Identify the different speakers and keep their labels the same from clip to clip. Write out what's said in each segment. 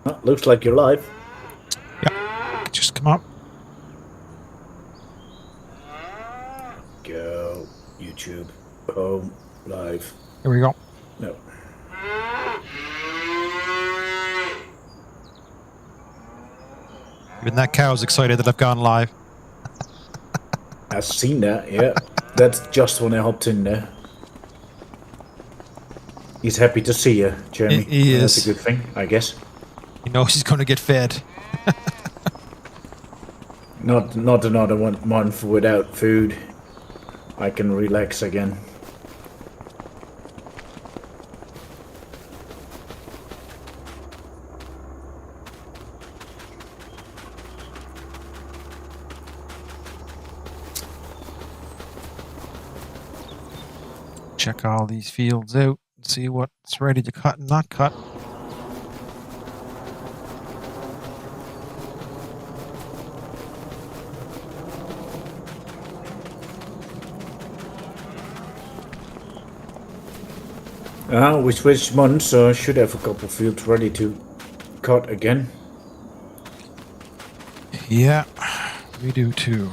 Speaker 1: Oh, looks like you're live.
Speaker 2: Yep. Just come up.
Speaker 1: Go. YouTube. Home. Live.
Speaker 2: Here we go.
Speaker 1: No.
Speaker 2: Even that cow's excited that I've gone live.
Speaker 1: I've seen that, yeah. That's just when I hopped in there. He's happy to see you, Jeremy.
Speaker 2: He
Speaker 1: Well,
Speaker 2: is.
Speaker 1: that's a good thing, I guess.
Speaker 2: He knows he's going to get fed.
Speaker 1: Not another month without food. I can relax again.
Speaker 2: Check all these fields out and see what's ready to cut and not cut.
Speaker 1: We switched months, so I should have a couple fields ready to cut again.
Speaker 2: Yeah, we do too.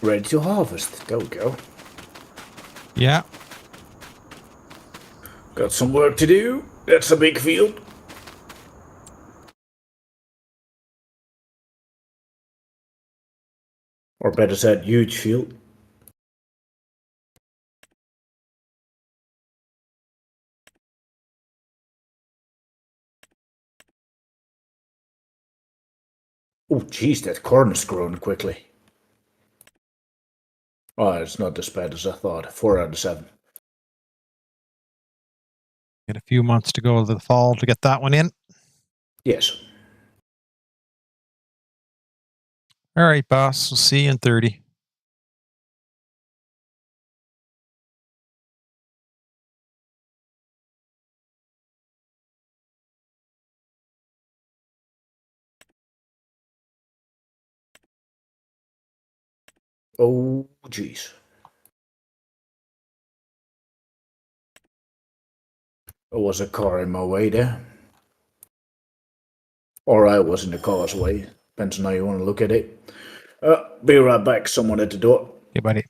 Speaker 1: Ready to harvest. There we go.
Speaker 2: Yeah.
Speaker 1: Got some work to do. That's a big field. Or better said, huge field. Oh, geez, that corn is growing quickly. Oh, it's not as bad as I thought. 4 out of 7.
Speaker 2: Get a few months to go to the fall to get that one in.
Speaker 1: Yes.
Speaker 2: All right, boss. We'll see you in 30.
Speaker 1: Oh, geez. There was a car in my way there. Or I was in the car's way. Depends on how you want to look at it. Be right back. Someone at the door.
Speaker 2: Okay, buddy.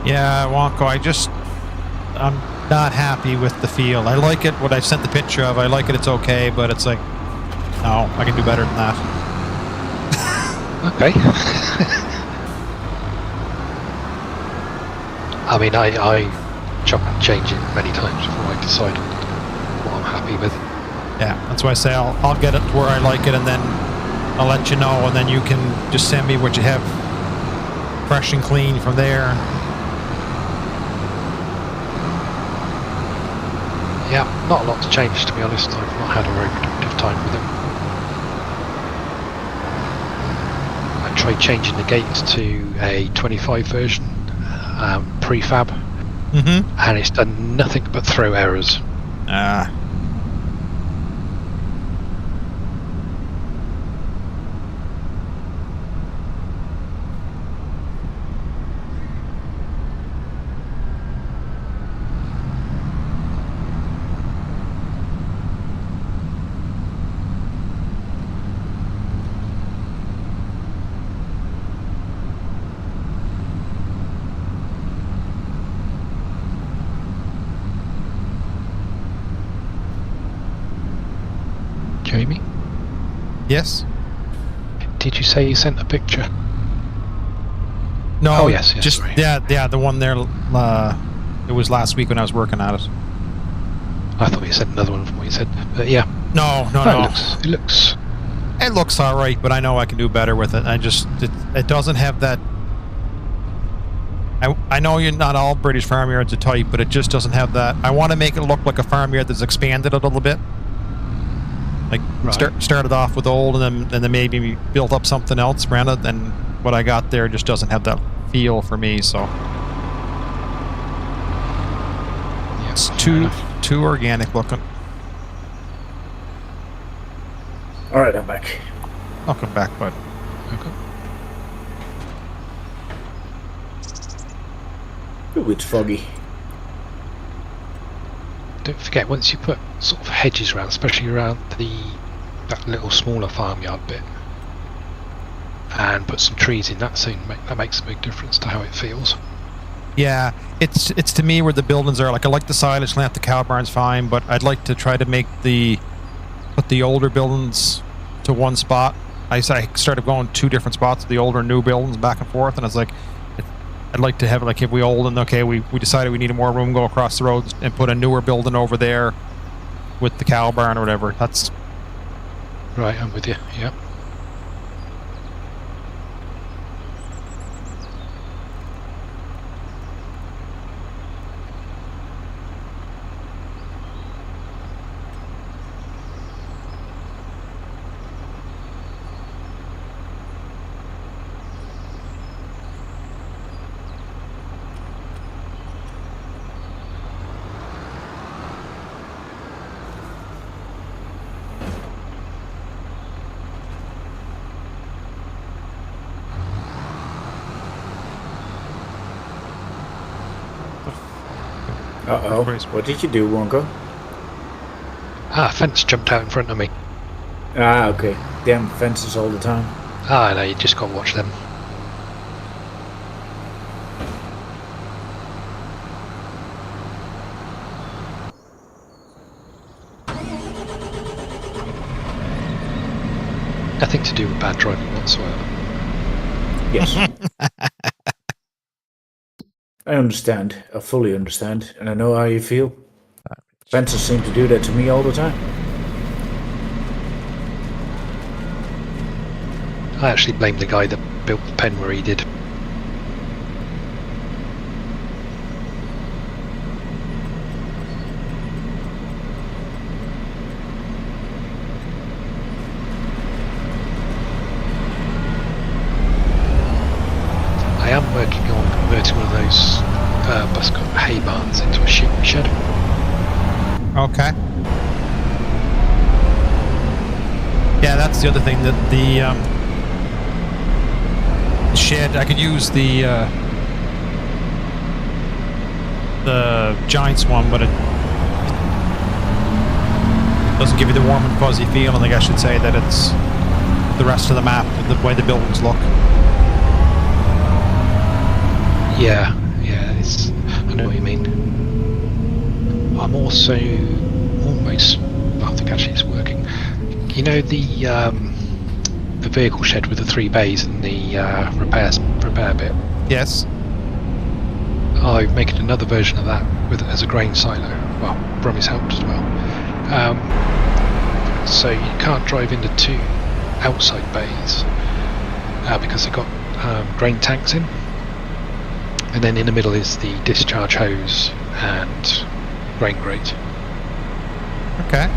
Speaker 2: Yeah, Wonko, I'm not happy with the field. I like it, what I've sent the picture of. I like it, it's okay, but it's like, no, I can do better than that.
Speaker 3: Okay. I mean, I chop and change it many times before I decide what I'm happy with.
Speaker 2: Yeah, that's why I say I'll get it to where I like it, and then I'll let you know, and then you can just send me what you have fresh and clean from there.
Speaker 3: Yeah, not a lot to change, to be honest. I've not had a very productive time with them. I tried changing the gates to a 25 version, prefab, and it's done nothing but throw errors.
Speaker 2: Ah.
Speaker 3: Jamie?
Speaker 2: Yes?
Speaker 3: Did you say you sent a picture?
Speaker 2: No.
Speaker 3: Oh, yes,
Speaker 2: Just
Speaker 3: sorry.
Speaker 2: yeah, the one there. It was last week when I was working at it.
Speaker 3: I thought you sent another one from what you said. But yeah.
Speaker 2: No.
Speaker 3: It looks...
Speaker 2: It looks all right, but I know I can do better with it. It doesn't have that. I know you're not all British farmyards are tight, but it just doesn't have that. I want to make it look like a farmyard that's expanded a little bit. Like started off with old and then maybe built up something else around it. And what I got there just doesn't have that feel for me. So
Speaker 3: Yeah,
Speaker 2: it's too organic looking.
Speaker 1: All right, I'm back.
Speaker 2: I'll come back, bud.
Speaker 3: Okay.
Speaker 1: Ooh, it's foggy.
Speaker 3: Don't forget, once you put sort of hedges around, especially around that little smaller farmyard bit, and put some trees in that soon, that makes a big difference to how it feels.
Speaker 2: Yeah, it's to me where the buildings are. Like I like the silage lamp, the cow barn's fine, but I'd like to try to put the older buildings to one spot. I started going 2 different spots, the older and new buildings back and forth, and I was like, I'd like to have like if we old and okay, we decided we needed more room, go across the road and put a newer building over there with the cow barn or whatever. That's
Speaker 3: right. I'm with you. Yeah.
Speaker 1: Uh-oh. What did you do, Wonka?
Speaker 3: A fence jumped out in front of me.
Speaker 1: Ah, okay. Damn fences all the time.
Speaker 3: No, you just got to watch them. Nothing to do with bad driving whatsoever.
Speaker 1: Yes. I understand. I fully understand. And I know how you feel. Fences seem to do that to me all the time.
Speaker 3: I actually blame the guy that built the pen where he did. I am working on converting one of those bus hay barns into a sheep shed.
Speaker 2: okay. Yeah, that's the other thing that the shed. I could use the Giants one, but it doesn't give you the warm and fuzzy feel. I think I should say that it's the rest of the map, the way the buildings look.
Speaker 3: Yeah, I know what you mean. I'm also almost, I think actually it's working. You know the vehicle shed with the 3 bays and the repair bit?
Speaker 2: Yes.
Speaker 3: I'm making another version of that as a grain silo. Well, Brummy's helped as well. So you can't drive into 2 outside bays because they've got grain tanks in. And then in the middle is the discharge hose and grain grate.
Speaker 2: Okay.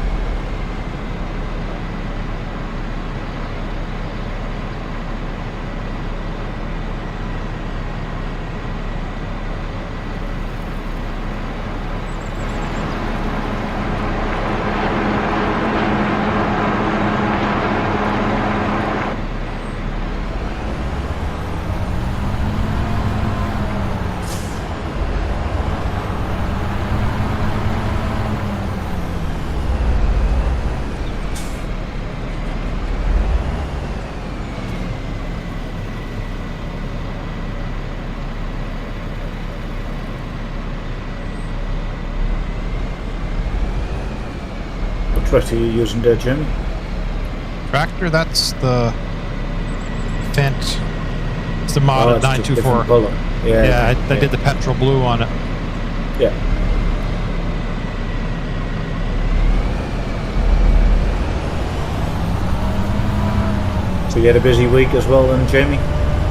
Speaker 1: What tractor are you using there, Jimmy?
Speaker 2: tractor. That's the Fent. It's the modded
Speaker 1: it's a different
Speaker 2: 924.
Speaker 1: colour. Yeah,
Speaker 2: Yeah,
Speaker 1: okay,
Speaker 2: I did the petrol blue on it.
Speaker 1: Yeah. So you had a busy week as well then, Jamie?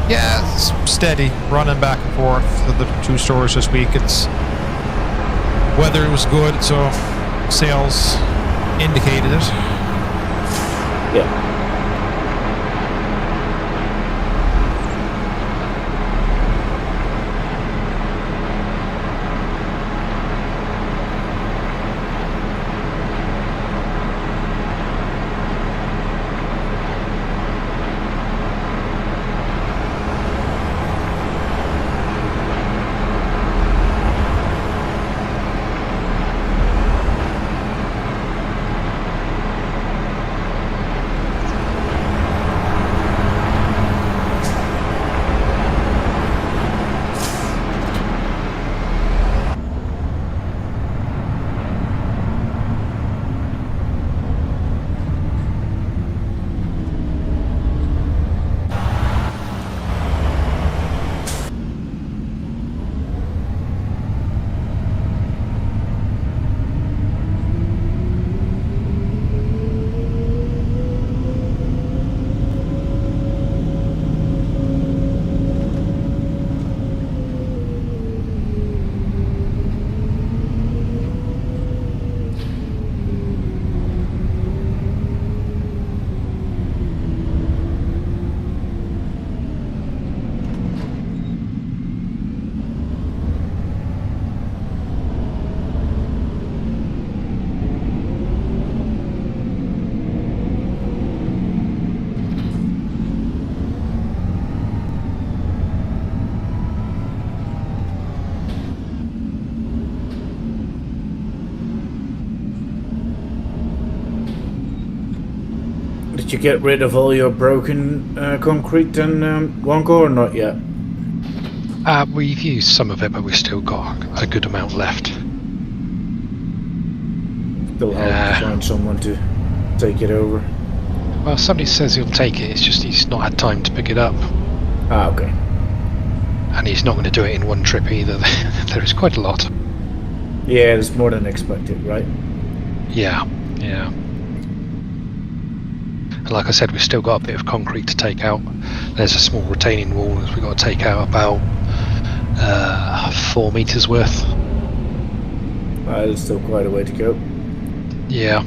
Speaker 2: Yeah, it's steady, running back and forth to the 2 stores this week. It's weather was good, so sales indicated it.
Speaker 1: Yeah. Did you get rid of all your broken concrete and Wonko or not yet?
Speaker 3: We've used some of it, but we've still got a good amount left.
Speaker 1: Still hard to find someone to take it over.
Speaker 3: Well, somebody says he'll take it, it's just he's not had time to pick it up.
Speaker 1: Ah, okay.
Speaker 3: And he's not going to do it in one trip either. There is quite a lot.
Speaker 1: Yeah, it's more than expected, right?
Speaker 3: Yeah, yeah. And like I said, we've still got a bit of concrete to take out. There's a small retaining wall that we've got to take out about 4 meters worth.
Speaker 1: There's still quite a way to go.
Speaker 3: Yeah.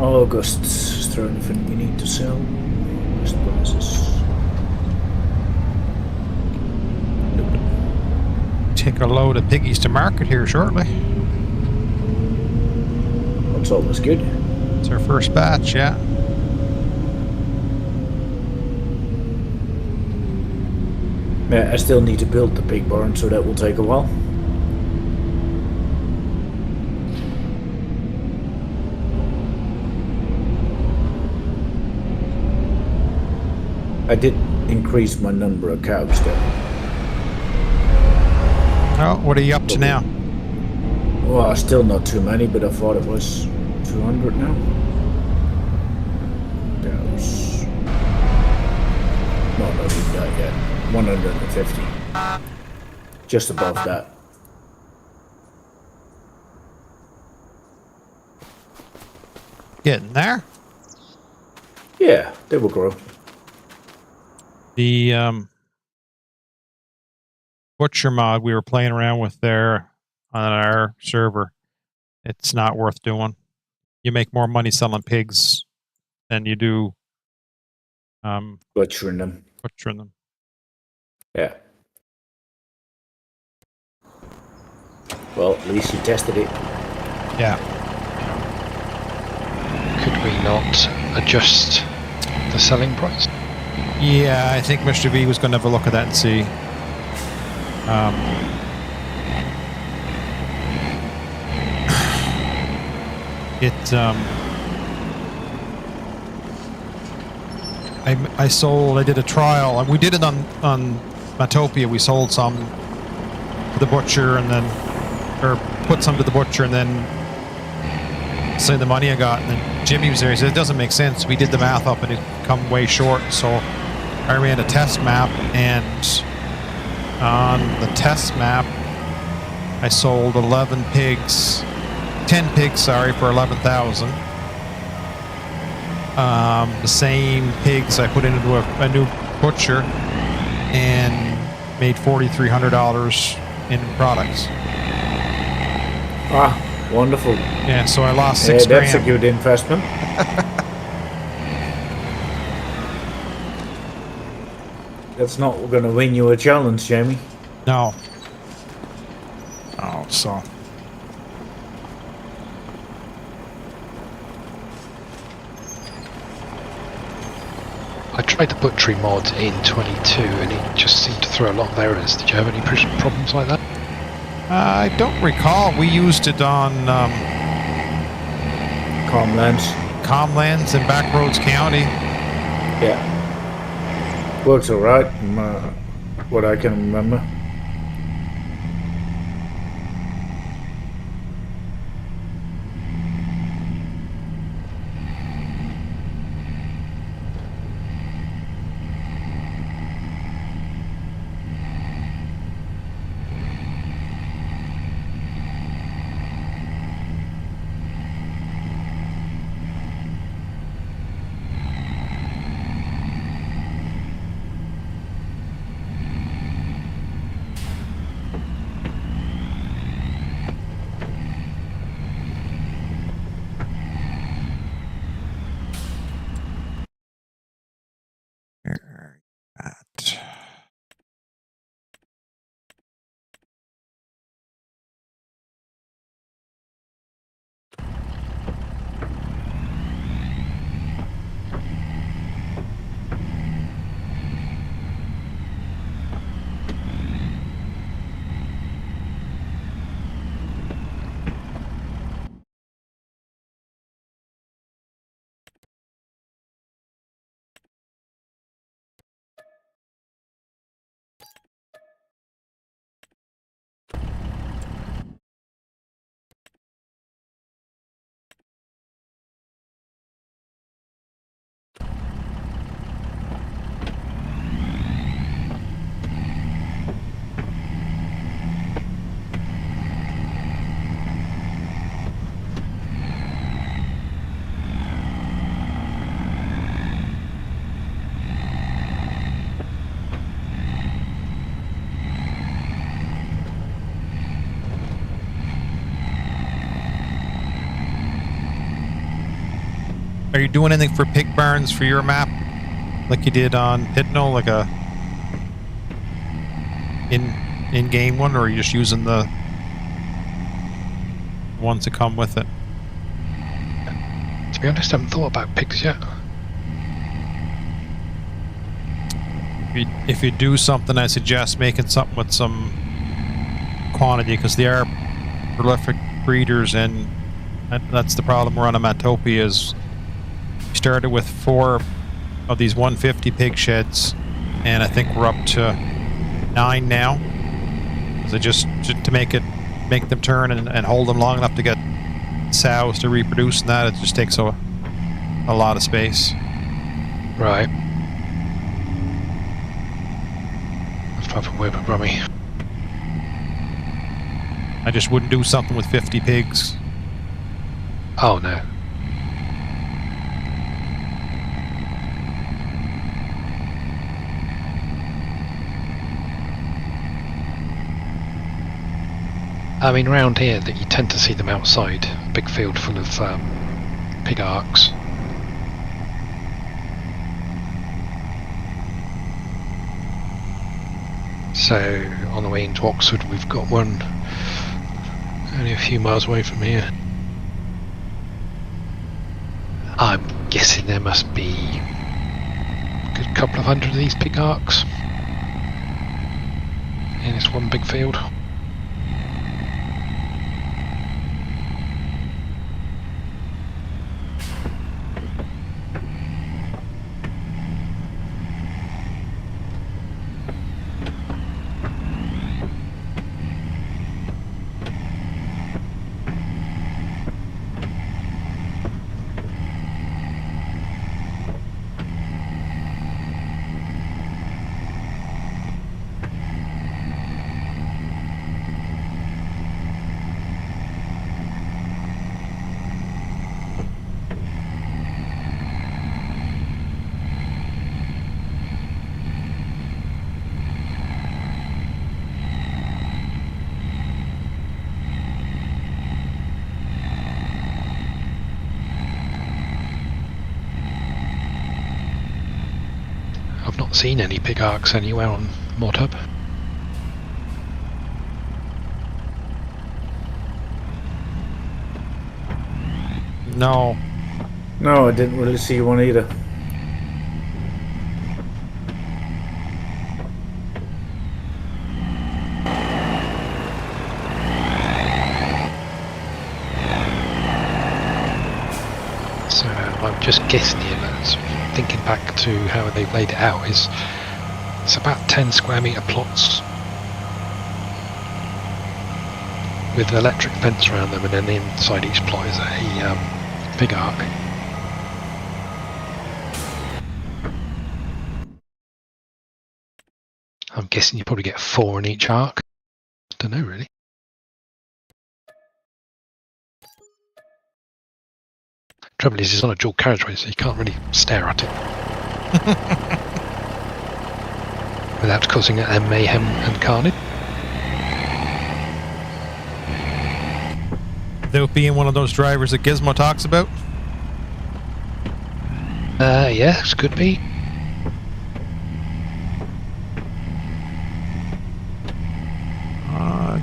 Speaker 1: August is throwing anything we need to sell. August prices.
Speaker 2: Take a load of piggies to market here shortly.
Speaker 1: That's always good.
Speaker 2: It's our first batch, yeah.
Speaker 1: Yeah, I still need to build the pig barn, so that will take a while. I did increase my number of cows though.
Speaker 2: Oh, what are you up to now?
Speaker 1: Well, still not too many, but I thought it was 200 now. Cows. No, not even that yet. 150. Just above that.
Speaker 2: Getting there.
Speaker 1: Yeah, they will grow.
Speaker 2: The butcher mod we were playing around with there on our server, it's not worth doing. You make more money selling pigs than you do
Speaker 1: Butchering them.
Speaker 2: butchering them.
Speaker 1: Yeah. Well, at least you tested it.
Speaker 2: Yeah.
Speaker 3: Could we not adjust the selling price?
Speaker 2: Yeah, I think Mr. V was going to have a look at that and see. I did a trial, and we did it on Matopia. We sold some to the butcher and then, or put some to the butcher and then say the money I got. And then Jimmy was there. He said, it doesn't make sense. We did the math up and it come way short. So I ran a test map, and on the test map, I sold 10 pigs, for 11,000. The same pigs I put into a new butcher and made $4,300 in products.
Speaker 1: Ah, wonderful.
Speaker 2: Yeah, so I lost $6 grand.
Speaker 1: That's a good investment. That's not going to win you a challenge, Jamie.
Speaker 2: No. Oh, so.
Speaker 3: I tried the butchery mod in 22 and it just seemed to throw a lot of errors. Did you have any problems like that?
Speaker 2: I don't recall. We used it on Comlands in Backroads County.
Speaker 1: Yeah. Works alright, what I can remember.
Speaker 2: Are you doing anything for pig barns for your map, like you did on Pitno, like a in-game one, or are you just using the ones that come with it?
Speaker 3: To be honest, I haven't thought about pigs yet.
Speaker 2: If you do something, I suggest making something with some quantity, because they are prolific breeders, and that's the problem we're on a Matopia. Is we started with 4 of these 150 pig sheds, and I think we're up to 9 now. So just to make them turn and hold them long enough to get sows to reproduce, and that it just takes a lot of space.
Speaker 3: Right. That's probably way for Rummy.
Speaker 2: I just wouldn't do something with 50 pigs.
Speaker 3: Oh no. I mean, around here, that you tend to see them outside. A big field full of pig arcs. So on the way into Oxford, we've got one only a few miles away from here. I'm guessing there must be a good couple of hundred of these pig arcs in this one big field. I've not seen any pig arcs anywhere on ModHub.
Speaker 2: No.
Speaker 1: No, I didn't really see one either.
Speaker 3: So I'm just guessing here, but thinking back to how they laid it out, it's about 10 square metre plots with an electric fence around them, and then inside each plot is a pig arc. I'm guessing you probably get 4 in each arc. Don't know really. Trouble is, it's on a dual carriageway, so you can't really stare at it without causing a mayhem and carnage.
Speaker 2: Without being one of those drivers that Gizmo talks about.
Speaker 3: Yes, could be.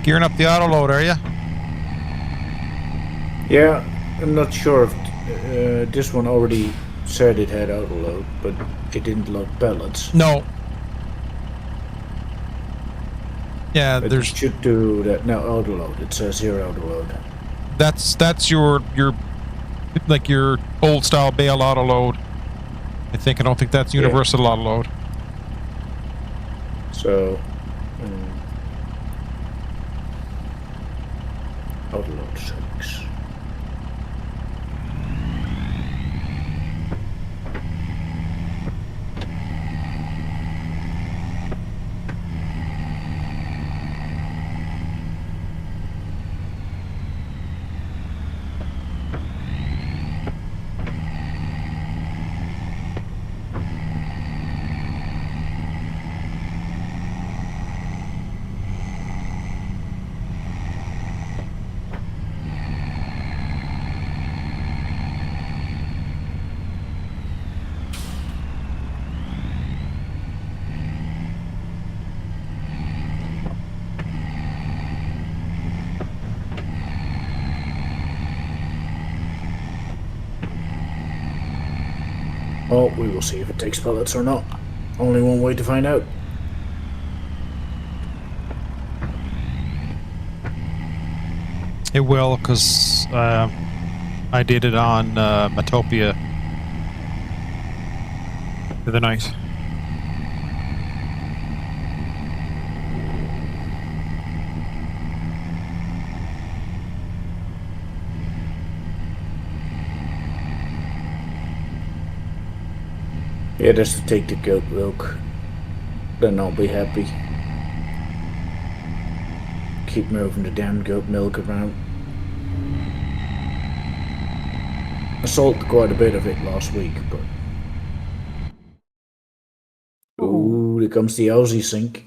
Speaker 2: Gearing up the auto load, are you?
Speaker 1: Yeah, I'm not sure if this one already said it had auto load, but it didn't load pellets.
Speaker 2: No. Yeah,
Speaker 1: But
Speaker 2: there's
Speaker 1: it should do that now. Auto load. It says here auto load.
Speaker 2: that's your like your old style bale auto load. I don't think that's universal auto load.
Speaker 1: So auto load settings. Oh, we will see if it takes pellets or not. Only one way to find out.
Speaker 2: It will, because I did it on Matopia the other night.
Speaker 1: Yeah, just to take the goat milk. Then I'll be happy. Keep moving the damn goat milk around. I sold quite a bit of it last week, but... Ooh, there comes the Aussie sink.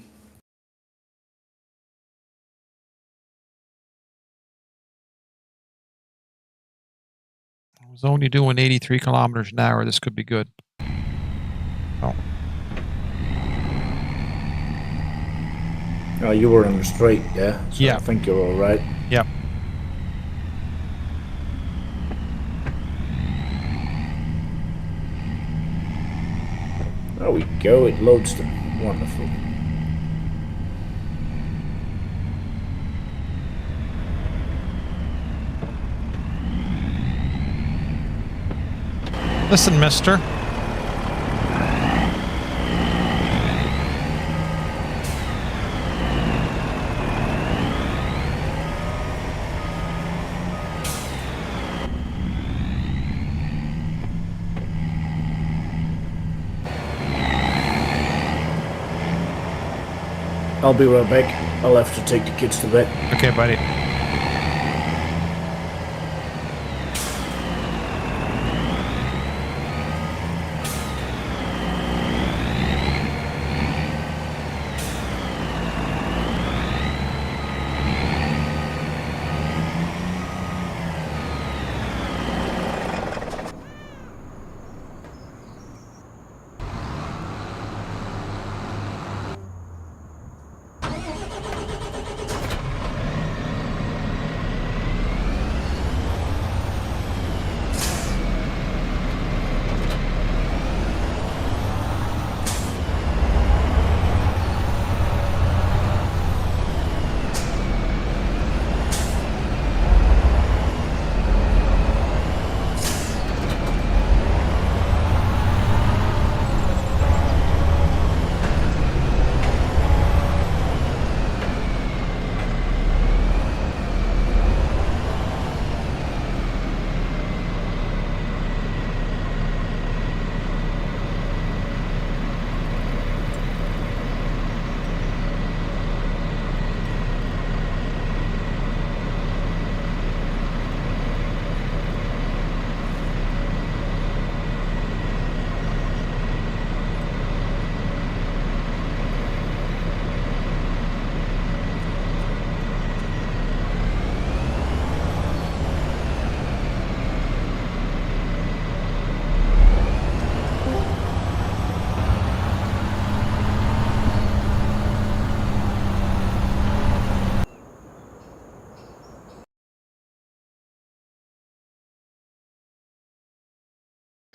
Speaker 2: I was only doing 83 kilometers an hour. This could be good. Oh.
Speaker 1: Oh, you were on the straight, yeah? So
Speaker 2: Yeah.
Speaker 1: I think you're all right.
Speaker 2: Yep.
Speaker 1: There we go, it loads them. Wonderful.
Speaker 2: Listen, mister.
Speaker 1: I'll be right back. I'll have to take the kids to bed.
Speaker 2: Okay, buddy.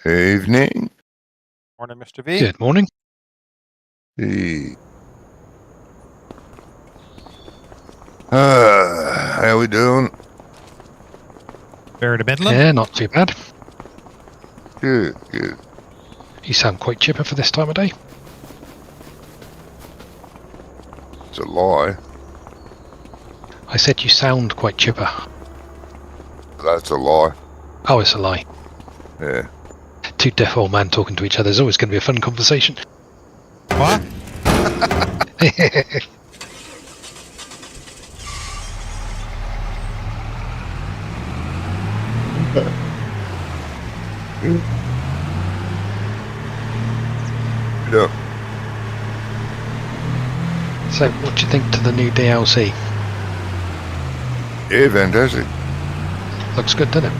Speaker 4: Evening.
Speaker 2: Morning, Mr. V.
Speaker 3: Good morning.
Speaker 4: Hey. How we doing?
Speaker 2: Bear to Midland.
Speaker 3: Yeah, not too bad.
Speaker 4: Good, good.
Speaker 3: You sound quite chipper for this time of day.
Speaker 4: It's a lie.
Speaker 3: I said you sound quite chipper.
Speaker 4: That's a lie.
Speaker 3: Oh, it's a lie.
Speaker 4: Yeah.
Speaker 3: Two deaf old men talking to each other is always going to be a fun conversation.
Speaker 2: What?
Speaker 4: Yeah.
Speaker 3: So, what do you think to the new DLC?
Speaker 4: Yeah, fantastic.
Speaker 3: Looks good, doesn't it?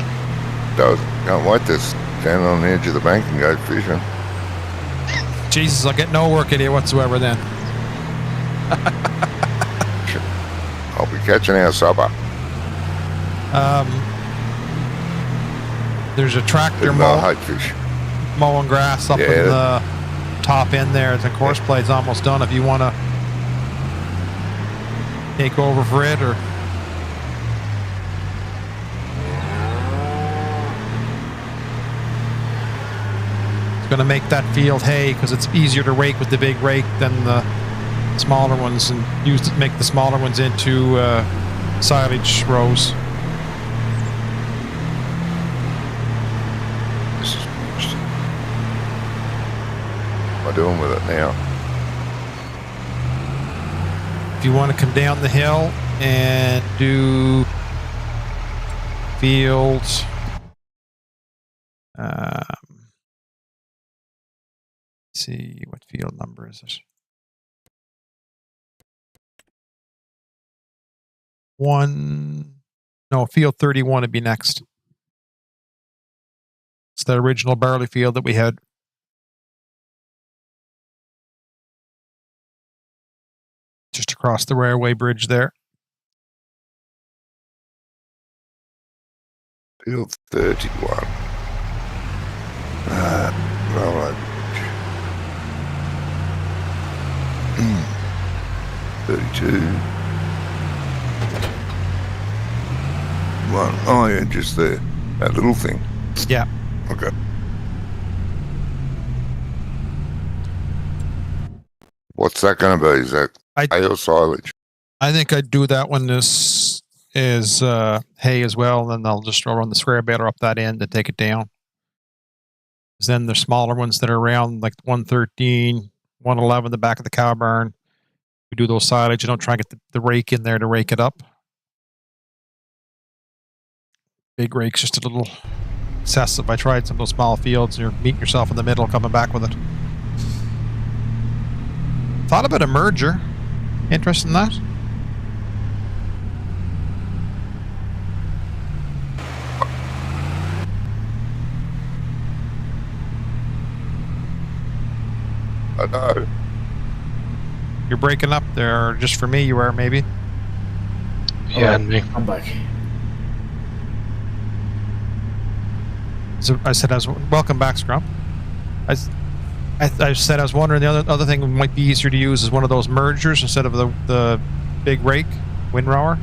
Speaker 4: Does. Can't wait to stand on the edge of the bank and go fishing.
Speaker 2: Jesus, I'll get no work in here whatsoever then.
Speaker 4: I'll be catching our supper.
Speaker 2: There's a tractor
Speaker 4: Even though I hate fish.
Speaker 2: mowing grass up in the top end there. The course play's almost done if you want to take over for it or... It's going to make that field hay because it's easier to rake with the big rake than the smaller ones, and make the smaller ones into silage rows.
Speaker 4: What am I doing with it now?
Speaker 2: If you want to come down the hill and do fields, see what field number is it? Field 31 would be next. It's the original barley field that we had. Just across the railway bridge there.
Speaker 4: Field 31. Railroad. 32. One. Oh, yeah, just there. That little thing.
Speaker 2: Yeah.
Speaker 4: Okay. What's that going to be? Is that hay or silage?
Speaker 2: I think I'd do that one as hay as well, and then I'll run the square baler up that end and take it down. Then the smaller ones that are around, like 113, 111, the back of the cow barn, we do those silage. You don't try and get the rake in there to rake it up. Big rake's just a little excessive. I tried some of those small fields. You're meeting yourself in the middle, coming back with it. Thought about a merger. Interested in that?
Speaker 4: I know.
Speaker 2: You're breaking up there, just for me you are, maybe.
Speaker 3: Yeah, and me.
Speaker 1: I'm back.
Speaker 2: So I said, welcome back, Scrump. I said I was wondering the other thing might be easier to use is one of those mergers instead of the big rake, windrower.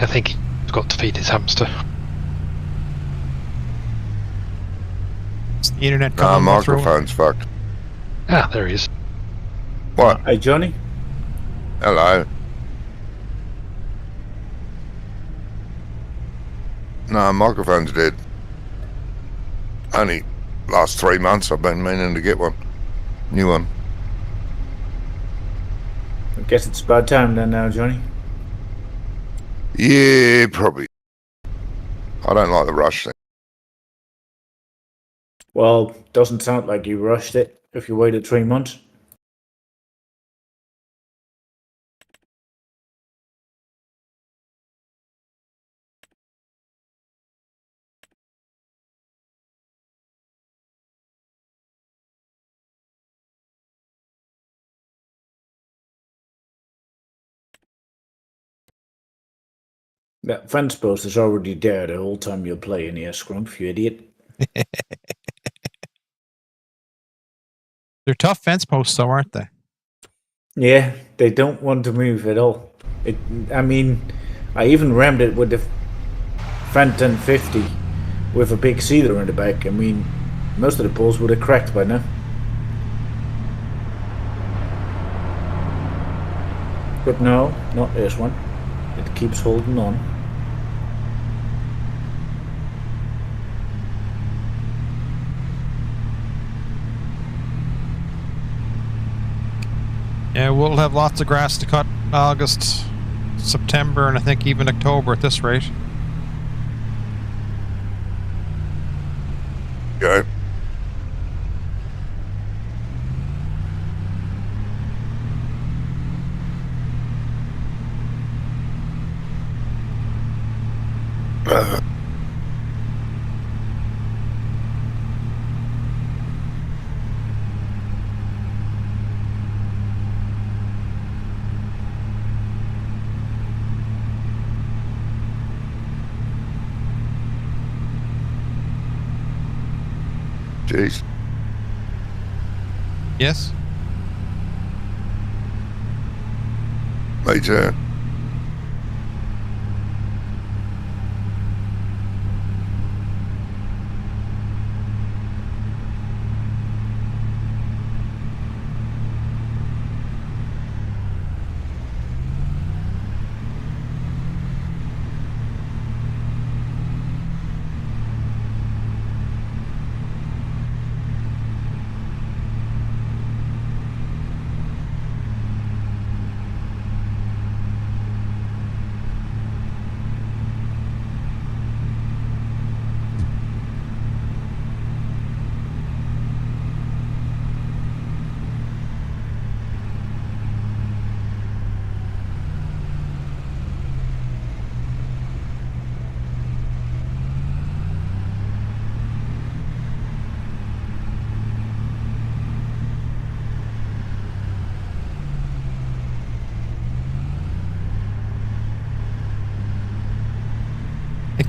Speaker 3: I think he's got to feed his hamster.
Speaker 2: It's the internet
Speaker 4: Nah,
Speaker 2: coming through.
Speaker 4: microphone's fucked.
Speaker 3: Ah, there he is.
Speaker 4: What?
Speaker 1: Hey, Johnny.
Speaker 4: Hello. No, microphone's dead. Only last 3 months I've been meaning to get one. New one.
Speaker 1: I guess it's about time then now, Johnny.
Speaker 4: Yeah, probably. I don't like the rush thing.
Speaker 1: Well, doesn't sound like you rushed it if you waited 3 months. That fence post is already there the whole time you're playing here, Scrump, you idiot.
Speaker 2: They're tough fence posts, though, aren't they?
Speaker 1: Yeah, they don't want to move at all. I mean, I even rammed it with the Fenton 50 with a big cedar in the back. I mean, most of the poles would have cracked by now. But no, not this one. It keeps holding on.
Speaker 2: Yeah, we'll have lots of grass to cut August, September, and I think even October at this rate.
Speaker 4: Go. Jeez.
Speaker 2: Yes?
Speaker 4: Me too.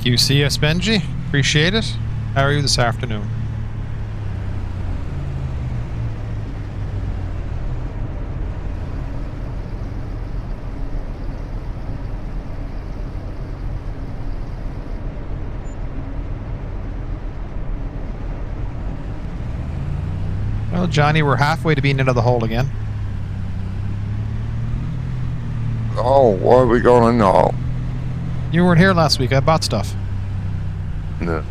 Speaker 2: Thank you, CS Benji. Appreciate it. How are you this afternoon? Well, Johnny, we're halfway to being into the hole again.
Speaker 4: Oh, why are we going in the hole?
Speaker 2: You weren't here last week. I bought stuff.
Speaker 4: No.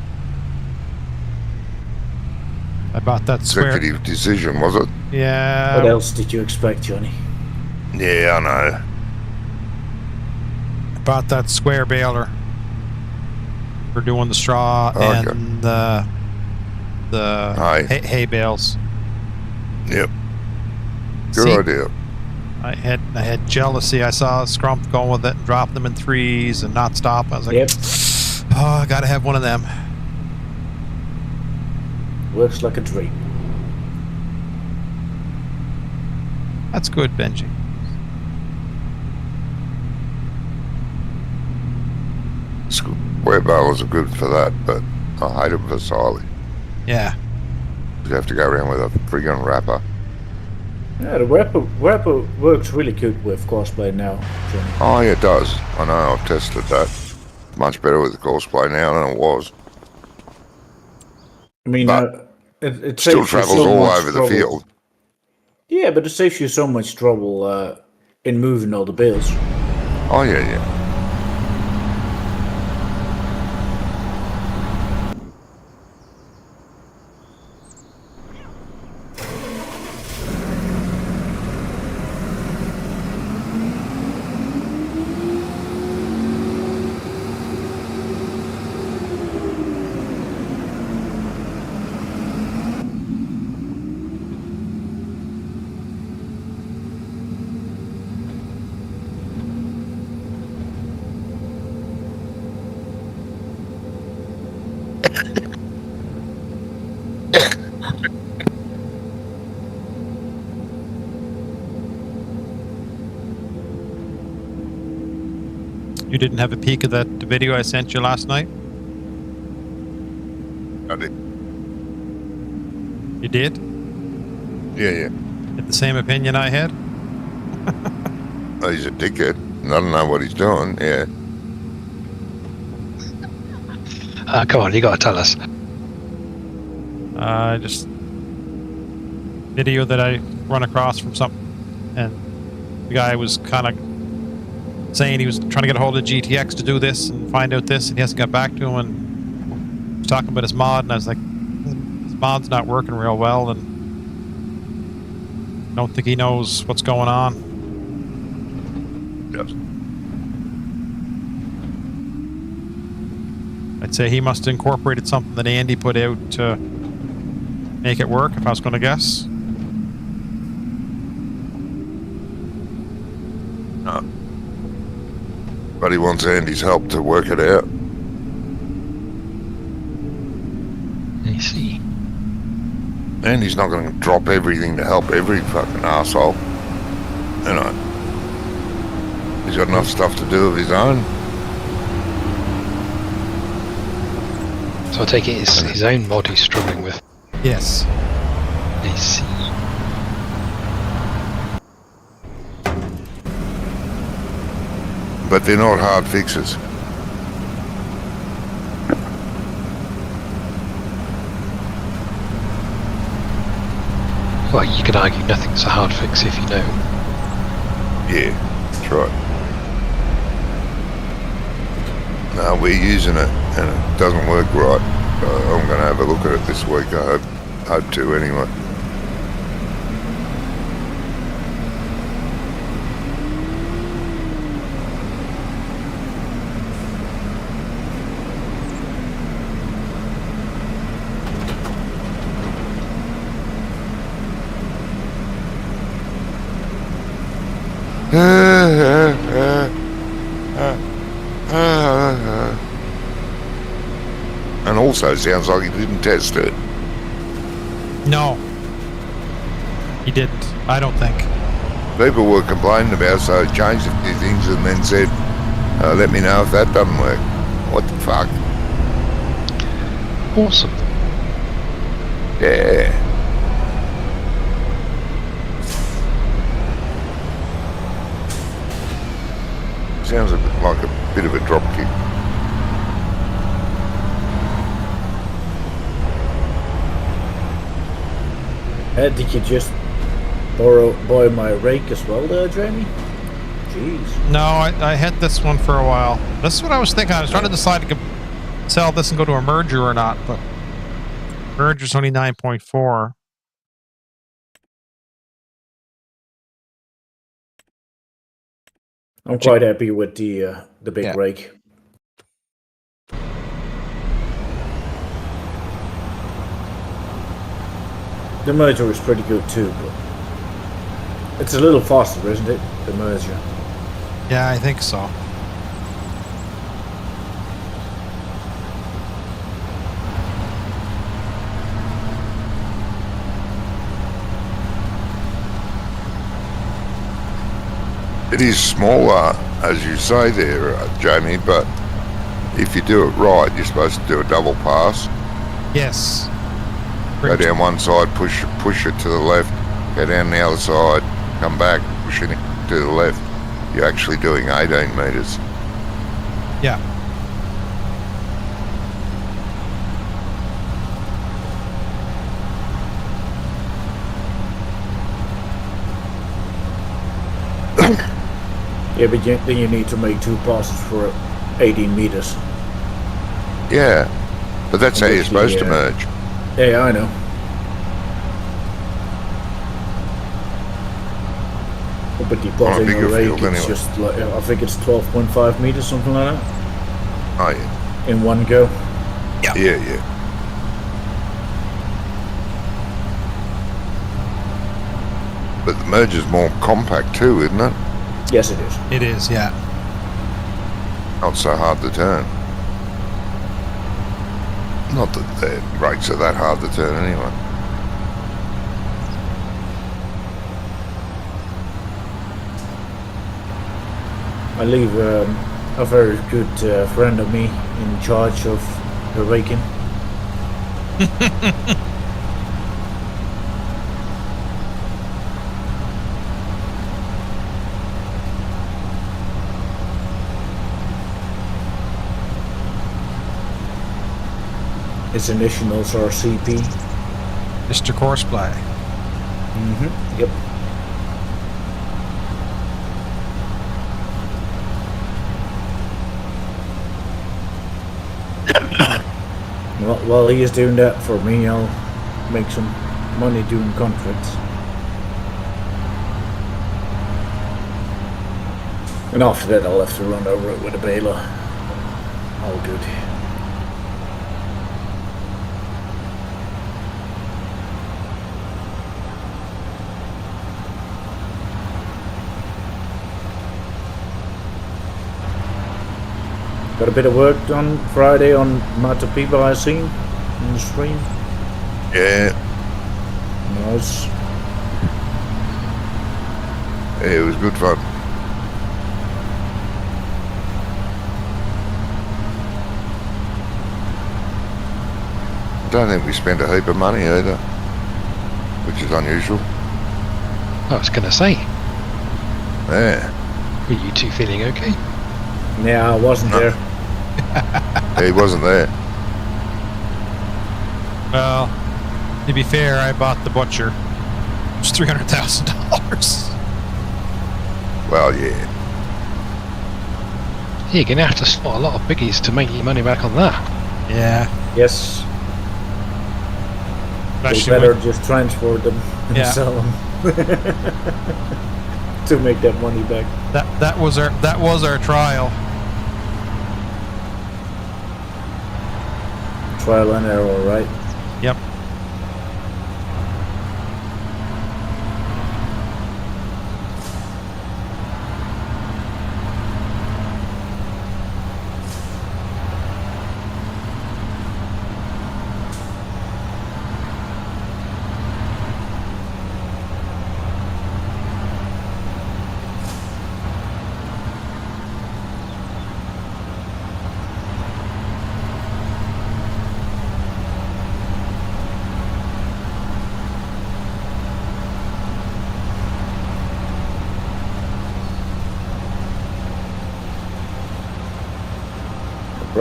Speaker 2: I bought that square.
Speaker 4: Executive decision, was it?
Speaker 2: Yeah.
Speaker 1: What else did you expect, Johnny?
Speaker 4: Yeah, I know.
Speaker 2: I bought that square baler for doing the straw
Speaker 4: Okay.
Speaker 2: and the hay bales.
Speaker 4: Yep. Good
Speaker 2: See?
Speaker 4: idea.
Speaker 2: I had jealousy. I saw Scrump going with it and drop them in threes and not stop. I was like,
Speaker 1: Yep.
Speaker 2: oh, I gotta have one of them.
Speaker 1: Works like a dream.
Speaker 2: That's good, Benji.
Speaker 4: Square barrels are good for that, but I hate them for silage.
Speaker 2: Yeah.
Speaker 4: You have to go around with a friggin' wrapper.
Speaker 1: Yeah, the wrapper works really good with Courseplay now, Johnny.
Speaker 4: Oh, yeah, it does. I know, I've tested that. Much better with the Courseplay now than it was.
Speaker 1: I mean,
Speaker 4: But
Speaker 1: it
Speaker 4: Still
Speaker 1: saves you
Speaker 4: travels
Speaker 1: so
Speaker 4: all
Speaker 1: much
Speaker 4: over the
Speaker 1: trouble.
Speaker 4: field.
Speaker 1: Yeah, but it saves you so much trouble in moving all the bales.
Speaker 4: Oh, yeah, yeah.
Speaker 2: You didn't have a peek of that video I sent you last night?
Speaker 4: I did.
Speaker 2: You did?
Speaker 4: Yeah, yeah.
Speaker 2: Had the same opinion I had?
Speaker 4: Oh, he's a dickhead. I don't know what he's doing. Yeah.
Speaker 3: Come on, you got to tell us.
Speaker 2: Just video that I run across from something, and the guy was kind of saying he was trying to get a hold of GTX to do this and find out this, and he hasn't got back to him, and he was talking about his mod, and I was like, his mod's not working real well, and I don't think he knows what's going on.
Speaker 4: Yes.
Speaker 2: I'd say he must have incorporated something that Andy put out to make it work, if I was going to guess.
Speaker 4: No. But he wants Andy's help to work it out.
Speaker 3: I see.
Speaker 4: Andy's not going to drop everything to help every fucking asshole. You know. He's got enough stuff to do of his own.
Speaker 3: So I take it it's his own mod he's struggling with.
Speaker 2: Yes.
Speaker 3: I see.
Speaker 4: But they're not hard fixes.
Speaker 3: Well, you could argue nothing's a hard fix if you know.
Speaker 4: Yeah, that's right. No, we're using it and it doesn't work right. I'm going to have a look at it this week. I hope to anyway. And also sounds like he didn't test it.
Speaker 2: No. He didn't. I don't think.
Speaker 4: People were complaining about, so changed a few things and then said, let me know if that doesn't work. What the fuck?
Speaker 3: Awesome.
Speaker 4: Yeah. Sounds a bit like a bit of a drop kick.
Speaker 1: Did you just buy my rake as well there, Jamie? Jeez.
Speaker 2: No, I had this one for a while. This is what I was thinking. I was trying to decide to sell this and go to a merger or not, but merger's only 9.4.
Speaker 1: I'm quite happy with the big rake. The merger is pretty good too, but it's a little faster, isn't it? The merger.
Speaker 2: Yeah, I think so.
Speaker 4: It is smaller, as you say there, Jamie, but if you do it right, you're supposed to do a double pass.
Speaker 2: Yes.
Speaker 4: Go down one side, push it to the left, go down the other side, come back, pushing it to the left. You're actually doing 18 metres.
Speaker 2: Yeah.
Speaker 1: Yeah, but then you need to make 2 passes for 18 meters.
Speaker 4: Yeah, but that's how you're supposed to merge.
Speaker 1: Yeah, I know. But the buzzing rake, it's
Speaker 4: anyway.
Speaker 1: just like, I think it's 12.5 meters, something like that.
Speaker 4: Oh, yeah.
Speaker 1: In one go.
Speaker 2: Yeah.
Speaker 4: Yeah. But the merger's more compact too, isn't it?
Speaker 1: Yes, it is.
Speaker 2: It is, yeah.
Speaker 4: Not so hard to turn. Not that the rakes are that hard to turn anyway.
Speaker 1: I leave a very good friend of me in charge of the raking. His initials are CP.
Speaker 2: Mr. Courseplay.
Speaker 1: Mm-hmm. Yep. Well, while he is doing that for me, I'll make some money doing contracts. And after that, I'll have to run over it with a baler. All good. Got a bit of work done Friday on Matapiba, I seen in the stream.
Speaker 4: Yeah.
Speaker 1: Nice.
Speaker 4: Yeah, it was good fun. I don't think we spent a heap of money either, which is unusual.
Speaker 3: I was going to say,
Speaker 4: Yeah.
Speaker 3: were you two feeling okay?
Speaker 1: Yeah, I wasn't there.
Speaker 4: He wasn't there.
Speaker 2: Well, to be fair, I bought the butcher. It's $300,000.
Speaker 4: Well, yeah.
Speaker 3: You're going to have to spot a lot of biggies to make your money back on that.
Speaker 2: Yeah.
Speaker 1: Yes.
Speaker 2: Actually,
Speaker 1: So better just transport them and
Speaker 2: Yeah.
Speaker 1: sell them to make that money back.
Speaker 2: that was our trial.
Speaker 1: Trial and error, right?
Speaker 2: Yep.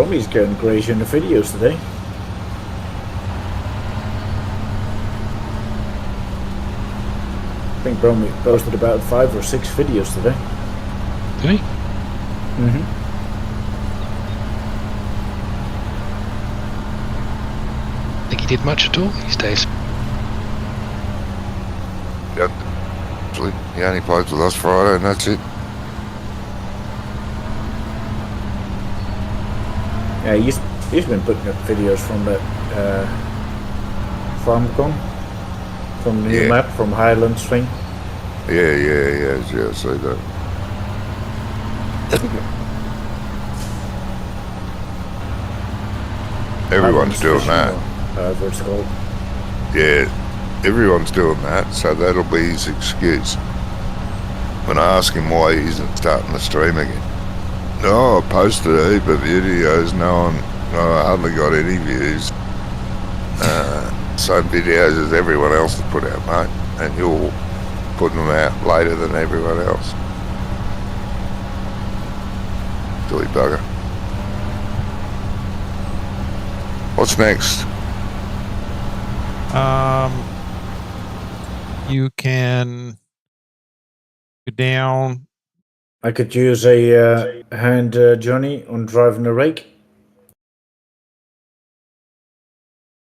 Speaker 1: Bromy's getting great in the videos today. I think Bromy posted about 5 or 6 videos today.
Speaker 3: Did he?
Speaker 1: Mm-hmm.
Speaker 3: Think he did much at all these days?
Speaker 4: Yeah, actually, he only plays with us Friday, and that's it.
Speaker 1: Yeah, he's been putting up videos from that FarmCon, from the new
Speaker 4: Yeah.
Speaker 1: map, from Highlands thing.
Speaker 4: Yeah, I see that. Everyone's doing that.
Speaker 1: However it's called.
Speaker 4: Yeah, everyone's doing that, so that'll be his excuse. When I ask him why he isn't starting the stream again. No, I posted a heap of videos, no, I hardly got any views. Same videos as everyone else has put out, mate, and you're putting them out later than everyone else. Silly bugger. What's next?
Speaker 2: You can go down.
Speaker 1: I could use a hand, Johnny, on driving the rake.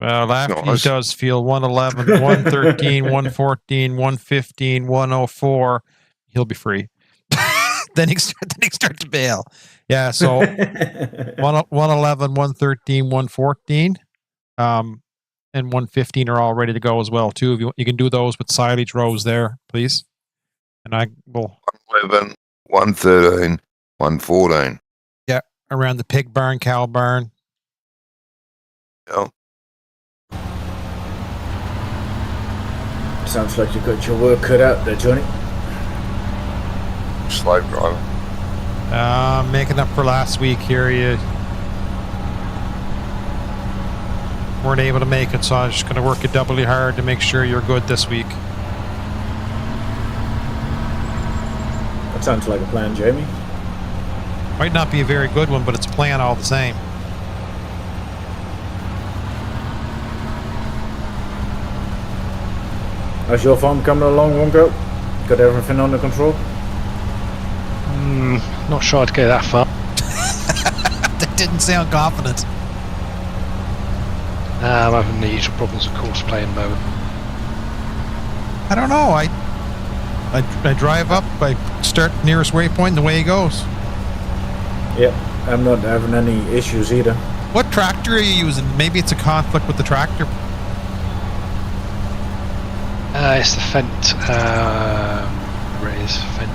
Speaker 2: Well, after he
Speaker 4: Nice.
Speaker 2: does field 111, 113, 114, 115, 104, he'll be free. then he start to bail. Yeah, so 111, 113, 114, and 115 are all ready to go as well, too. If you can do those with silage rows there, please. And I will...
Speaker 4: 111, 113, 114.
Speaker 2: Yeah, around the pig barn, cow barn.
Speaker 4: Yeah.
Speaker 1: Sounds like you got your work cut out there, Johnny.
Speaker 4: Slave driver.
Speaker 2: Making up for last week here. You weren't able to make it, so I'm just going to work it doubly hard to make sure you're good this week.
Speaker 1: That sounds like a plan, Jamie.
Speaker 2: Might not be a very good one, but it's a plan all the same.
Speaker 1: How's your farm coming along, Wonko? Got everything under control?
Speaker 3: Not sure I'd go that far.
Speaker 2: That didn't sound confident.
Speaker 3: I'm having the usual problems, of course, playing mode.
Speaker 2: I don't know. I drive up, I start nearest waypoint, and away he goes.
Speaker 1: Yep, I'm not having any issues either.
Speaker 2: What tractor are you using? Maybe it's a conflict with the tractor.
Speaker 3: It's the Fent, where it is, Fent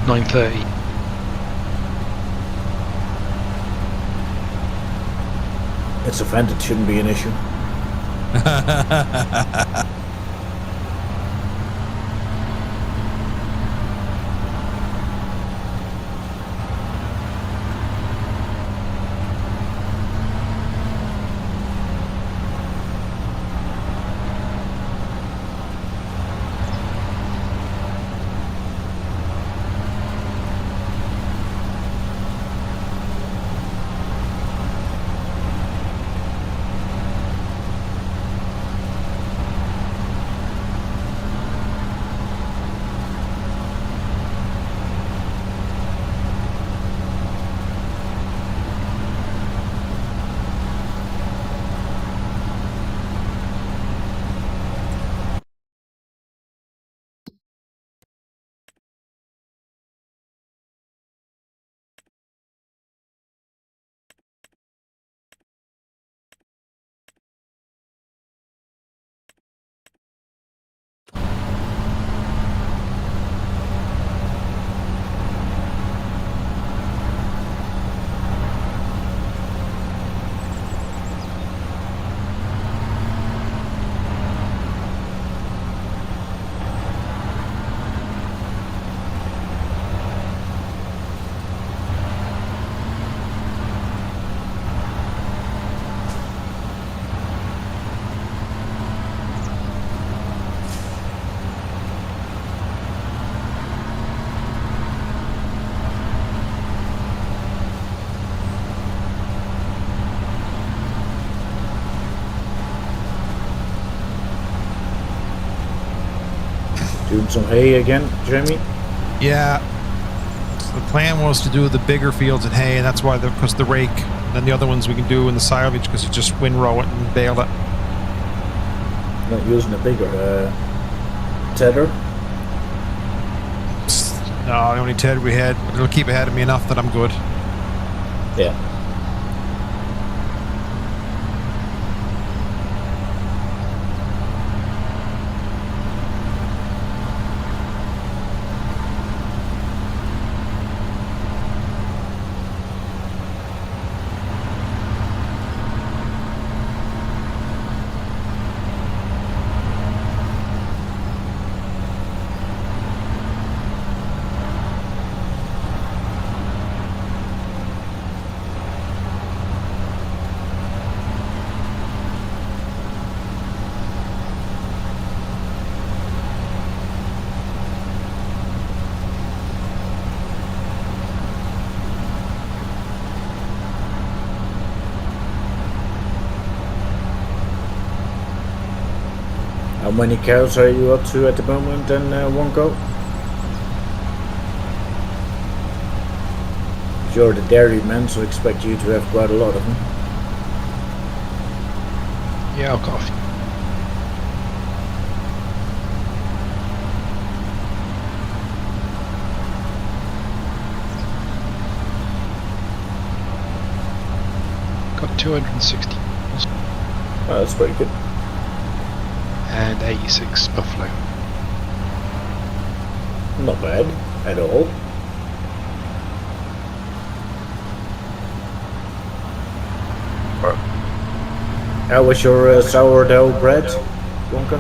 Speaker 3: 930.
Speaker 1: It's a Fent, it shouldn't be an issue. Doing some hay again, Jamie?
Speaker 2: Yeah. So the plan was to do the bigger fields in hay, and that's why because the rake. And then the other ones we can do in the silage because you just windrow it and bale it.
Speaker 1: Not using a bigger tedder?
Speaker 2: No, the only Ted we had, it'll keep ahead of me enough that I'm good.
Speaker 1: Yeah. How many cows are you up to at the moment in one go? You're the dairy man, so I expect you to have quite a lot of them.
Speaker 3: Yeah, I've got a few. Got 260
Speaker 1: Oh, that's pretty good.
Speaker 3: and 86 buffalo.
Speaker 1: Not bad at all. How was your sourdough bread, Wonka?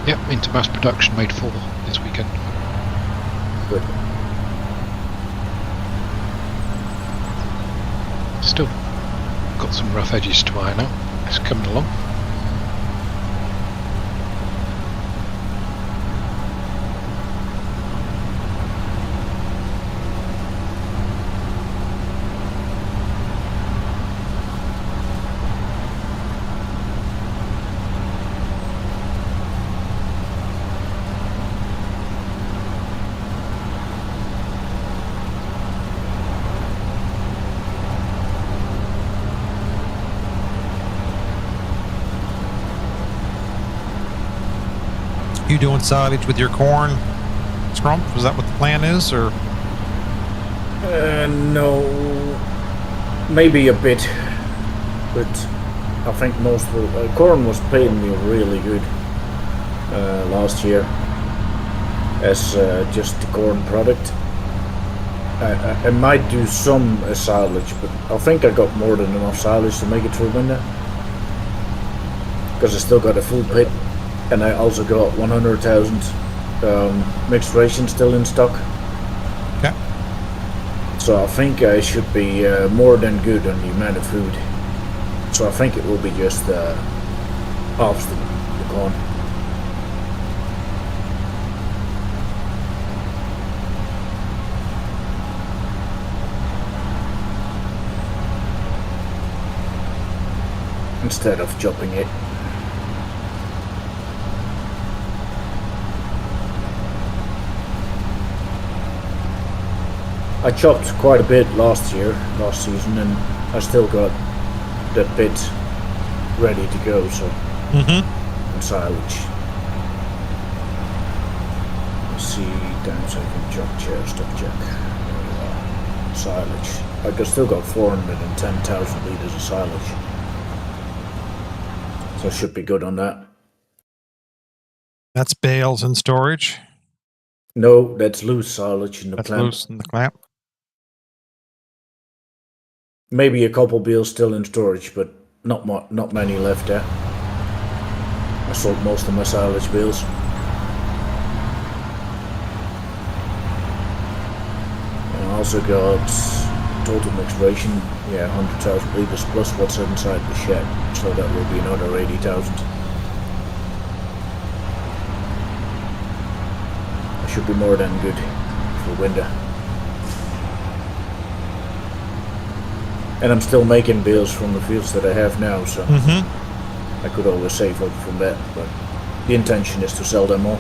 Speaker 3: Yep, into mass production, made 4 this weekend.
Speaker 1: Good.
Speaker 3: Still got some rough edges to iron out. It's coming along.
Speaker 2: You doing silage with your corn, Scrump? Is that what the plan is, or?
Speaker 1: No, maybe a bit, but I think most of corn was paying me really good last year as just the corn product. I might do some silage, but I think I got more than enough silage to make it through winter because I still got a full pit, and I also got 100,000 mixed ration still in stock.
Speaker 2: Okay.
Speaker 1: So I think I should be more than good on the amount of food. So I think it will be just half the corn. Instead of chopping it. I chopped quite a bit last season, and I still got the pit ready to go, so and silage. Let's see, downside chop chair, stop check. There we are. Silage. I still got 410,000 litres of silage. So I should be good on that.
Speaker 2: That's bales and storage.
Speaker 1: No, that's loose silage in the
Speaker 2: That's
Speaker 1: plant.
Speaker 2: loose in the clamp.
Speaker 1: Maybe a couple bales still in storage, but not many left there. I sold most of my silage bales. And I also got total mixed ration, 100,000 litres plus what's inside the shed, so that will be another 80,000. I should be more than good for winter. And I'm still making bales from the fields that I have now, so I could always save up from that, but The intention is to sell them all.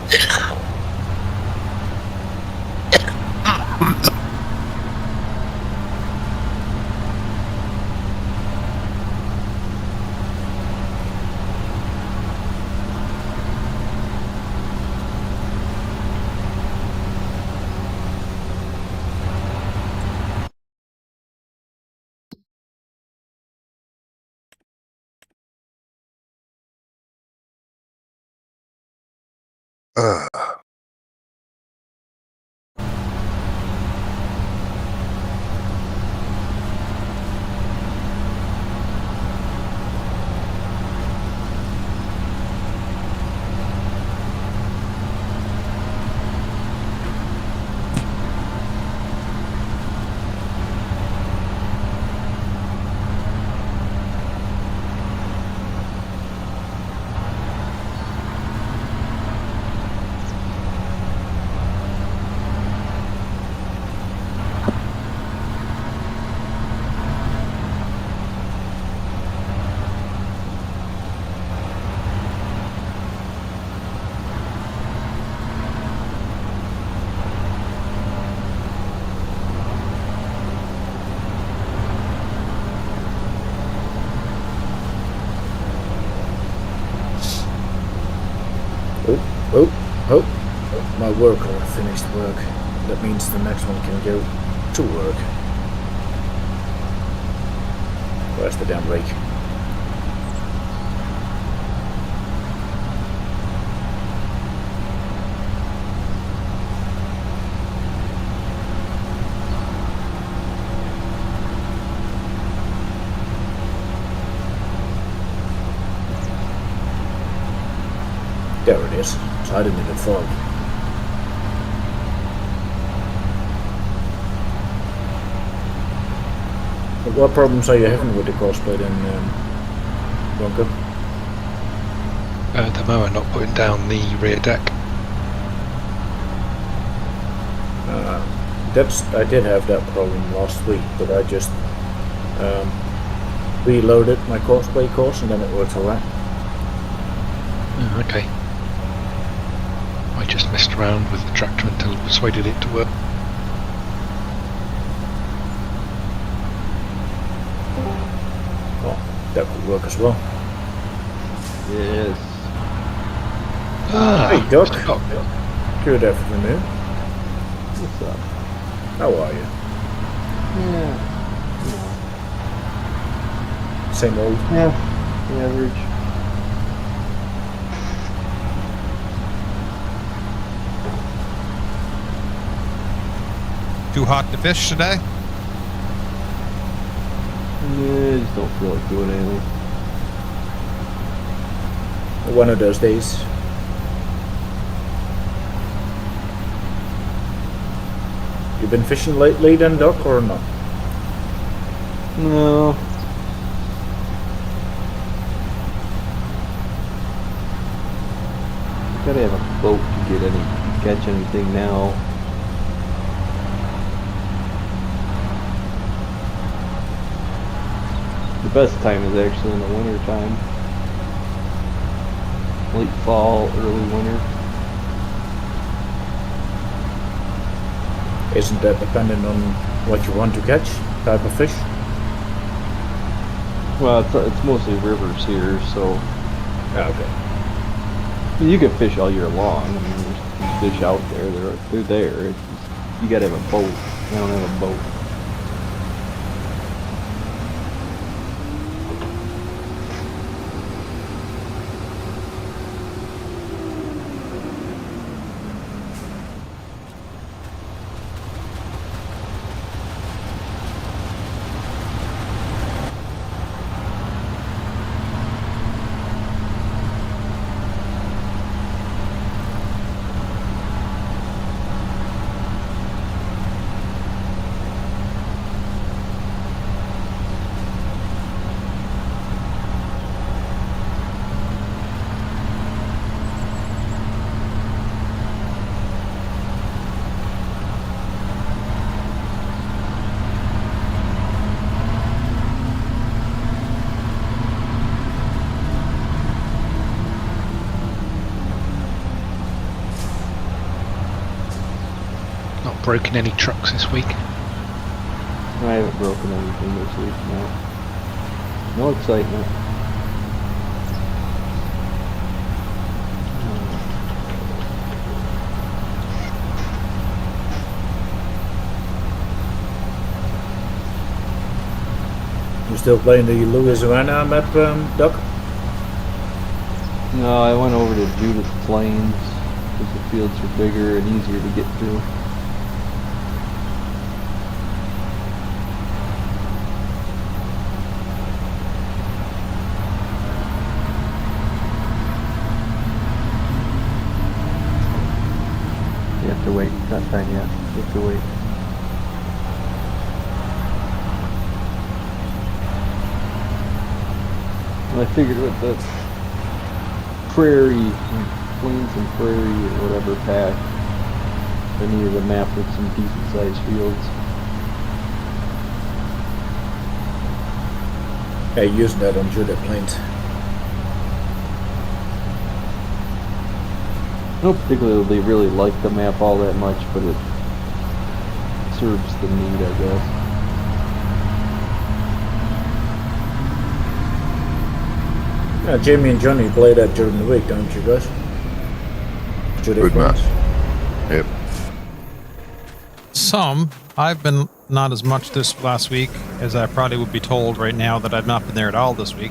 Speaker 1: Oh, my worker finished work. That means the next one can go to work. Where's the damn rake? There it is. It's hiding in the fog. But what problems are you having with the cosplay then, Bronco?
Speaker 3: The mower not putting down the rear deck.
Speaker 1: I did have that problem last week, but I just reloaded my cosplay course and then it worked alright.
Speaker 3: Oh, okay. I just messed around with the tractor until I persuaded it to work.
Speaker 1: Oh, that would work as well.
Speaker 5: Yes.
Speaker 3: Ah,
Speaker 1: Hey, Doc.
Speaker 3: Mr. Doc.
Speaker 1: Good afternoon.
Speaker 5: What's up?
Speaker 1: How are you?
Speaker 5: Yeah.
Speaker 1: Same old.
Speaker 5: Yeah. The average.
Speaker 2: Too hot to fish today?
Speaker 5: Yeah, I just don't feel like doing anything.
Speaker 1: One of those days. You been fishing lately then, Doc, or not?
Speaker 5: No. Gotta have a boat to catch anything now. The best time is actually in the winter time. Late fall, early winter.
Speaker 1: Isn't that dependent on what you want to catch? Type of fish?
Speaker 5: Well, it's mostly rivers here, so
Speaker 1: Ah, okay.
Speaker 5: you can fish all year long. I mean, there's fish out there. They're there. It's just, you gotta have a boat. I don't have a boat.
Speaker 3: broken any trucks this week?
Speaker 5: I haven't broken anything this week, no. No excitement.
Speaker 1: You still playing the Louisiana map, Doc?
Speaker 5: No, I went over to Judith Plains because the fields are bigger and easier to get to. You have to wait. Not time yet. You have to wait. I figured with the prairie, plains and prairie or whatever pack, I needed a map with some decent sized fields.
Speaker 1: Yeah, using that on Judith Plains.
Speaker 5: I don't particularly really like the map all that much, but it serves the need, I guess.
Speaker 1: Yeah, Jamie and Johnny play that during the week, don't you guys? Judith
Speaker 4: Good
Speaker 1: Plains.
Speaker 4: map. Yep.
Speaker 2: Some. I've been not as much this last week as I probably would be told right now that I've not been there at all this week.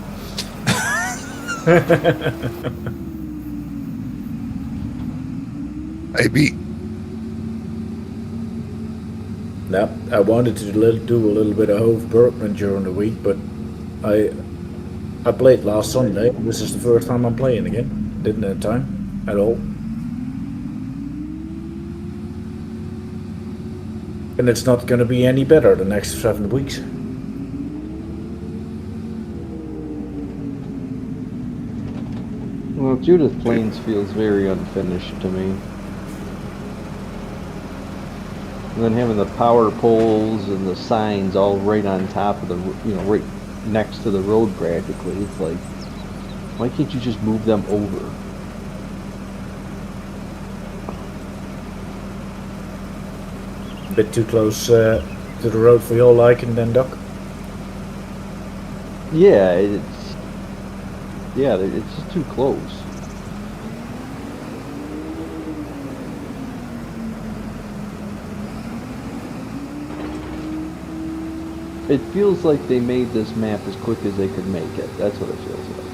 Speaker 4: Maybe.
Speaker 1: No, I wanted to do a little bit of Hove Berkman during the week, but I played last Sunday. This is the first time I'm playing again. Didn't have time at all. And it's not going to be any better the next 7 weeks.
Speaker 5: Well, Judith Plains feels very unfinished to me. And then having the power poles and the signs all right on top of the, right next to the road practically. It's like, why can't you just move them over?
Speaker 1: A bit too close to the road for your liking then, Doc?
Speaker 5: Yeah, it's just too close. It feels like they made this map as quick as they could make it. That's what it feels like.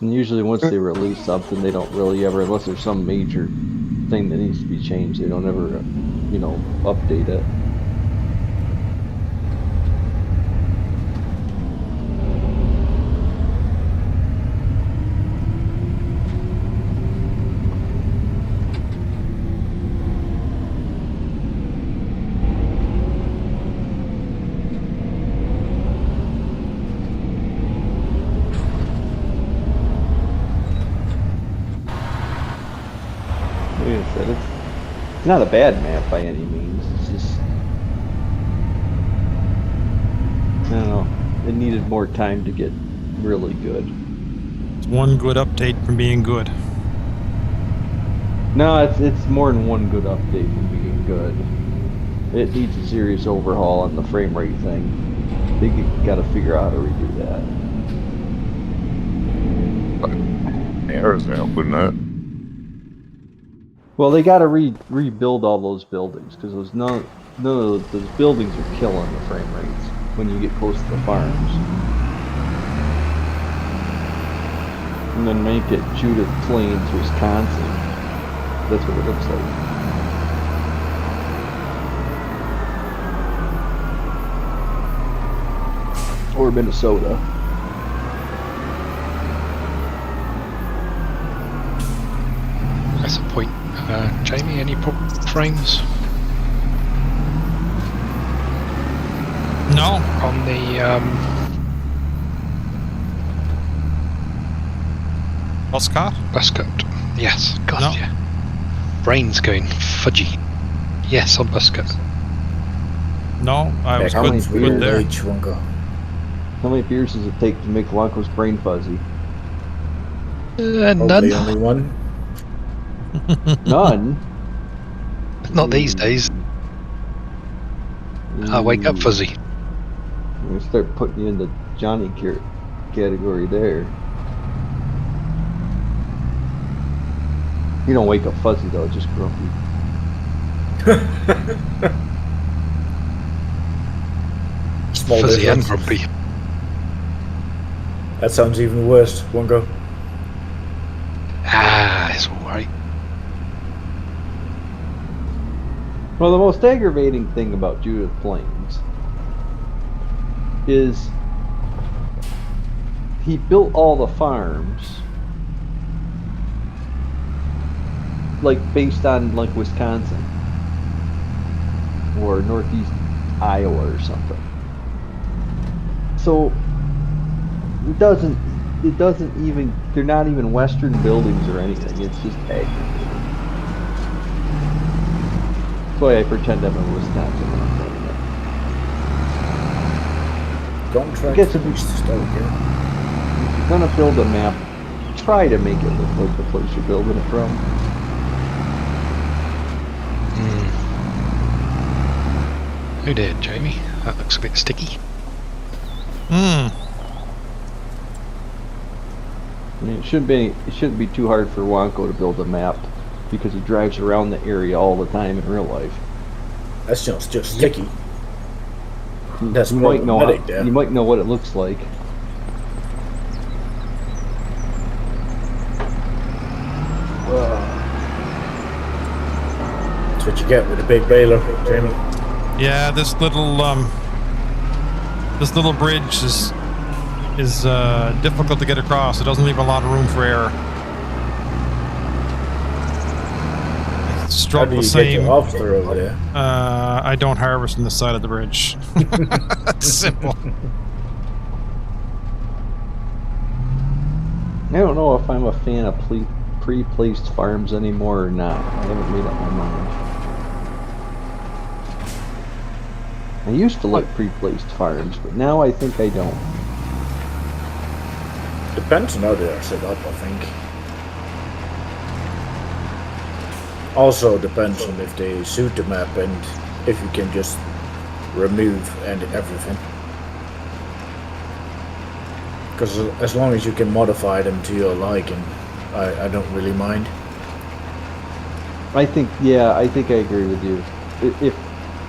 Speaker 5: And usually once they release something, they don't really ever, unless there's some major thing that needs to be changed, they don't ever, update it. It's not a bad map by any means. It's just, I don't know. It needed more time to get really good.
Speaker 2: It's one good update from being good.
Speaker 5: No, it's more than one good update from being good. It needs a serious overhaul on the frame rate thing. They got to figure out how to redo that.
Speaker 4: Errors now, wouldn't it?
Speaker 5: Well, they got to rebuild all those buildings because none of those buildings are killing the frame rates when you get close to the farms. And then make it Judith Plains, Wisconsin. That's what it looks like. Or Minnesota.
Speaker 3: That's a point. Jamie, any frames?
Speaker 2: No.
Speaker 3: On the
Speaker 2: Buscott?
Speaker 3: Buscott. Yes, God,
Speaker 2: No.
Speaker 3: yeah. Brain's going fudgy. Yes, on Buscott.
Speaker 2: No, I was
Speaker 5: How many
Speaker 2: good there.
Speaker 1: Each one go.
Speaker 5: How many beers does it take to make Wanko's brain fuzzy?
Speaker 1: Probably
Speaker 3: None.
Speaker 1: only one.
Speaker 5: None.
Speaker 3: Not these days. I wake up fuzzy.
Speaker 5: I'm gonna start putting you in the Johnny category there. You don't wake up fuzzy though, just grumpy.
Speaker 1: Small
Speaker 3: Fuzzy and
Speaker 1: difference.
Speaker 3: grumpy.
Speaker 1: That sounds even worse. One go.
Speaker 3: It's alright.
Speaker 5: Well, the most aggravating thing about Judith Plains is he built all the farms like based on like Wisconsin or northeast Iowa or something. So it doesn't even, they're not even Western buildings or anything. It's just aggravating. That's why I pretend I'm in Wisconsin when I'm playing it.
Speaker 1: Contract
Speaker 5: guess if
Speaker 1: for
Speaker 5: we-
Speaker 1: East Stoke, yeah.
Speaker 5: If you're gonna build a map, try to make it look like the place you're building it from.
Speaker 3: Who did, Jamie? That looks a bit sticky.
Speaker 2: Hmm.
Speaker 5: I mean, it shouldn't be too hard for Wonko to build a map because he drives around the area all the time in real life.
Speaker 1: That's just sticky. That's
Speaker 5: you might know
Speaker 1: problematic there.
Speaker 5: you might know what it looks like.
Speaker 1: That's what you get with a big baler, Jamie.
Speaker 2: Yeah, this little bridge is difficult to get across. It doesn't leave a lot of room for error. I
Speaker 1: How do
Speaker 2: struggle
Speaker 1: you
Speaker 2: the
Speaker 1: get
Speaker 2: same.
Speaker 1: your lobster over there?
Speaker 2: I don't harvest on the side of the bridge. Simple.
Speaker 5: I don't know if I'm a fan of pre-placed farms anymore or not. I haven't made up my mind. I used to like pre-placed farms, but now I think I don't.
Speaker 1: Depends on how they're set up, I think. Also depends on if they suit the map and if you can just remove and everything. Because as long as you can modify them to your liking, I don't really mind.
Speaker 5: I think I agree with you. If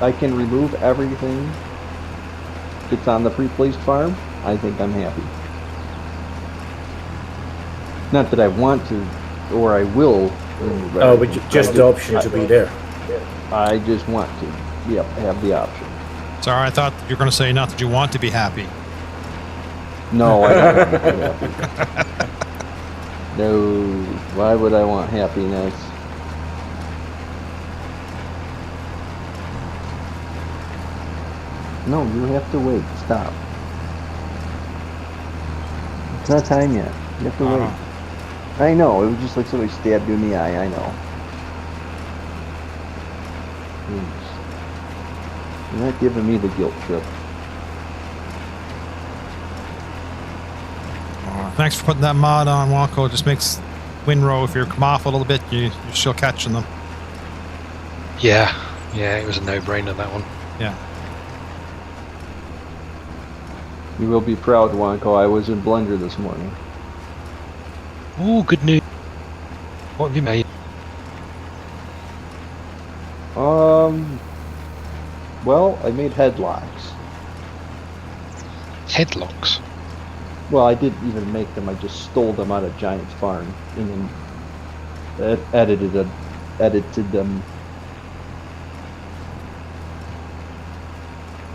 Speaker 5: I can remove everything that's on the pre-placed farm, I think I'm happy. Not that I want to, or I will remove
Speaker 1: Oh, but
Speaker 5: everything.
Speaker 1: just the option to be there.
Speaker 5: I just want to. Yep, have the option.
Speaker 2: Sorry, I thought you were going to say not that you want to be happy.
Speaker 5: No, I don't want to be happy. No, why would I want happiness? No, you have to wait. Stop. It's not time yet. You have to wait. I know, it was just like somebody stabbed you in the eye, I know. Jeez. You're not giving me the guilt trip.
Speaker 2: Thanks for putting that mod on, Wonko. It just makes windrow, if you come off a little bit, you're still catching them.
Speaker 3: Yeah, it was a no-brainer, that one.
Speaker 2: Yeah.
Speaker 5: You will be proud, Wonko. I was in Blender this morning.
Speaker 3: Ooh, good news. What have you made?
Speaker 5: Well, I made headlocks.
Speaker 3: Headlocks.
Speaker 5: Well, I didn't even make them. I just stole them out of Giant's farm and then edited them.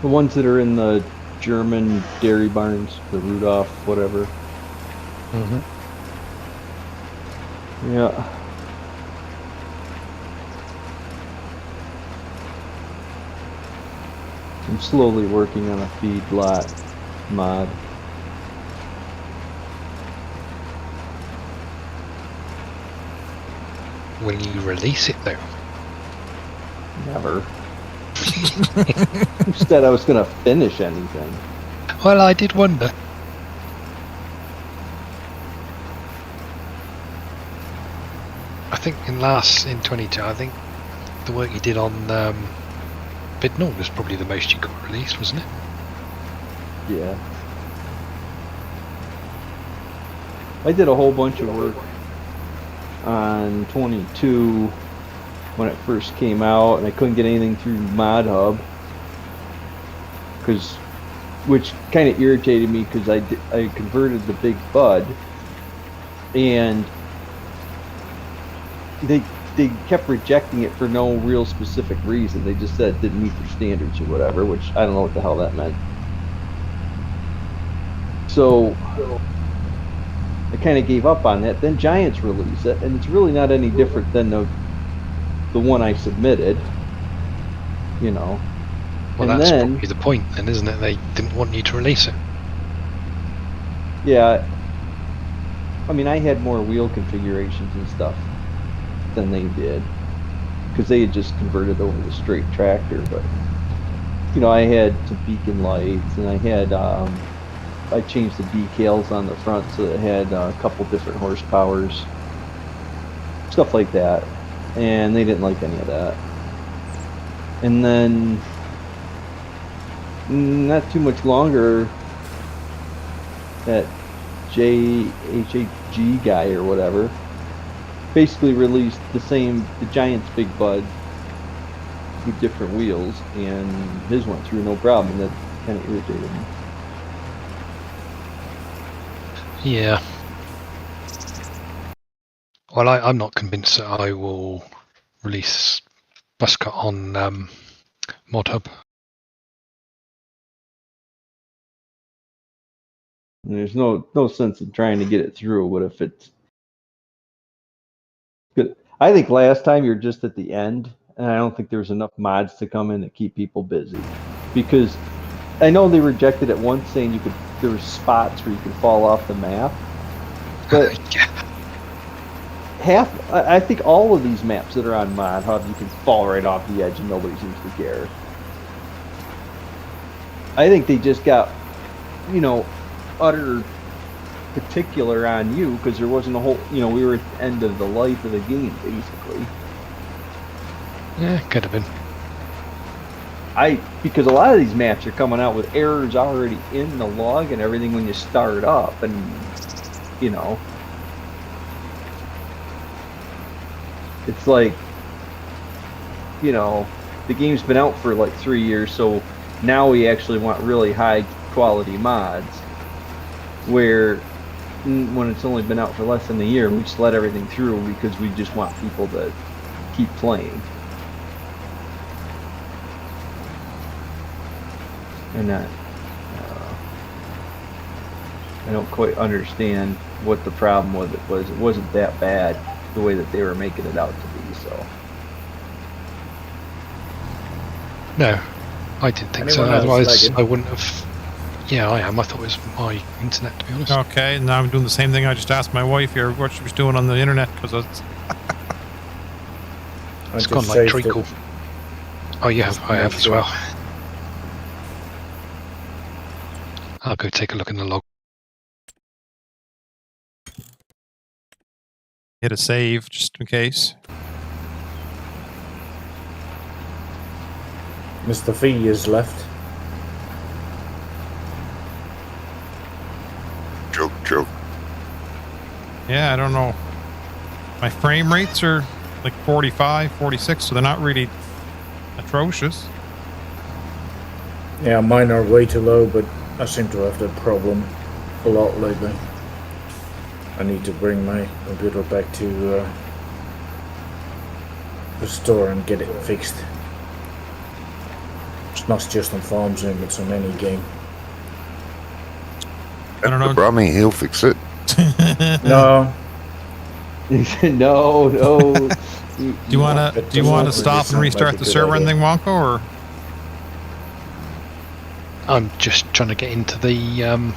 Speaker 5: The ones that are in the German dairy barns, the Rudolph, whatever.
Speaker 3: Mm-hmm.
Speaker 5: Yeah. I'm slowly working on a feedlot mod.
Speaker 3: Will you release it, though?
Speaker 5: Never. Who said I was gonna finish anything?
Speaker 3: Well, I did wonder. think in 22, I think the work you did on Bidnall was probably the most you got released, wasn't it?
Speaker 5: Yeah. I did a whole bunch of work on 22 when it first came out, and I couldn't get anything through Mod Hub, which kind of irritated me because I converted the Big Bud, and they kept rejecting it for no real specific reason. They just said it didn't meet their standards or whatever, which I don't know what the hell that meant. So I kind of gave up on that. Then Giants released it, and it's really not any different than the one I submitted, you know.
Speaker 3: Well,
Speaker 5: and
Speaker 3: that's
Speaker 5: then,
Speaker 3: probably the point then, isn't it? They didn't want you to release it.
Speaker 5: Yeah. I mean, I had more wheel configurations and stuff than they did, because they had just converted over the straight tractor. But, you know, I had some beacon lights, and I had, I changed the decals on the front so it had a couple different horsepowers, stuff like that. And they didn't like any of that. And then, not too much longer, that JHHG guy or whatever basically released the Giants Big Bud with different wheels, and his went through no problem, and that kind of irritated me.
Speaker 3: Yeah. Well, I'm not convinced that I will release Buscut on Mod Hub.
Speaker 5: And there's no sense in trying to get it through, but if it's good. I think last time you're just at the end, and I don't think there's enough mods to come in to keep people busy, because I know they rejected it once, saying there were spots where you could fall off the map, but
Speaker 3: Yeah.
Speaker 5: I think all of these maps that are on Mod Hub, you can fall right off the edge and nobody seems to care. I think they just got, you know, utter particular on you because there wasn't a whole, you know, we were at the end of the life of the game, basically.
Speaker 3: Yeah, could have been.
Speaker 5: Because a lot of these maps are coming out with errors already in the log and everything when you start up, and, you know, it's like, you know, the game's been out for like 3 years, so now we actually want really high quality mods, where when it's only been out for less than a year, we just let everything through because we just want people to keep playing. And I don't quite understand what the problem with it was. It wasn't that bad the way that they were making it out to be, so.
Speaker 3: No, I didn't think so.
Speaker 1: Anyone else
Speaker 3: Otherwise,
Speaker 1: like it?
Speaker 3: I wouldn't have. Yeah, I am. I thought it was my internet, to be honest.
Speaker 2: Okay, now I'm doing the same thing. I just asked my wife here what she was doing on the internet because it's.
Speaker 3: It's gone like treacle. Oh, you have. I have as well. I'll go take a look in the log.
Speaker 2: Hit a save just in case.
Speaker 1: Mr. Fee is left.
Speaker 4: Joke.
Speaker 2: Yeah, I don't know. My frame rates are like 45, 46, so they're not really atrocious.
Speaker 1: Yeah, mine are way too low, but I seem to have that problem a lot lately. I need to bring my computer back to the store and get it fixed. It's not just on Farm Sim, it's on any game.
Speaker 2: I don't know.
Speaker 4: Brummy, he'll fix it.
Speaker 1: No.
Speaker 5: No.
Speaker 2: Do you want to stop and restart the server and then, Wonko, or?
Speaker 3: I'm just trying to get into the.
Speaker 1: You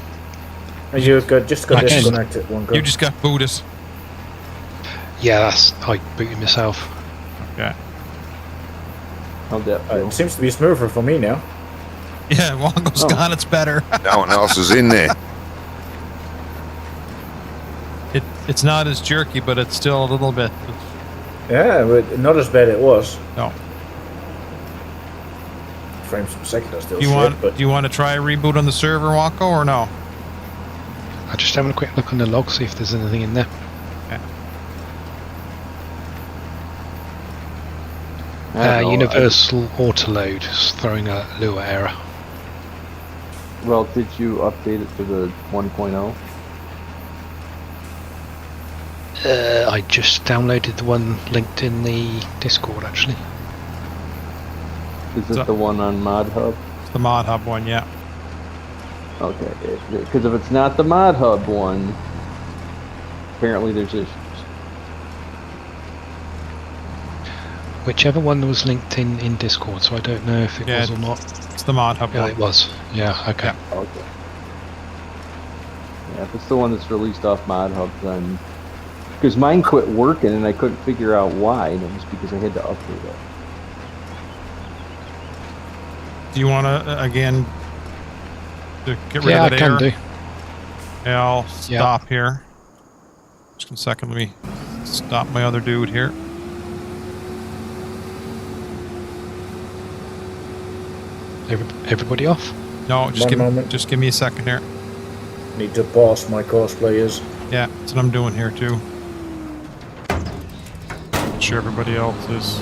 Speaker 1: just got
Speaker 3: I can.
Speaker 1: disconnected. One go.
Speaker 2: You just got booted.
Speaker 3: Yeah, I booted myself.
Speaker 2: Okay.
Speaker 5: How'd that feel?
Speaker 1: It seems to be smoother for me now.
Speaker 2: Yeah, Wonko's gone. It's better.
Speaker 4: No one else is in there.
Speaker 2: It's not as jerky, but it's still a little bit.
Speaker 1: Yeah, but not as bad it was.
Speaker 2: No.
Speaker 1: Frames per second are still
Speaker 2: Do you
Speaker 1: shit,
Speaker 2: want?
Speaker 1: but
Speaker 2: Do you want to try a reboot on the server, Wako, or no?
Speaker 3: I'm just having a quick look on the log, see if there's anything in there.
Speaker 5: I don't know,
Speaker 3: Universal autoload is throwing a Lua error.
Speaker 5: well, did you update it to the 1.0?
Speaker 3: I just downloaded the one linked in the Discord, actually.
Speaker 5: Is it the one on Mod Hub?
Speaker 2: It's the Mod Hub one, yeah.
Speaker 5: Okay, because if it's not the Mod Hub one, apparently there's issues.
Speaker 3: Whichever one was linked in Discord, so I don't know if it was or not.
Speaker 2: It's the Mod Hub
Speaker 3: Yeah,
Speaker 2: one.
Speaker 3: it was. Yeah, okay.
Speaker 2: Yeah.
Speaker 5: Okay. Yeah, if it's the one that's released off Mod Hub, then because mine quit working and I couldn't figure out why, and it was because I had to update it.
Speaker 2: Do you want to again to get rid
Speaker 3: Yeah,
Speaker 2: of
Speaker 3: I
Speaker 2: that
Speaker 3: can
Speaker 2: error?
Speaker 3: do.
Speaker 2: Yeah, I'll stop here. Just a second. Let me stop my other dude here.
Speaker 3: Everybody off?
Speaker 2: No, just
Speaker 1: One moment.
Speaker 2: just give me a second here.
Speaker 1: need to pause my cosplayers.
Speaker 2: Yeah, that's what I'm doing here too. Make sure everybody else is.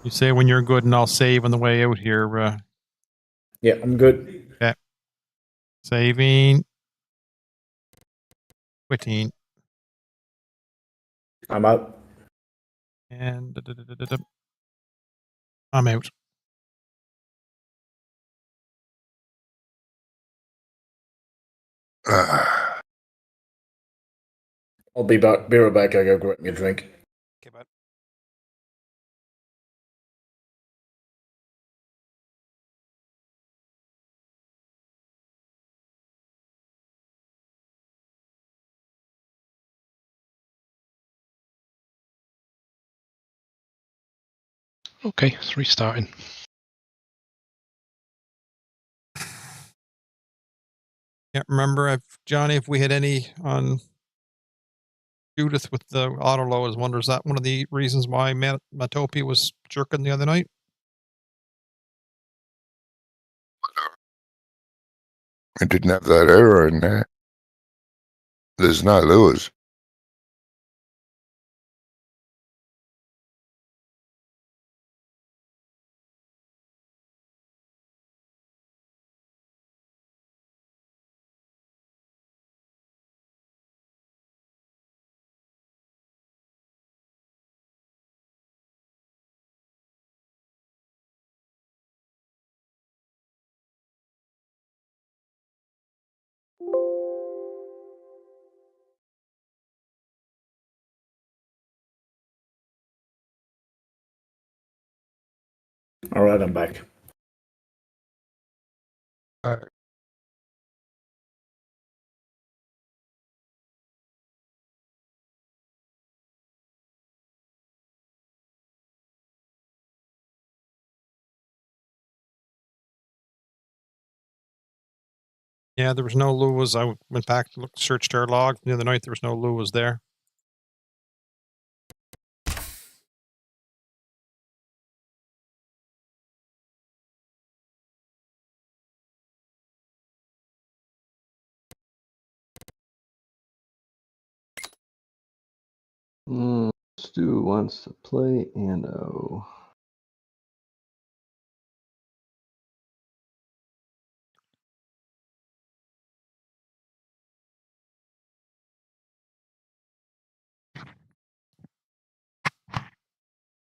Speaker 2: You say when you're good, and I'll save on the way out here.
Speaker 1: Yeah, I'm good.
Speaker 2: Okay. Saving. Quitting.
Speaker 1: I'm out.
Speaker 2: And I'm out.
Speaker 1: I'll be back. Be right back. I go grab me a drink.
Speaker 2: Okay, bud.
Speaker 3: Okay, it's restarting.
Speaker 2: Can't remember Johnny, if we had any on Judith with the auto low. I wonder, is that one of the reasons why Matopi was jerking the other night?
Speaker 4: I didn't have that error in there. There's no lures.
Speaker 1: All right, I'm back.
Speaker 2: Yeah, there was no Luas. I went back to searched our log the other night. There was no Luas there.
Speaker 5: Stu wants to play Anno.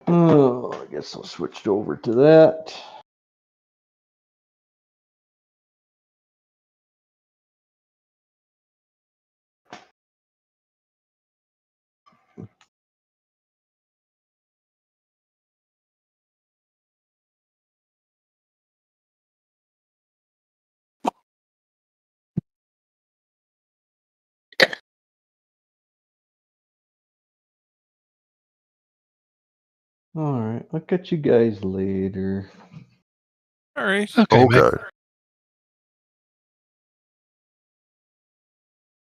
Speaker 5: Oh, I guess I'll switch over to that. All right, I'll catch you guys later.
Speaker 2: All right.
Speaker 3: Okay, mate.
Speaker 4: Okay.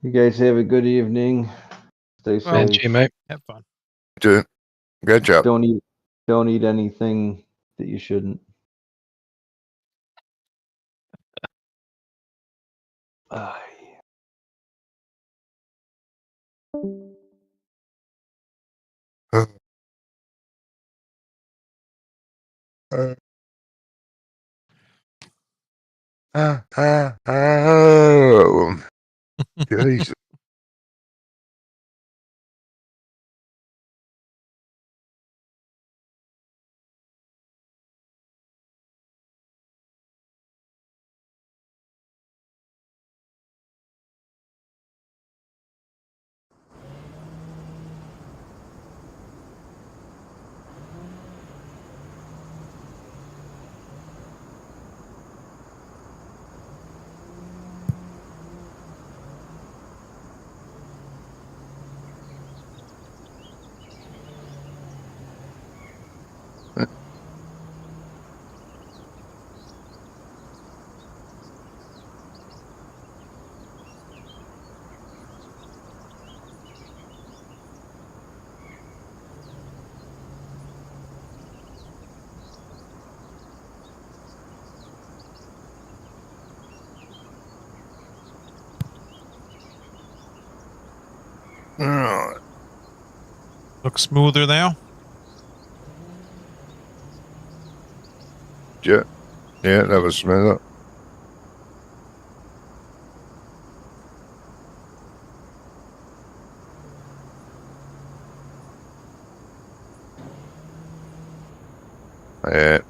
Speaker 5: You guys have a good evening. Stay
Speaker 2: Well,
Speaker 3: And
Speaker 5: safe.
Speaker 3: you, mate.
Speaker 2: have fun.
Speaker 4: Good job.
Speaker 5: Don't eat anything that you shouldn't. Ah,
Speaker 4: Oh, Jesus. Oh,
Speaker 2: Looks smoother now.
Speaker 4: yeah, that was smooth. Yeah.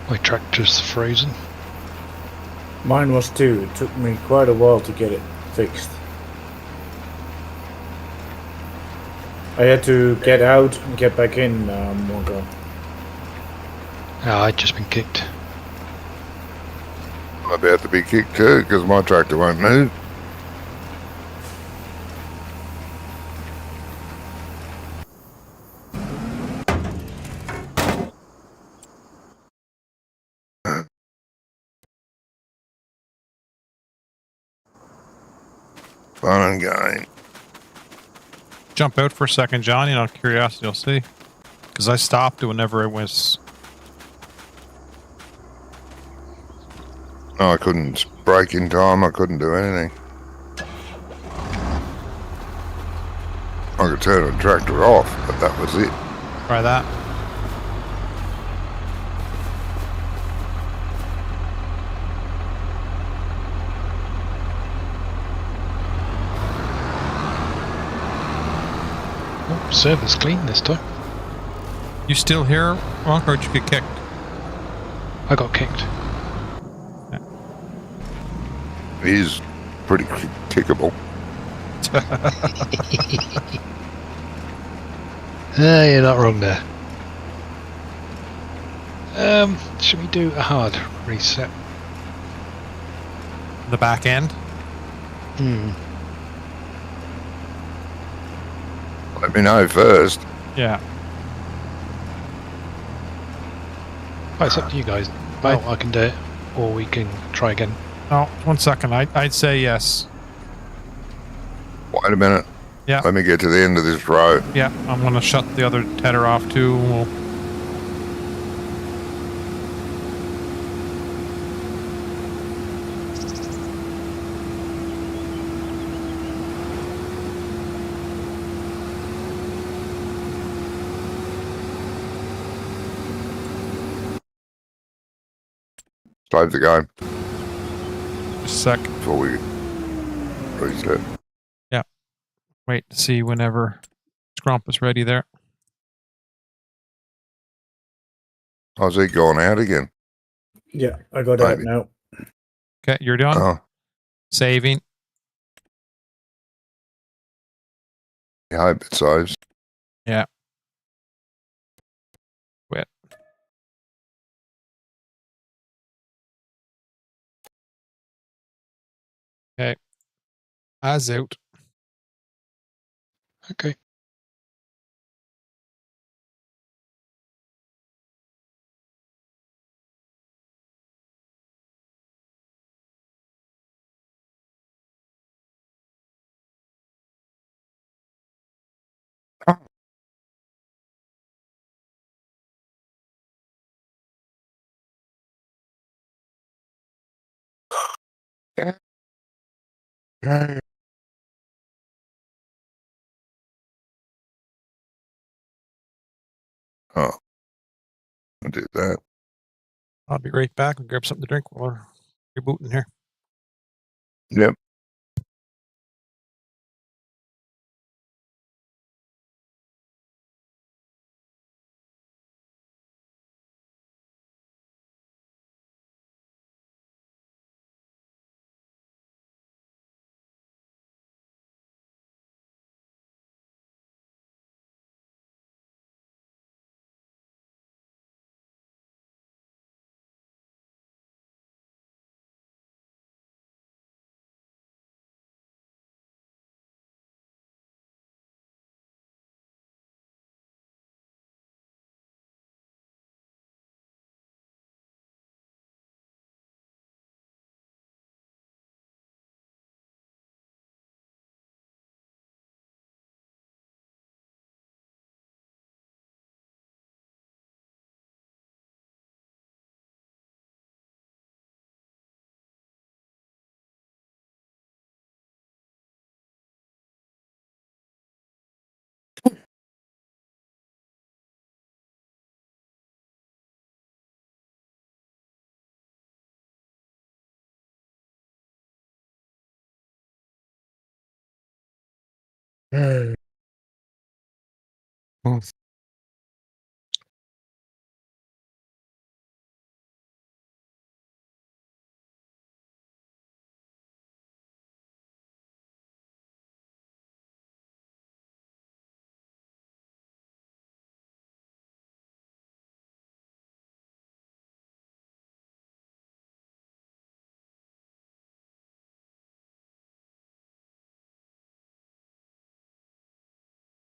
Speaker 3: My tractor's frozen.
Speaker 1: Mine was too. It took me quite a while to get it fixed. I had to get out and get back in one go.
Speaker 3: Oh, I'd just been kicked.
Speaker 4: I'm about to be kicked too because my tractor won't move. Fun and gain.
Speaker 2: Jump out for a second, John. You know, curiosity, you'll see. Because I stopped it whenever it was.
Speaker 4: No, I couldn't brake in time. I couldn't do anything. I could turn the tractor off, but that was it.
Speaker 2: Try that.
Speaker 3: Oh, server's clean this time.
Speaker 2: You still here, Monk, or did you get kicked?
Speaker 3: I got kicked.
Speaker 4: He's pretty kickable.
Speaker 3: You're not wrong there. Should we do a hard reset?
Speaker 2: The back end?
Speaker 4: Let me know first.
Speaker 2: Yeah.
Speaker 3: Oh, it's up to you guys. Well, I can do it, or we can try again.
Speaker 2: Oh, 1 second. I'd say yes.
Speaker 4: Wait a minute.
Speaker 2: Yeah.
Speaker 4: Let me get to the end of this road.
Speaker 2: Yeah, I'm going to shut the other tether off too. We'll...
Speaker 4: Save the game
Speaker 2: Just a sec.
Speaker 4: before we reset.
Speaker 2: Wait to see whenever Scrump is ready there.
Speaker 4: How's he gone out again?
Speaker 1: Yeah, I got that
Speaker 4: Maybe.
Speaker 1: now.
Speaker 2: Okay, you're done?
Speaker 4: Oh,
Speaker 2: Saving.
Speaker 4: I hope it saves.
Speaker 2: Yeah. Quit. Okay. As out.
Speaker 3: Okay.
Speaker 4: Oh, I'll do that.
Speaker 2: I'll be right back and grab something to drink while we're rebooting here.
Speaker 4: Yep.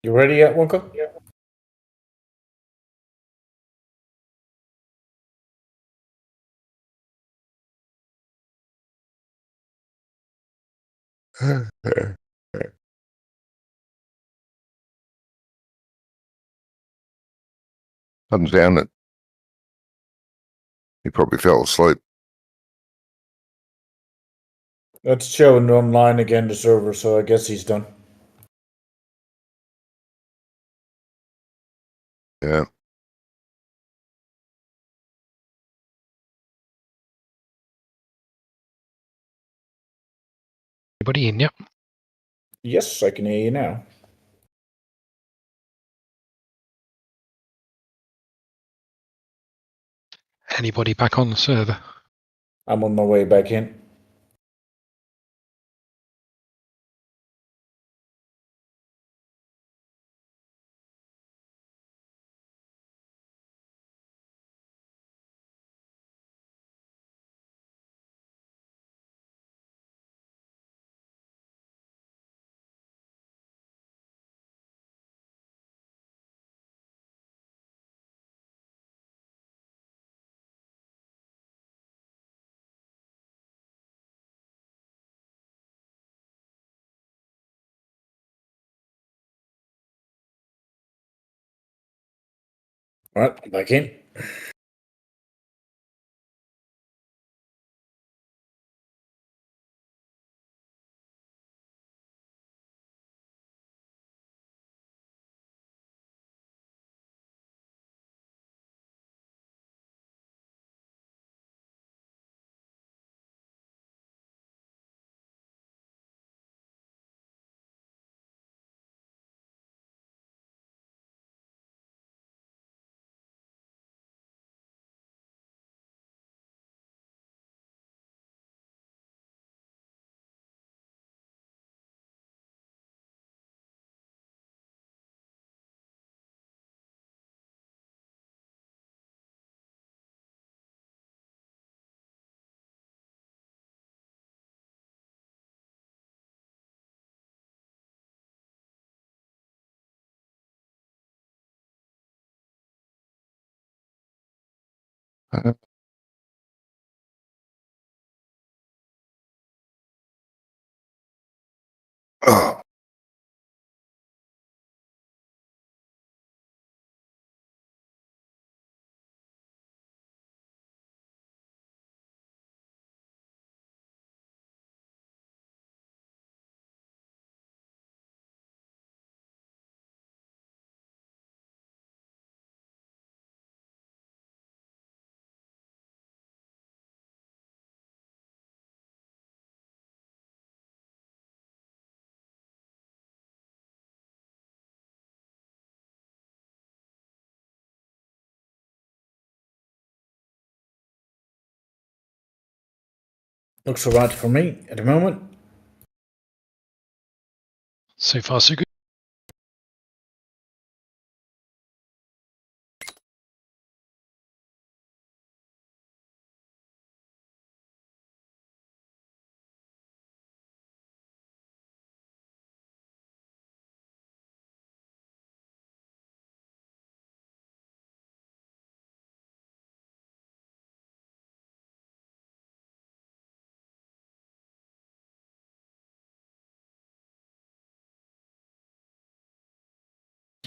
Speaker 1: You ready yet, Wonka?
Speaker 4: Yeah. Hadn't found it. He probably fell asleep.
Speaker 1: It's showing online again, the server, so I guess he's done.
Speaker 4: Yeah.
Speaker 3: Anybody in? Yep.
Speaker 1: Yes, I can hear you now.
Speaker 3: Anybody back on the server?
Speaker 1: I'm on my way back in. Right, back in.
Speaker 4: Oh.
Speaker 1: Looks alright for me at the moment.
Speaker 3: So far, so good.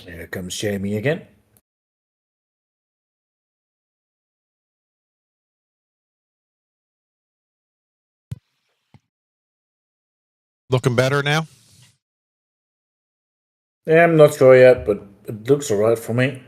Speaker 1: Here comes Jamie again.
Speaker 2: Looking better now?
Speaker 1: Yeah, I'm not sure yet, but it looks alright for me.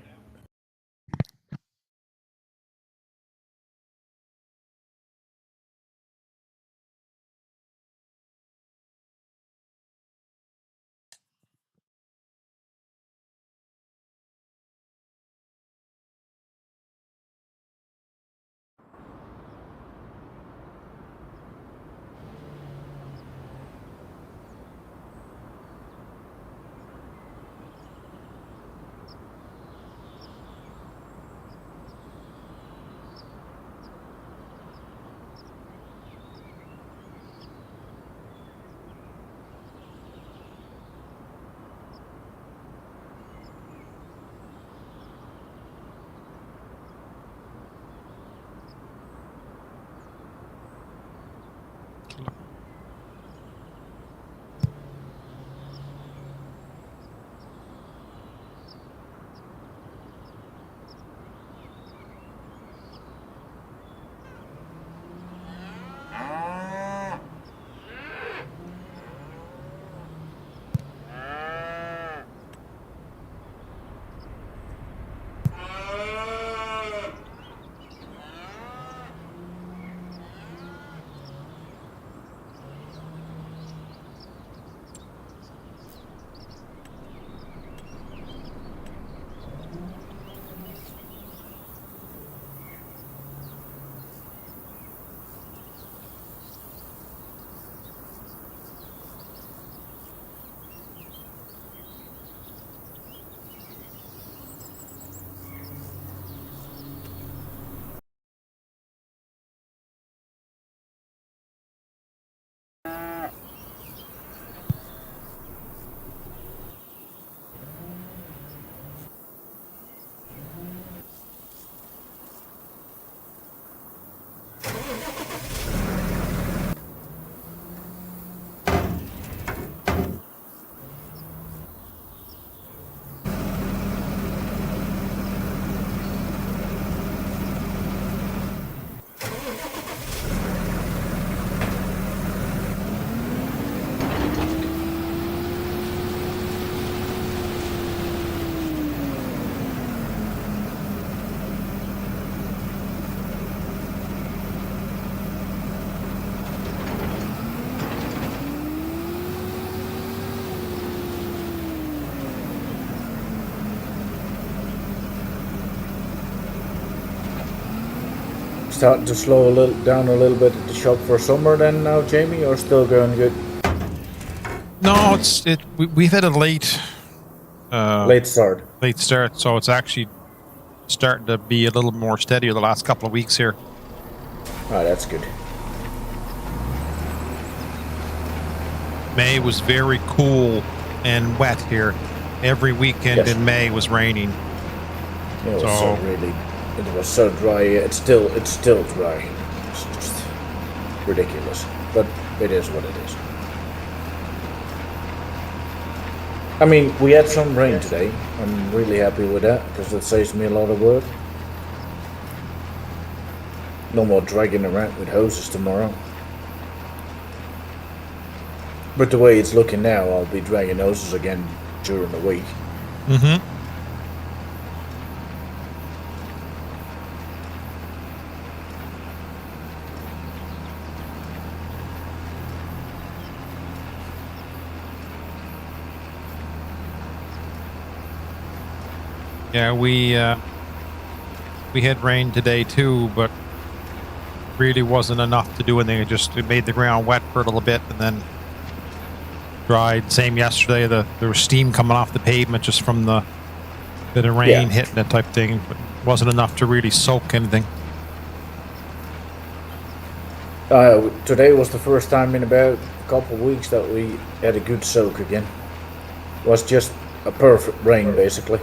Speaker 1: starting to slow down a little bit at the shop for summer then now, Jamie, or still going good?
Speaker 2: No, we've had a late
Speaker 1: Late start.
Speaker 2: late start, so it's actually starting to be a little more steadier the last couple of weeks here.
Speaker 1: Oh, that's good.
Speaker 2: May was very cool and wet here. Every weekend in May was raining.
Speaker 1: It was it was so dry. It's still dry. It's just ridiculous, but it is what it is. I mean, we had some rain today. I'm really happy with that because it saves me a lot of work. No more dragging around with hoses tomorrow. But the way it's looking now, I'll be dragging hoses again during the week.
Speaker 2: Mm-hmm. Yeah, we had rain today too, but really wasn't enough to do anything. It made the ground wet for a little bit and then dried. Same yesterday. There was steam coming off the pavement just from the bit of rain hitting it type thing, but wasn't enough to really soak anything.
Speaker 1: Today was the first time in about a couple of weeks that we had a good soak again. It was just a perfect rain, basically.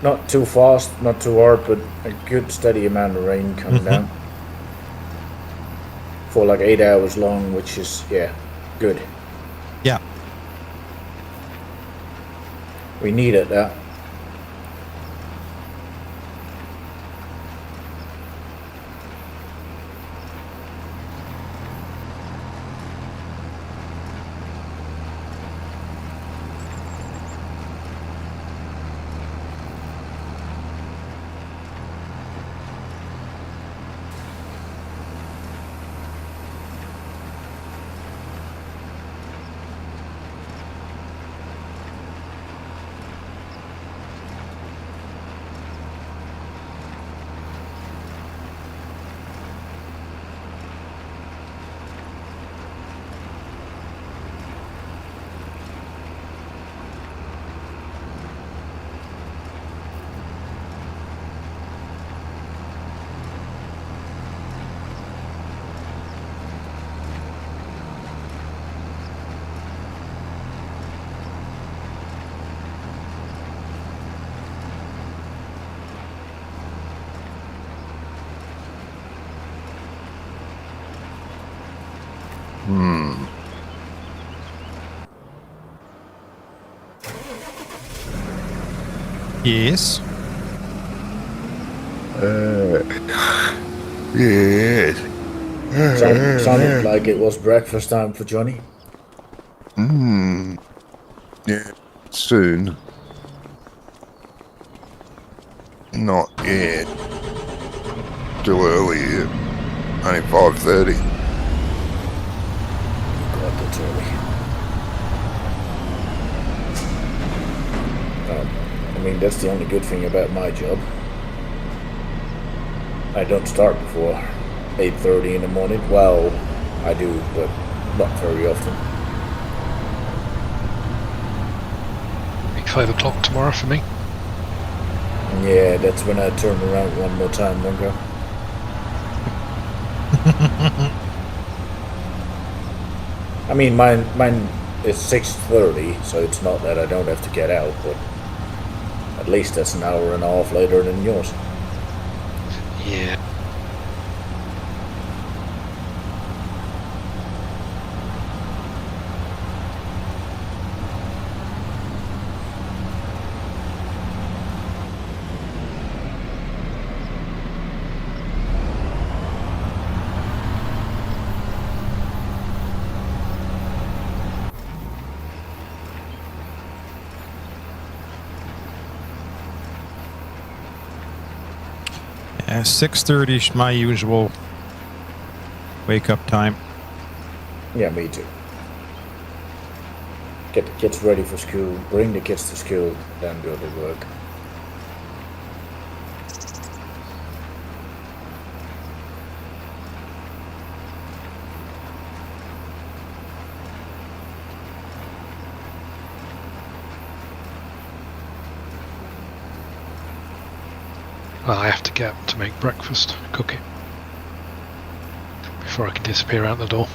Speaker 1: Not too fast, not too hard, but a good steady amount of rain coming down. For like 8 hours long, which is, good.
Speaker 2: Yeah.
Speaker 1: We needed that.
Speaker 2: Yes.
Speaker 4: Yes.
Speaker 1: Sounded like it was breakfast time for Johnny.
Speaker 4: Yeah, soon. Not yet. Still early yet. Only 5:30.
Speaker 1: God, that's early. I mean, that's the only good thing about my job. I don't start before 8:30 in the morning. Well, I do, but not very often.
Speaker 3: 5 o'clock tomorrow for me.
Speaker 1: Yeah, that's when I turn around one more time, Mungo. I mean, mine is 6:30, so it's not that I don't have to get out, but at least that's an hour and a half later than yours.
Speaker 3: Yeah.
Speaker 2: Yeah, 6:30 is my usual wake up time.
Speaker 1: Yeah, me too. Get the kids ready for school, bring the kids to school, then go to work.
Speaker 3: Well, I have to get up to make breakfast, cook it, before I can disappear out the door.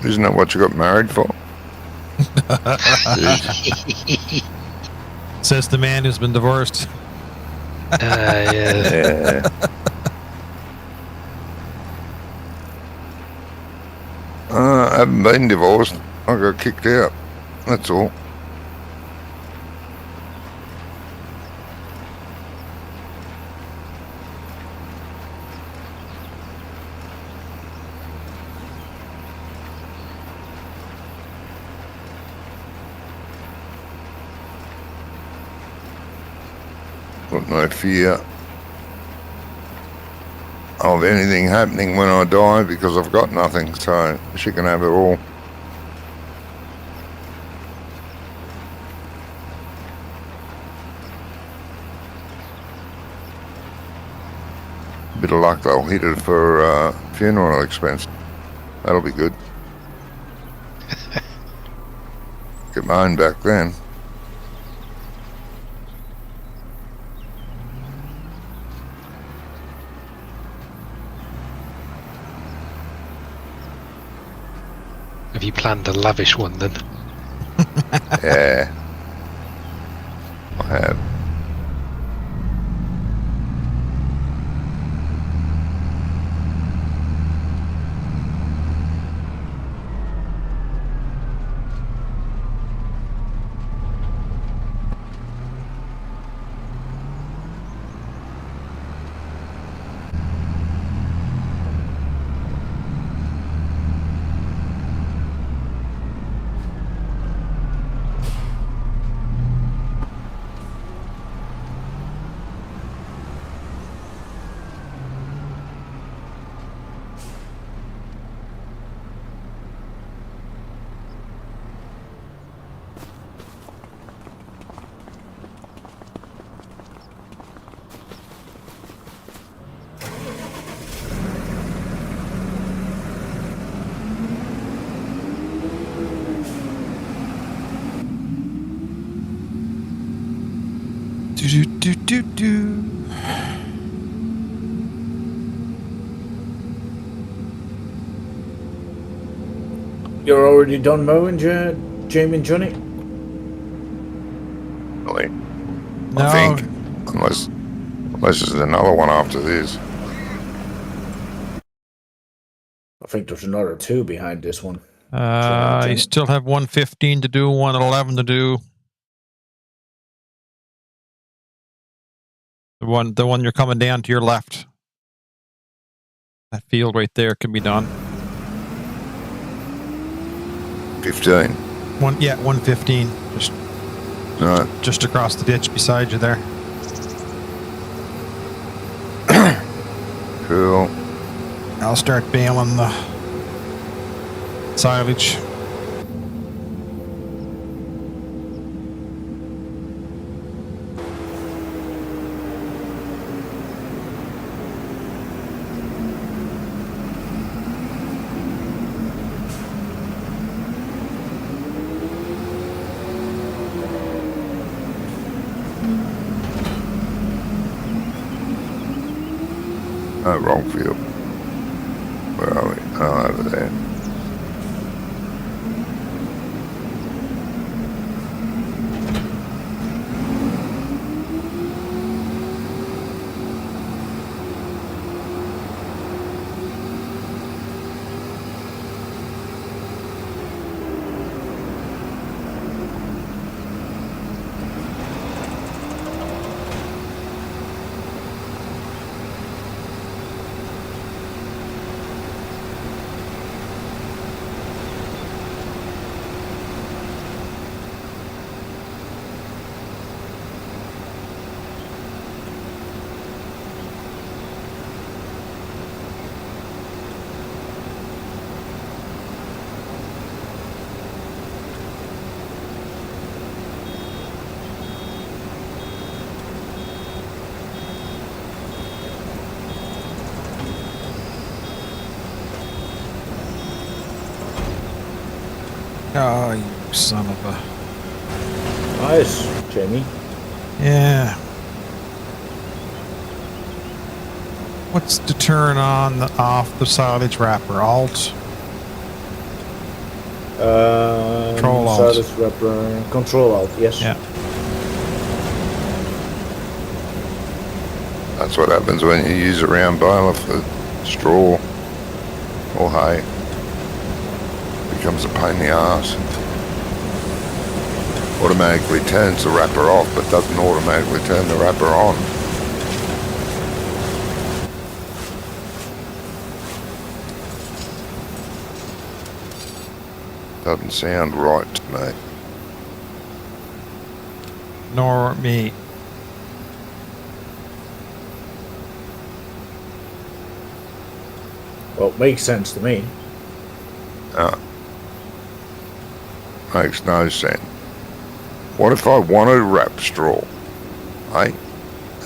Speaker 4: Isn't that what you got married for?
Speaker 2: Says the man who's been divorced.
Speaker 3: Yeah.
Speaker 4: Yeah. I haven't been divorced. I got kicked out. That's all. Got no fear of anything happening when I die because I've got nothing, so she can have it all. Bit of luck, they'll hit it for funeral expense. That'll be good. Get mine back then.
Speaker 3: Have you planned a lavish one then?
Speaker 4: Yeah. I have.
Speaker 2: Do.
Speaker 1: You're already done mowing, Jamie and Johnny?
Speaker 4: Really.
Speaker 2: No,
Speaker 4: I think. Unless there's another one after this.
Speaker 1: I think there's another two behind this one.
Speaker 2: I still have 115 to do, 111 to do. The one you're coming down to your left. That field right there can be done.
Speaker 4: 15.
Speaker 2: 115.
Speaker 4: No.
Speaker 2: Just across the ditch beside you there.
Speaker 4: Cool.
Speaker 2: I'll start baling the silage.
Speaker 4: No, wrong field. Where are we? Oh, over there.
Speaker 2: Oh, you son of a...
Speaker 1: Nice, Jamie.
Speaker 2: Yeah. What's to turn on off the silage wrapper? Alt. Control Alt.
Speaker 1: Silage wrapper. Control Alt. Yes.
Speaker 2: Yeah.
Speaker 4: That's what happens when you use a round baler for straw or hay. It becomes a pain in the arse. Automatically turns the wrapper off, but doesn't automatically turn the wrapper on. Doesn't sound right to me.
Speaker 2: Nor me.
Speaker 1: Well, it makes sense to me.
Speaker 4: Makes no sense. What if I wanted to wrap straw? Hey?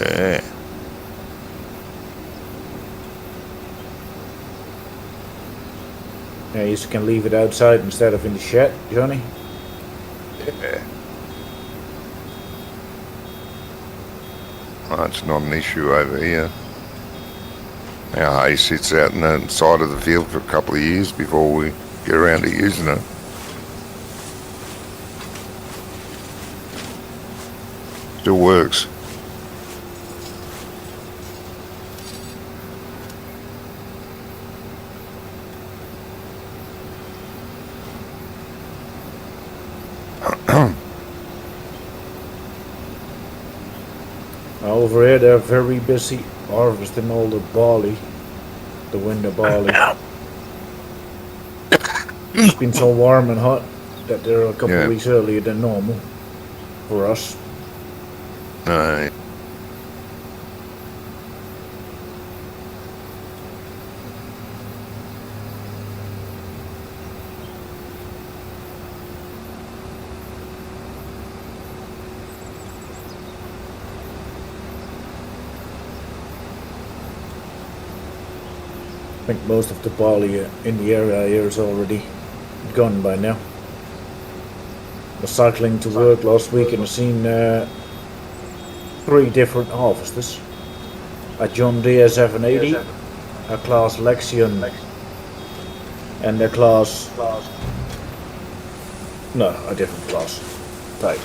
Speaker 4: Yeah.
Speaker 1: Yeah, you can leave it outside instead of in the shed, Johnny.
Speaker 4: Yeah. Well, that's not an issue over here. Our hay sits out in the side of the field for a couple of years before we get around to using it. Still works.
Speaker 1: Over here, they're very busy harvesting all the barley, the winter barley. It's been so warm and hot that they're a couple of weeks earlier than normal for us.
Speaker 4: Right.
Speaker 1: I think most of the barley in the area here is already gone by now. I was cycling to work last week and I've seen 3 different harvesters. A John Deere 780, a Class Lexion, and a Class... No, a different class type.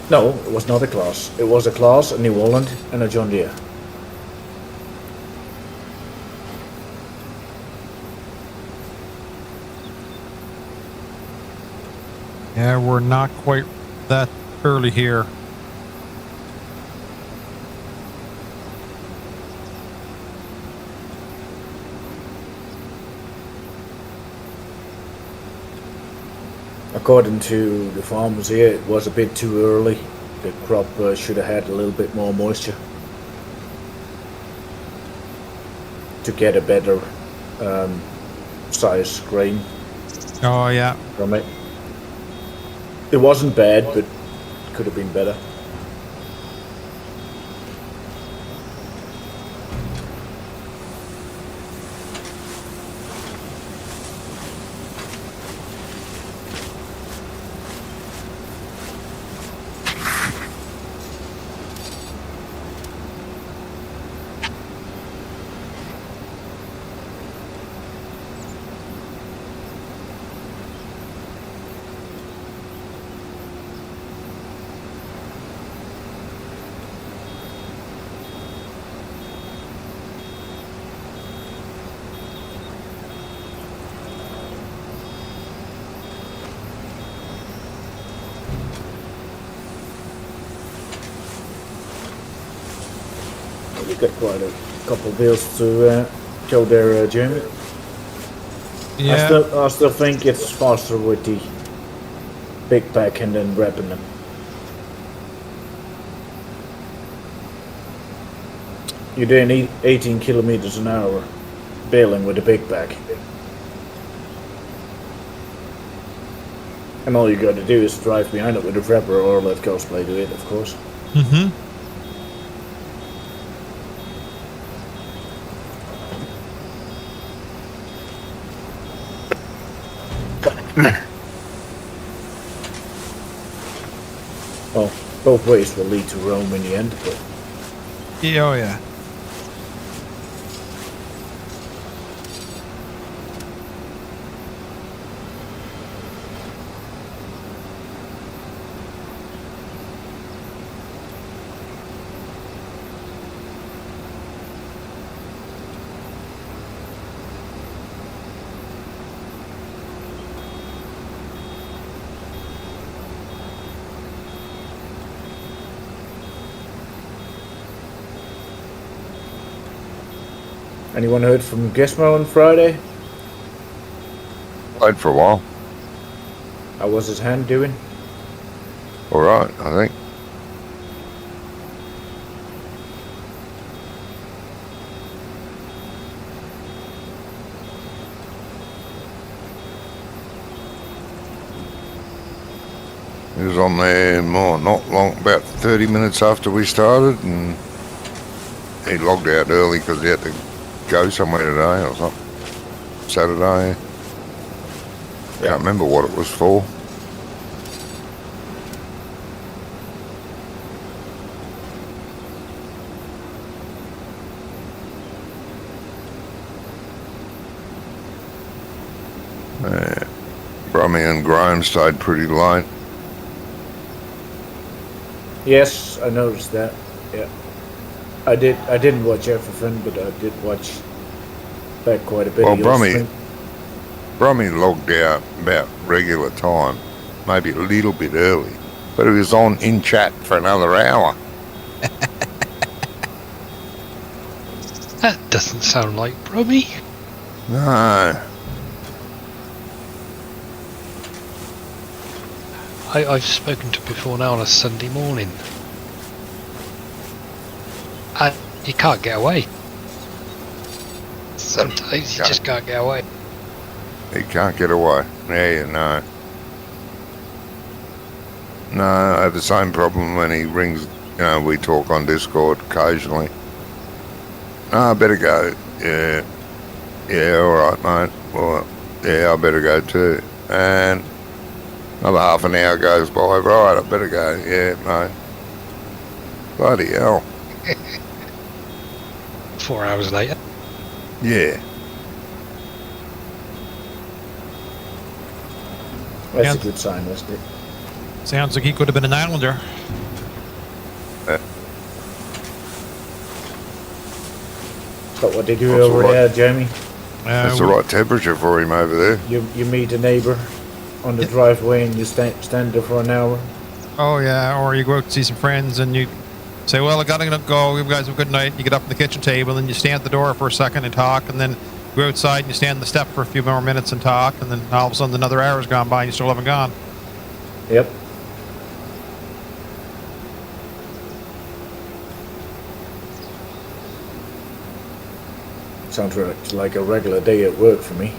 Speaker 1: No, it was not a class. It was a class, a New Holland, and a John Deere.
Speaker 2: Yeah, we're not quite that early here.
Speaker 1: According to the farmers here, it was a bit too early. The crop should have had a little bit more moisture to get a better size grain
Speaker 2: Oh, yeah.
Speaker 1: from it. It wasn't bad, but could have been better. You got quite a couple of bills to go there, Jamie.
Speaker 2: Yeah.
Speaker 1: I still think it's faster with the big pack and then wrapping them. You're doing 18 kilometers an hour baling with a big pack. And all you got to do is drive behind it with a wrapper or let cosplay do it, of course.
Speaker 2: Mm-hmm.
Speaker 1: Well, both ways will lead to Rome in the end, but
Speaker 2: Yeah, oh yeah.
Speaker 1: anyone heard from Gizmo on Friday?
Speaker 4: Played for a while.
Speaker 1: How was his hand doing?
Speaker 4: All right, I think. He was on there not long, about 30 minutes after we started, and he logged out early because he had to go somewhere today or something. Saturday. Can't remember what it was for. Brummy and Graham stayed pretty late.
Speaker 1: Yes, I noticed that. Yeah, I didn't watch everything, but I did watch back quite a bit.
Speaker 4: Well,
Speaker 1: of your stream.
Speaker 4: Brummy logged out about regular time, maybe a little bit early, but he was on in chat for another hour.
Speaker 3: That doesn't sound like Brummy.
Speaker 4: No.
Speaker 3: I've spoken to before now on a Sunday morning. And you can't get away. Sometimes you just can't get away.
Speaker 4: He can't get away. Yeah, no. No, I have the same problem when he rings. You know, we talk on Discord occasionally. No, I better go. Yeah. Yeah, all right, mate. Well, yeah, I better go too. And another half an hour goes by. Right, I better go. Yeah, mate. Bloody hell.
Speaker 3: 4 hours later.
Speaker 4: Yeah.
Speaker 1: That's a good sign, isn't it?
Speaker 2: Sounds like he could have been an islander.
Speaker 1: Is that what they do over there, Jamie?
Speaker 4: That's the right temperature for him over there.
Speaker 1: You meet a neighbour on the driveway and you stand there for an hour.
Speaker 2: Oh yeah, or you go out to see some friends and you say, well, I gotta go, you guys have a good night. You get up at the kitchen table and you stand at the door for a second and talk, and then go outside and you stand on the step for a few more minutes and talk, and then all of a sudden another hour's gone by and you still haven't gone.
Speaker 1: Yep. Sounds like a regular day at work for me.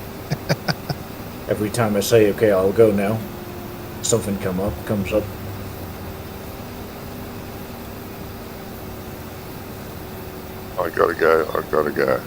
Speaker 1: Every time I say, okay, I'll go now, something comes up.
Speaker 4: I gotta go.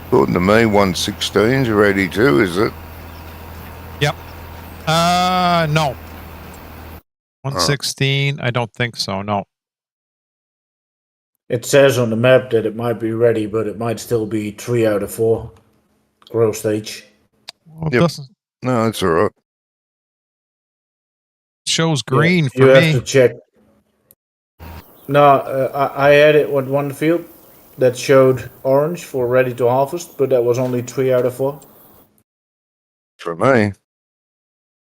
Speaker 4: According to me, 116's ready too, is it?
Speaker 2: Yep. No. 116, I don't think so, no.
Speaker 1: It says on the map that it might be ready, but it might still be 3 out of 4 growth stage.
Speaker 2: Well, it
Speaker 4: Yep.
Speaker 2: doesn't
Speaker 4: No, it's all right.
Speaker 2: shows green
Speaker 1: Yeah,
Speaker 2: for
Speaker 1: you
Speaker 2: me.
Speaker 1: have to check. No, I had it with one field that showed orange for ready to harvest, but that was only 3 out of 4.
Speaker 4: For me,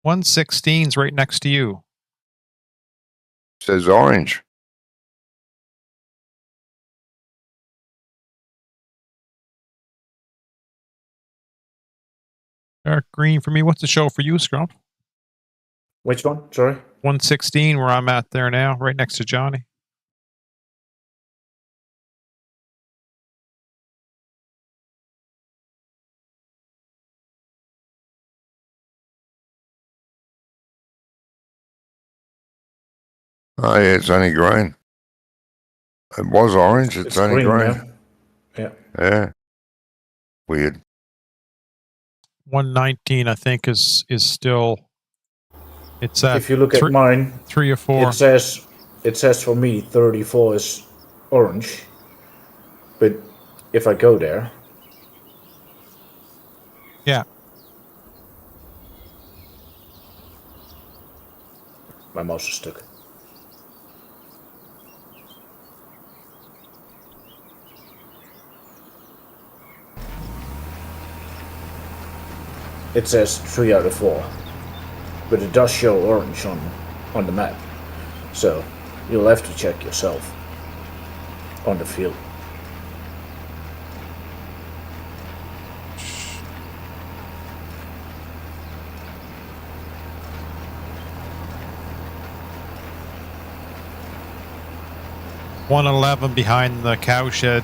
Speaker 2: 116's right next to you.
Speaker 4: it says orange.
Speaker 2: Dark green for me. What's the show for you, Scrump?
Speaker 1: Which one? Sorry.
Speaker 2: 116, where I'm at there now, right next to Johnny.
Speaker 4: Oh, yeah, it's only green. It was orange, it's only green.
Speaker 1: now. Yeah.
Speaker 4: Yeah. Weird.
Speaker 2: 119, I think, is still. It's at.
Speaker 1: If you look at mine,
Speaker 2: 3 or 4.
Speaker 1: it says for me 34 is orange. But if I go there,
Speaker 2: Yeah.
Speaker 1: my mouse is stuck. It says 3 out of 4, but it does show orange on the map. So you'll have to check yourself on the field.
Speaker 2: .111 behind the cow shed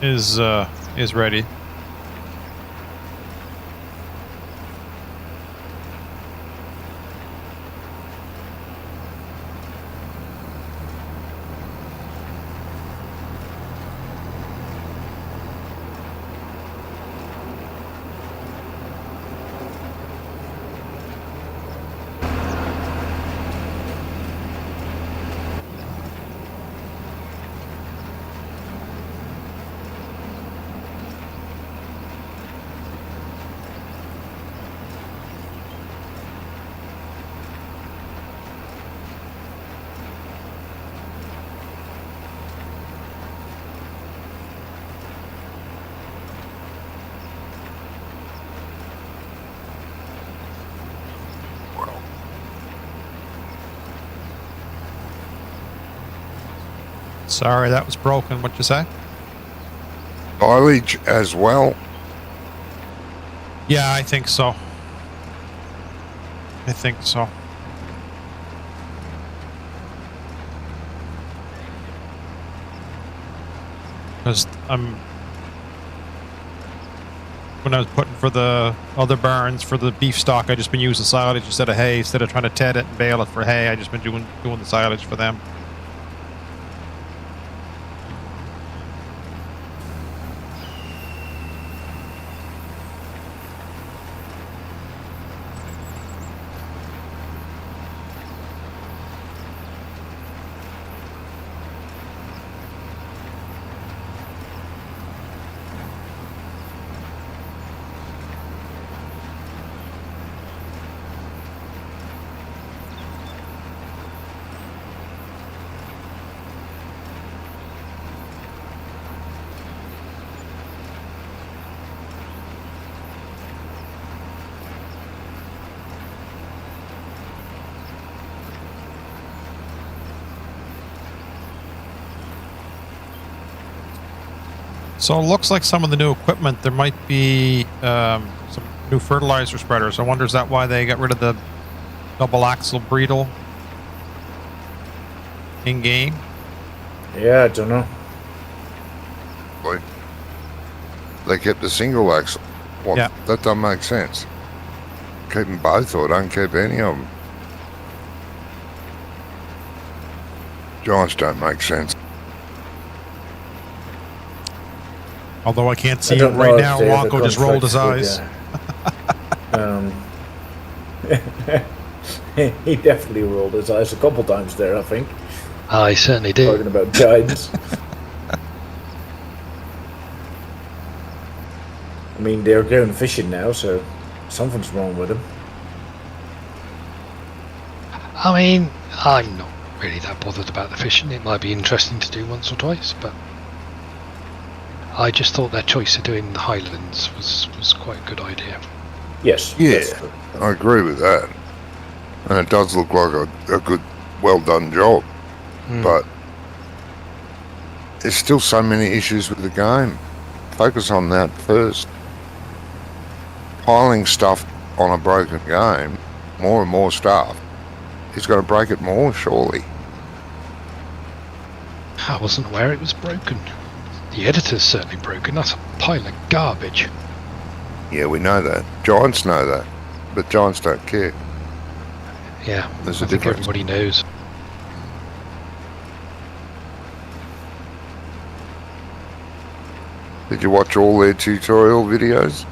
Speaker 2: is ready. Sorry, that was broken. What'd you say?
Speaker 4: Mileage as well.
Speaker 2: Yeah, I think so. I think so. Because when I was putting for the other barns for the beef stock, I just been using silage instead of hay. Instead of trying to ted it and bale it for hay, I just been doing the silage for them. So it looks like some of the new equipment, there might be some new fertilizer spreaders. I wonder, is that why they got rid of the double axle Breedle in game?
Speaker 1: Yeah, I don't know.
Speaker 4: Boy. They kept the single axle. Well,
Speaker 2: Yeah.
Speaker 4: that doesn't make sense. Keep them both or don't keep any of them. Giants don't make sense.
Speaker 2: Although I can't
Speaker 1: I
Speaker 2: see it
Speaker 1: don't know
Speaker 2: right
Speaker 1: if
Speaker 2: now.
Speaker 1: they have a
Speaker 2: Wonko just rolled his
Speaker 1: contract with, he definitely rolled his eyes a couple times there, I think.
Speaker 3: I certainly did.
Speaker 1: Talking about guidance. I mean, they're going fishing now, so something's wrong with them.
Speaker 3: I mean, I'm not really that bothered about the fishing. It might be interesting to do once or twice, but I just thought their choice of doing the Highlands was quite a good idea.
Speaker 1: Yes.
Speaker 4: Yeah, I agree with that. And it does look like a good, well done job. But there's still so many issues with the game. Focus on that first. Piling stuff on a broken game, more and more stuff, is going to break it more, surely.
Speaker 3: I wasn't aware it was broken. The editor's certainly broken. That's a pile of garbage.
Speaker 4: Yeah, we know that. Giants know that. But Giants don't care.
Speaker 3: Yeah,
Speaker 4: There's
Speaker 3: I
Speaker 4: a
Speaker 3: think
Speaker 4: difference.
Speaker 3: everybody knows.
Speaker 4: Did you watch all their tutorial videos?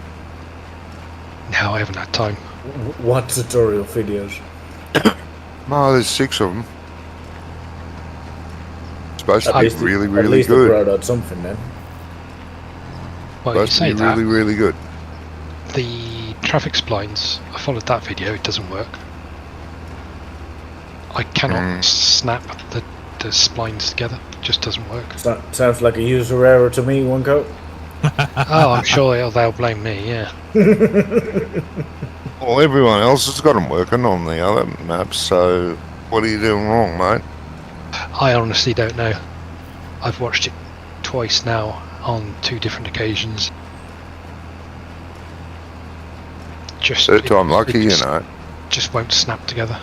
Speaker 3: No, I haven't had time.
Speaker 1: What tutorial videos?
Speaker 4: No, there's 6 of them. Supposed to
Speaker 1: At
Speaker 4: be
Speaker 1: least
Speaker 4: really,
Speaker 1: at
Speaker 4: really
Speaker 1: least they
Speaker 4: good.
Speaker 1: brought out something then.
Speaker 3: Well, you
Speaker 4: Supposed to
Speaker 3: say
Speaker 4: be
Speaker 3: that.
Speaker 4: really, really good.
Speaker 3: The traffic splines, I followed that video, it doesn't work. I cannot snap the splines together, it just doesn't work.
Speaker 1: Sounds like a user error to me, Wonko.
Speaker 3: Oh, I'm sure they'll blame me, yeah.
Speaker 4: Well, everyone else has got them working on the other maps, so what are you doing wrong, mate?
Speaker 3: I honestly don't know. I've watched it twice now on 2 different occasions. Just
Speaker 4: Third time lucky,
Speaker 3: just,
Speaker 4: you know.
Speaker 3: just won't snap together.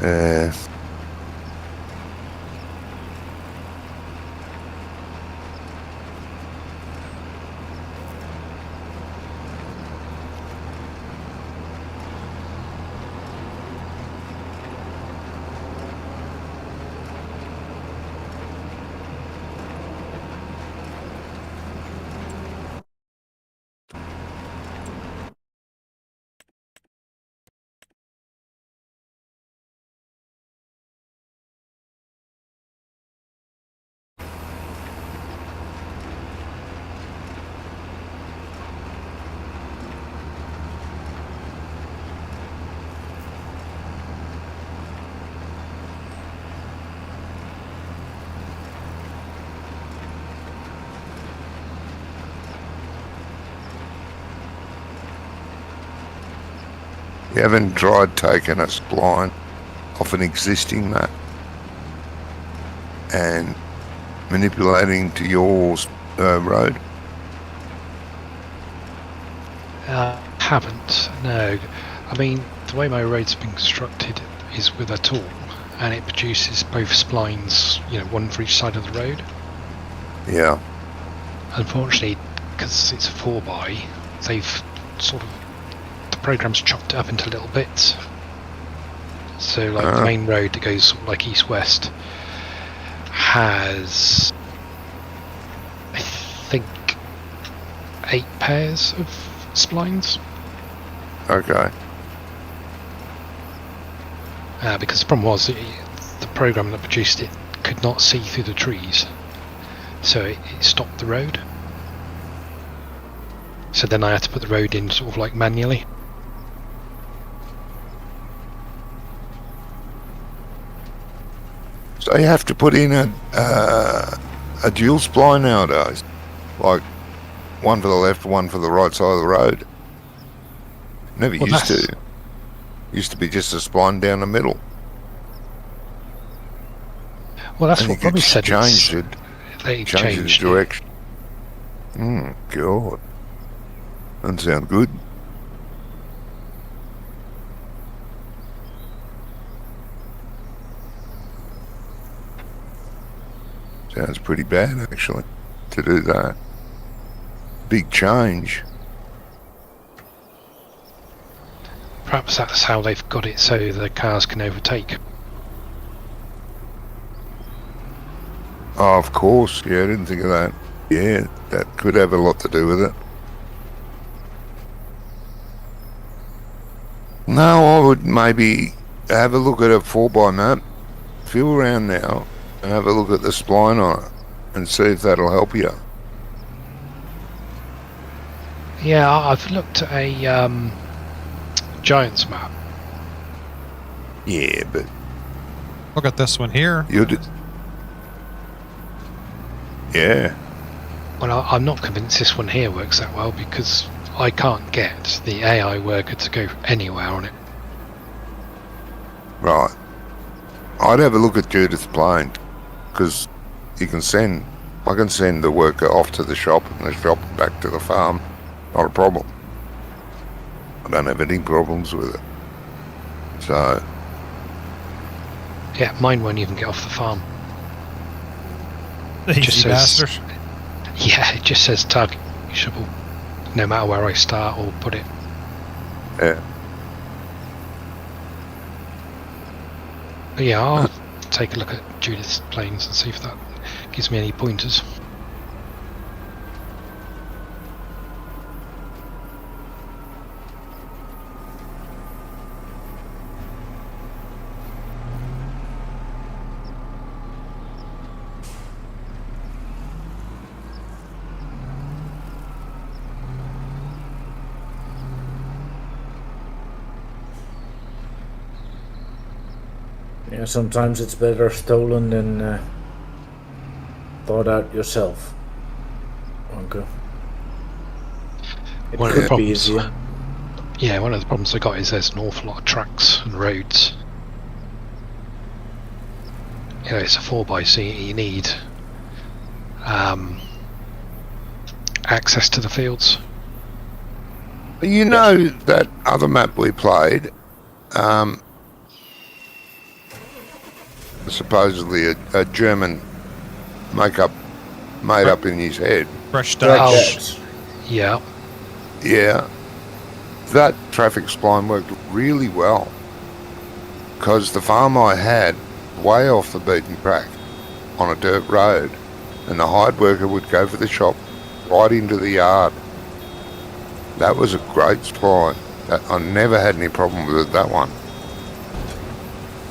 Speaker 4: Yeah. You haven't tried taking a spline off an existing map and manipulating to your road?
Speaker 3: Haven't, no. I mean, the way my road's been constructed is with a tool, and it produces both splines, one for each side of the road.
Speaker 4: Yeah.
Speaker 3: Unfortunately, because it's a 4x, they've the program's chopped it up into little bits. So, like, the main road that goes sort of like east-west has, I think, 8 pairs of splines.
Speaker 4: Okay.
Speaker 3: Because the problem was, the program that produced it could not see through the trees, so it stopped the road. So then I had to put the road in sort of like manually.
Speaker 4: So you have to put in a dual spline nowadays, like one for the left, one for the right side of the road. Never used to. Used to be just a spline down the middle.
Speaker 3: Well, that's
Speaker 4: and
Speaker 3: what Bobby said.
Speaker 4: Changed it.
Speaker 3: They
Speaker 4: changed the direction. God. Doesn't sound good. Sounds pretty bad, actually, to do that. Big change.
Speaker 3: Perhaps that's how they've got it so the cars can overtake.
Speaker 4: Oh, of course. Yeah, I didn't think of that. Yeah, that could have a lot to do with it. No, I would maybe have a look at a 4x map, feel around now, and have a look at the spline on it, and see if that'll help you.
Speaker 3: Yeah, I've looked at a Giants map.
Speaker 4: Yeah, but
Speaker 2: Look at this one here.
Speaker 3: Well, I'm not convinced this one here works that well because I can't get the AI worker to go anywhere on it.
Speaker 4: Right. I'd have a look at Judith's plane, because I can send the worker off to the shop and the shop back to the farm. Not a problem. I don't have any problems with it. So,
Speaker 3: Yeah, mine won't even get off the farm.
Speaker 2: Easy bastard.
Speaker 3: Yeah, it just says target reachable, no matter where I start or put it.
Speaker 4: yeah.
Speaker 3: But yeah, I'll take a look at Judith's planes and see if that gives me any pointers.
Speaker 1: Yeah, sometimes it's better stolen than thought out yourself. Uncle. It
Speaker 3: One of the
Speaker 1: could be
Speaker 3: problems,
Speaker 1: easier.
Speaker 3: yeah, one of the problems I got is there's an awful lot of tracks and roads. It's a 4x, so you need access to the fields.
Speaker 4: You know that other map we played, supposedly a German made up in his head.
Speaker 2: Fresh
Speaker 1: Black
Speaker 2: start.
Speaker 1: Cats.
Speaker 3: Yeah.
Speaker 4: Yeah, that traffic spline worked really well, because the farm I had way off the beaten track on a dirt road, and the hired worker would go for the shop right into the yard. That was a great spline. I never had any problem with that one.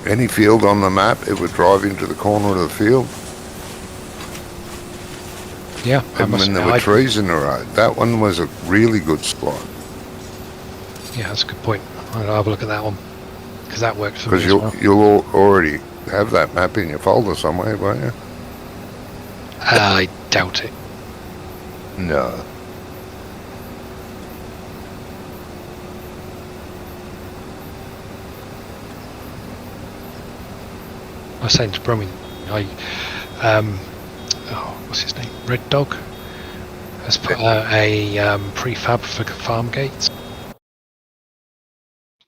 Speaker 4: Any field on the map, it would drive into the corner of the field.
Speaker 3: Yeah,
Speaker 4: Even when there were trees in the road. That one was a really good spline.
Speaker 3: Yeah, that's a good point. I'll have a look at that one because that worked for me
Speaker 4: Because
Speaker 3: as well.
Speaker 4: you'll already have that map in your folder somewhere, won't you?
Speaker 3: I doubt it.
Speaker 4: No.
Speaker 3: was saying to Bromwell, what's his name? Red Dog has put out a prefab for farm gates.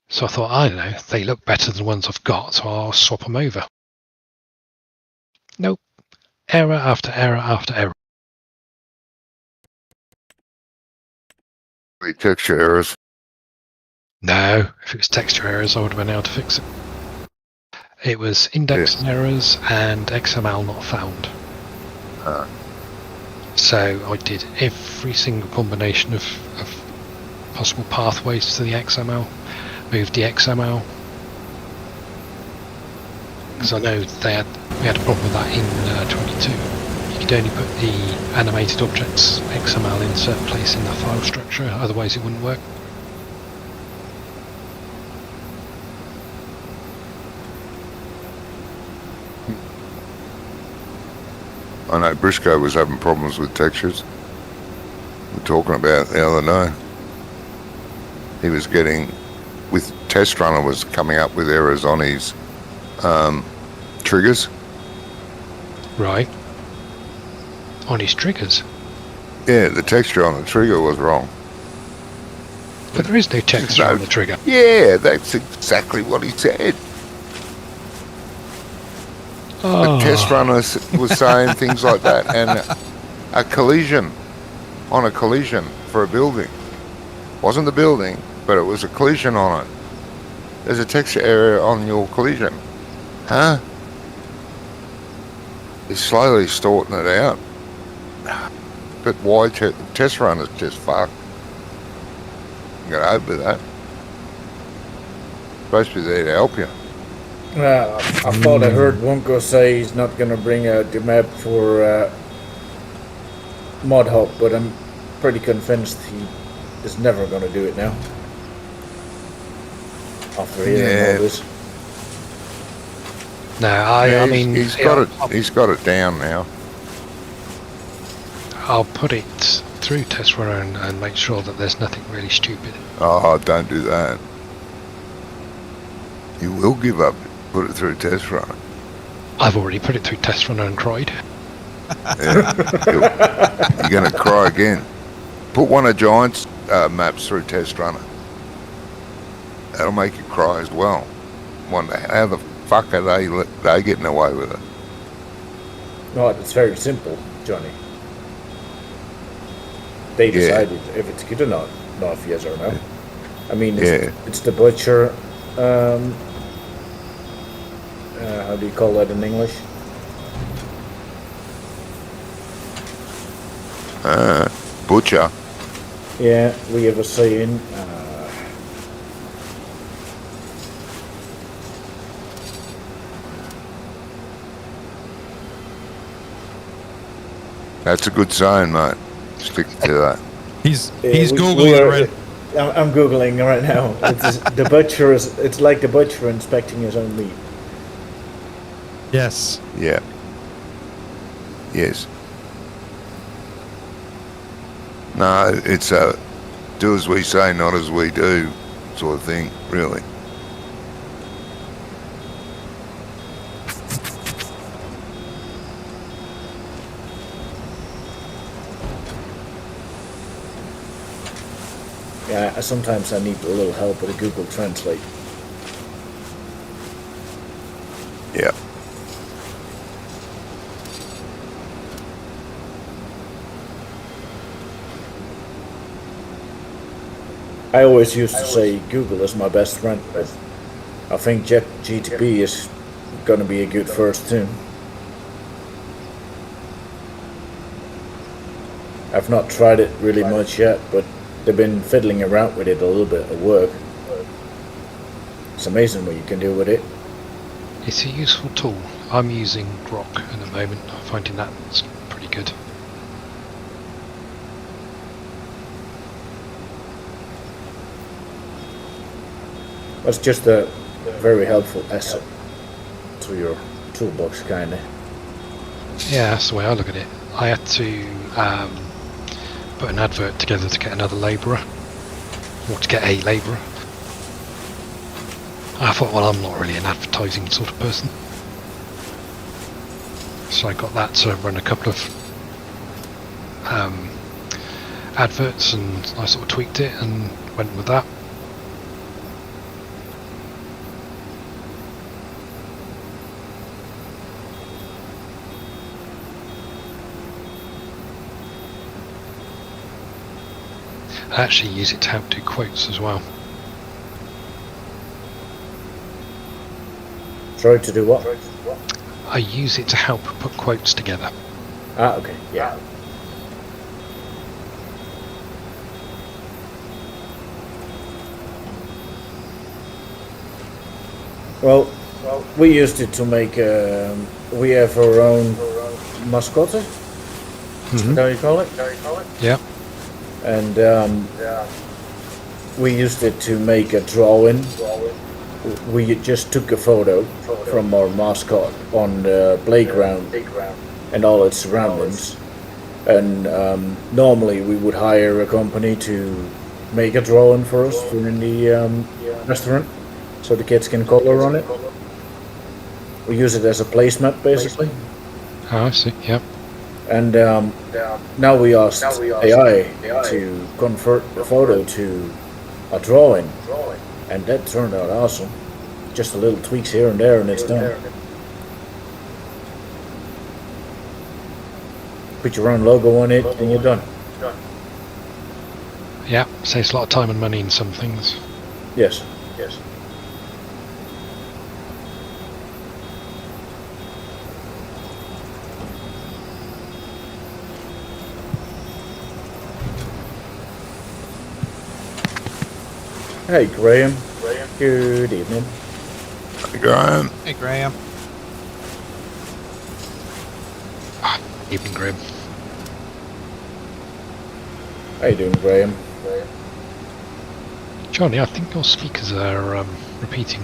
Speaker 3: So I thought, I don't know, they look better than the ones I've got, so I'll swap them over. Nope. Error after error after error.
Speaker 4: The texture errors.
Speaker 3: No, if it was texture errors, I would have been able to fix it. It was index errors and XML not found. So I did every single combination of possible pathways to the XML, moved the XML. Because I know we had a problem with that in 22. You could only put the animated objects XML in a certain place in the file structure, otherwise it wouldn't work.
Speaker 4: I know Briscoe was having problems with textures. We're talking about the other day. He was getting, with Test Runner, was coming up with errors on his triggers.
Speaker 3: Right. On his triggers?
Speaker 4: Yeah, the texture on the trigger was wrong.
Speaker 3: But there is no texture on the trigger.
Speaker 4: Yeah, that's exactly what he said. The Test Runner was saying things like that, and a collision for a building. Wasn't the building, but it was a collision on it. There's a texture error on your collision. Huh? He's slowly sorting it out. But why Test Runner's just fucked? Get over that. Supposed to be there to help you.
Speaker 1: I thought I heard Wonko say he's not going to bring out the map for Mod Hub, but I'm pretty convinced he is never going to do it now. After hearing all this.
Speaker 3: No, I mean...
Speaker 4: He's got it down now.
Speaker 3: I'll put it through Test Runner and make sure that there's nothing really stupid.
Speaker 4: Oh, don't do that. You will give up. Put it through Test Runner.
Speaker 3: I've already put it through Test Runner and cried.
Speaker 4: Yeah. You're going to cry again. Put one of Giant's maps through Test Runner. That'll make you cry as well. Wonder how the fuck are they getting away with it?
Speaker 1: No, it's very simple, Johnny. They decided if it's good or not if yes or no. I mean, it's the butcher. How do you call that in English?
Speaker 4: Butcher.
Speaker 1: Yeah, we have a saying.
Speaker 4: That's a good sign, mate. Stick to that.
Speaker 2: He's googling it right.
Speaker 1: I'm googling right now. The butcher is. It's like the butcher inspecting his own meat.
Speaker 2: Yes.
Speaker 4: Yeah. Yes. No, it's a do as we say, not as we do sort of thing, really.
Speaker 1: Yeah, sometimes I need a little help with a Google Translate.
Speaker 4: Yeah.
Speaker 1: I always used to say Google is my best friend, but I think GTP is gonna be a good first tune. I've not tried it really much yet, but they've been fiddling around with it a little bit at work. It's amazing what you can do with it.
Speaker 3: It's a useful tool. I'm using Grok at the moment. I'm finding that's pretty good.
Speaker 1: It's just a very helpful asset to your toolbox, kinda.
Speaker 3: Yeah, that's the way I look at it. I had to put an advert together to get another labourer, or to get a labourer. I thought, well, I'm not really an advertising sort of person. So I got that to run a couple of adverts, and I sort of tweaked it and went with that. I actually use it to help do quotes as well.
Speaker 1: Sorry, to do what?
Speaker 3: I use it to help put quotes together.
Speaker 1: Ah, okay, yeah. Well, we used it to make. We have our own mascot. Is that how you call it?
Speaker 3: Yeah.
Speaker 1: And we used it to make a drawing. We just took a photo from our mascot on the playground and all its surroundings. And normally we would hire a company to make a drawing for us for in the restaurant, so the kids can color on it. We use it as a placemat, basically.
Speaker 3: Oh, I see. Yep.
Speaker 1: And now we asked AI to convert the photo to a drawing, and that turned out awesome. Just a little tweaks here and there, and it's done. Put your own logo on it, and you're done.
Speaker 3: Yeah. Saves a lot of time and money in some things.
Speaker 1: Yes. Hey, Graham. Good evening.
Speaker 4: Hey, Graham.
Speaker 2: Hey, Graham.
Speaker 3: Evening, Grim.
Speaker 1: How you doing, Graham?
Speaker 3: Johnny, I think your speakers are repeating.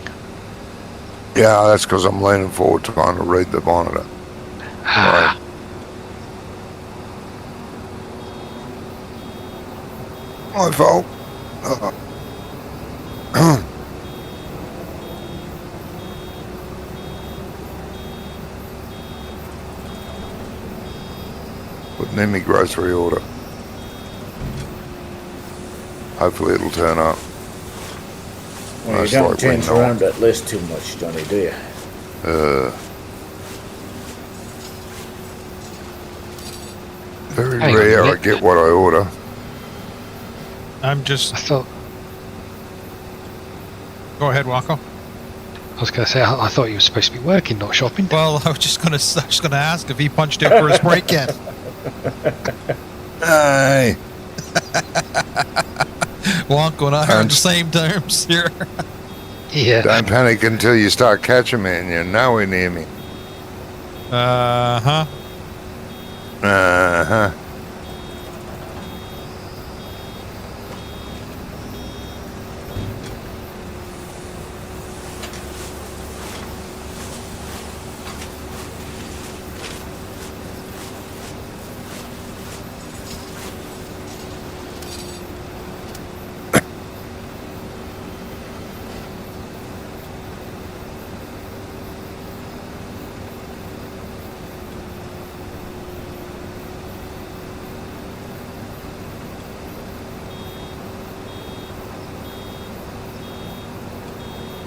Speaker 4: Yeah, that's because I'm leaning forward trying to read the monitor.
Speaker 3: Ah,
Speaker 4: My fault. Putting in my grocery order. Hopefully it'll turn up.
Speaker 1: Well, you
Speaker 4: Most
Speaker 1: don't
Speaker 4: likely
Speaker 1: change
Speaker 4: not.
Speaker 1: around that list too much, Johnny, do you?
Speaker 4: Very
Speaker 3: Hang on a
Speaker 4: rare I
Speaker 3: minute.
Speaker 4: get what I order.
Speaker 2: I'm just.
Speaker 3: I thought
Speaker 2: Go ahead, Wacko.
Speaker 3: I was going to say I thought you were supposed to be working, not shopping.
Speaker 2: Well, I was just gonna ask if he punched out for his break yet.
Speaker 4: Hey,
Speaker 2: Wacko and I are on the same terms here.
Speaker 3: Yeah.
Speaker 4: don't panic until you start catching me and you're nowhere near me.
Speaker 2: Uh-huh.
Speaker 4: Uh-huh.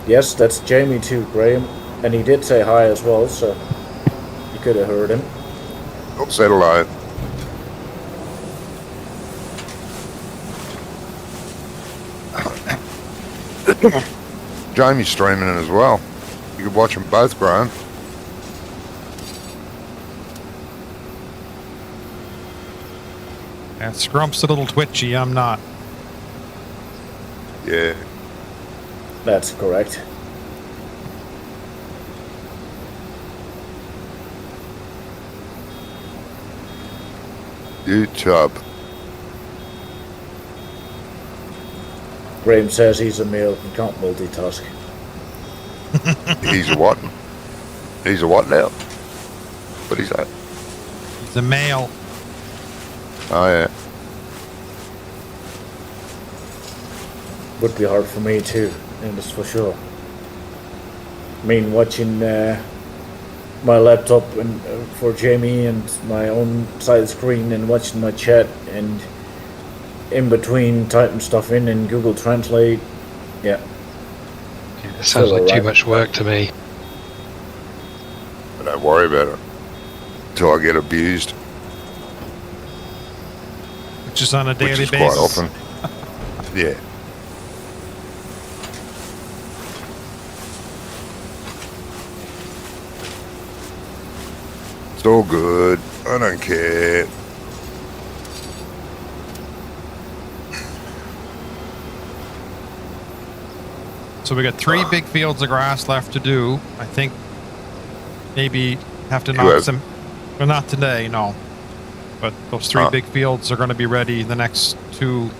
Speaker 1: Yes, that's Jamie too, Graham. And he did say hi as well, so you could have heard him.
Speaker 4: Oh, said hello. Jamie's streaming it as well. You could watch them both, Graham.
Speaker 2: Yeah, Scrump's a little twitchy. I'm not.
Speaker 4: Yeah.
Speaker 1: That's correct.
Speaker 4: You chub.
Speaker 1: Graham says he's a male and can't multitask.
Speaker 4: He's a what? He's a what now? What is that?
Speaker 2: He's a male.
Speaker 4: Oh, yeah.
Speaker 1: Would be hard for me too, and that's for sure. I mean, watching my laptop and for Jamie and my own side screen and watching my chat and in between typing stuff in Google Translate. Yeah.
Speaker 3: It sounds like too much work to me.
Speaker 4: But don't worry about it until I get abused,
Speaker 2: Which is on a daily
Speaker 4: which is
Speaker 2: basis.
Speaker 4: quite often. Yeah. It's all good. I don't care.
Speaker 2: So we got 3 big fields of grass left to do. I think maybe have to knock some. Well, not today, no. But those 3 big fields are going to be ready the next 2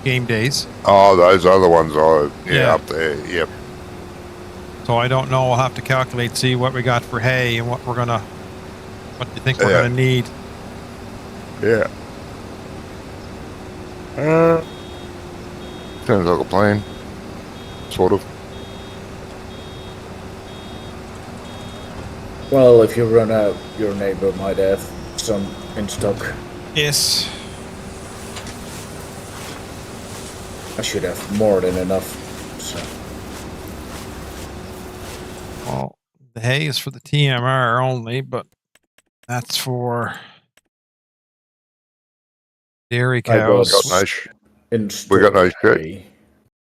Speaker 2: game days.
Speaker 4: Oh, those other ones are
Speaker 2: Yeah.
Speaker 4: up there. Yep.
Speaker 2: So I don't know. I'll have to calculate, see what we got for hay and what we're gonna. What do you think we're gonna need?
Speaker 4: Yeah. Sounds like a plan. Sort of.
Speaker 1: Well, if you run out, your neighbor might have some in stock.
Speaker 2: Yes.
Speaker 1: I should have more than enough. So.
Speaker 2: Well, the hay is for the TMR only, but that's for dairy
Speaker 1: I
Speaker 2: cows.
Speaker 4: Got no
Speaker 1: in
Speaker 4: we got no
Speaker 1: stock,
Speaker 4: sheep.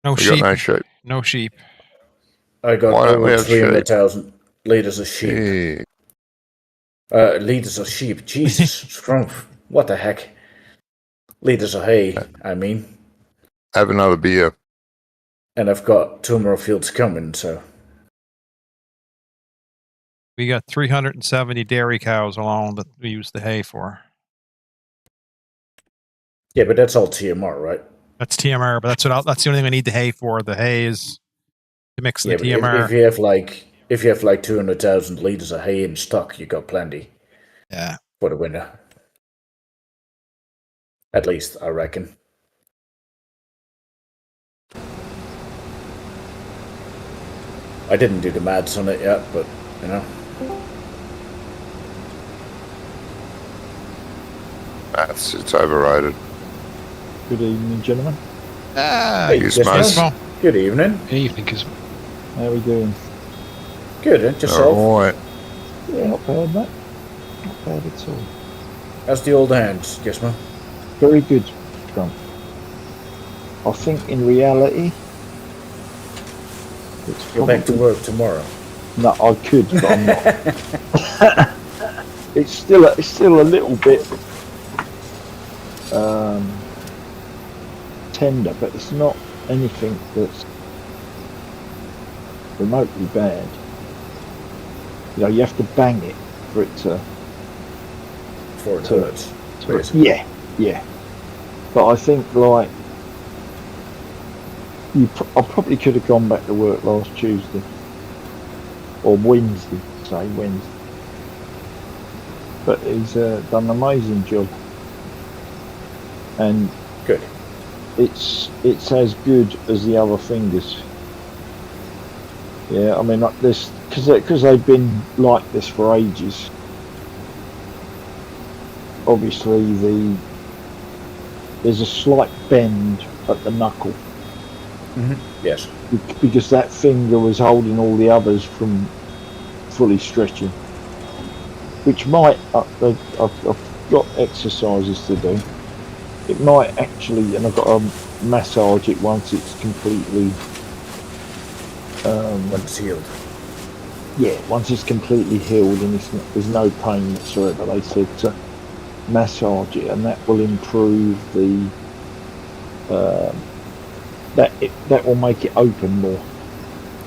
Speaker 2: No
Speaker 4: We
Speaker 2: sheep.
Speaker 4: got no sheep.
Speaker 2: No sheep.
Speaker 1: I got
Speaker 4: Why don't we
Speaker 1: over
Speaker 4: have sheep?
Speaker 1: 300,000 liters of sheep.
Speaker 4: Yeah.
Speaker 1: Liters of sheep. Jesus, scrumph. What the heck? Liters of hay, I mean.
Speaker 4: Have another beer.
Speaker 1: And I've got 2 more fields coming, so.
Speaker 2: We got 370 dairy cows alone that we use the hay for.
Speaker 1: Yeah, but that's all TMR, right?
Speaker 2: That's TMR, but that's the only thing I need the hay for. The hay is to mix
Speaker 1: Yeah,
Speaker 2: the
Speaker 1: but
Speaker 2: TMR.
Speaker 1: if you have like 200,000 liters of hay in stock, you got plenty.
Speaker 2: Yeah.
Speaker 1: For the winter. At least, I reckon. I didn't do the maths on it yet, but, you know.
Speaker 4: It's overrated.
Speaker 6: Good evening, gentlemen.
Speaker 1: Hey,
Speaker 4: Yes,
Speaker 1: listeners.
Speaker 4: mate.
Speaker 1: Good evening.
Speaker 3: Evening, because
Speaker 6: How are we doing?
Speaker 1: Good, and yourself?
Speaker 4: All right.
Speaker 6: Yeah, not bad, mate. Not bad at all.
Speaker 1: How's the old hands, Gizmo?
Speaker 6: Very good, Trump. I think in reality, it's
Speaker 1: Go back to work tomorrow.
Speaker 6: No, I could, but I'm not. It's still a little bit tender, but it's not anything that's remotely bad. You know, you have to bang it for it to.
Speaker 1: For the
Speaker 6: To-
Speaker 1: hoods, basically.
Speaker 6: Yeah. But I think like I probably could have gone back to work last Tuesday or Wednesday. But he's done an amazing job, and
Speaker 1: Good.
Speaker 6: it's as good as the other fingers. Yeah, I mean like this because they've been like this for ages. Obviously, there's a slight bend at the knuckle
Speaker 1: Yes.
Speaker 6: because that finger was holding all the others from fully stretching. Which might, I've got exercises to do. It might actually, and I've got to massage it once it's completely.
Speaker 1: When it's healed.
Speaker 6: Yeah, once it's completely healed and there's no pain whatsoever, they said to massage it, and that will improve the. That will make it open more.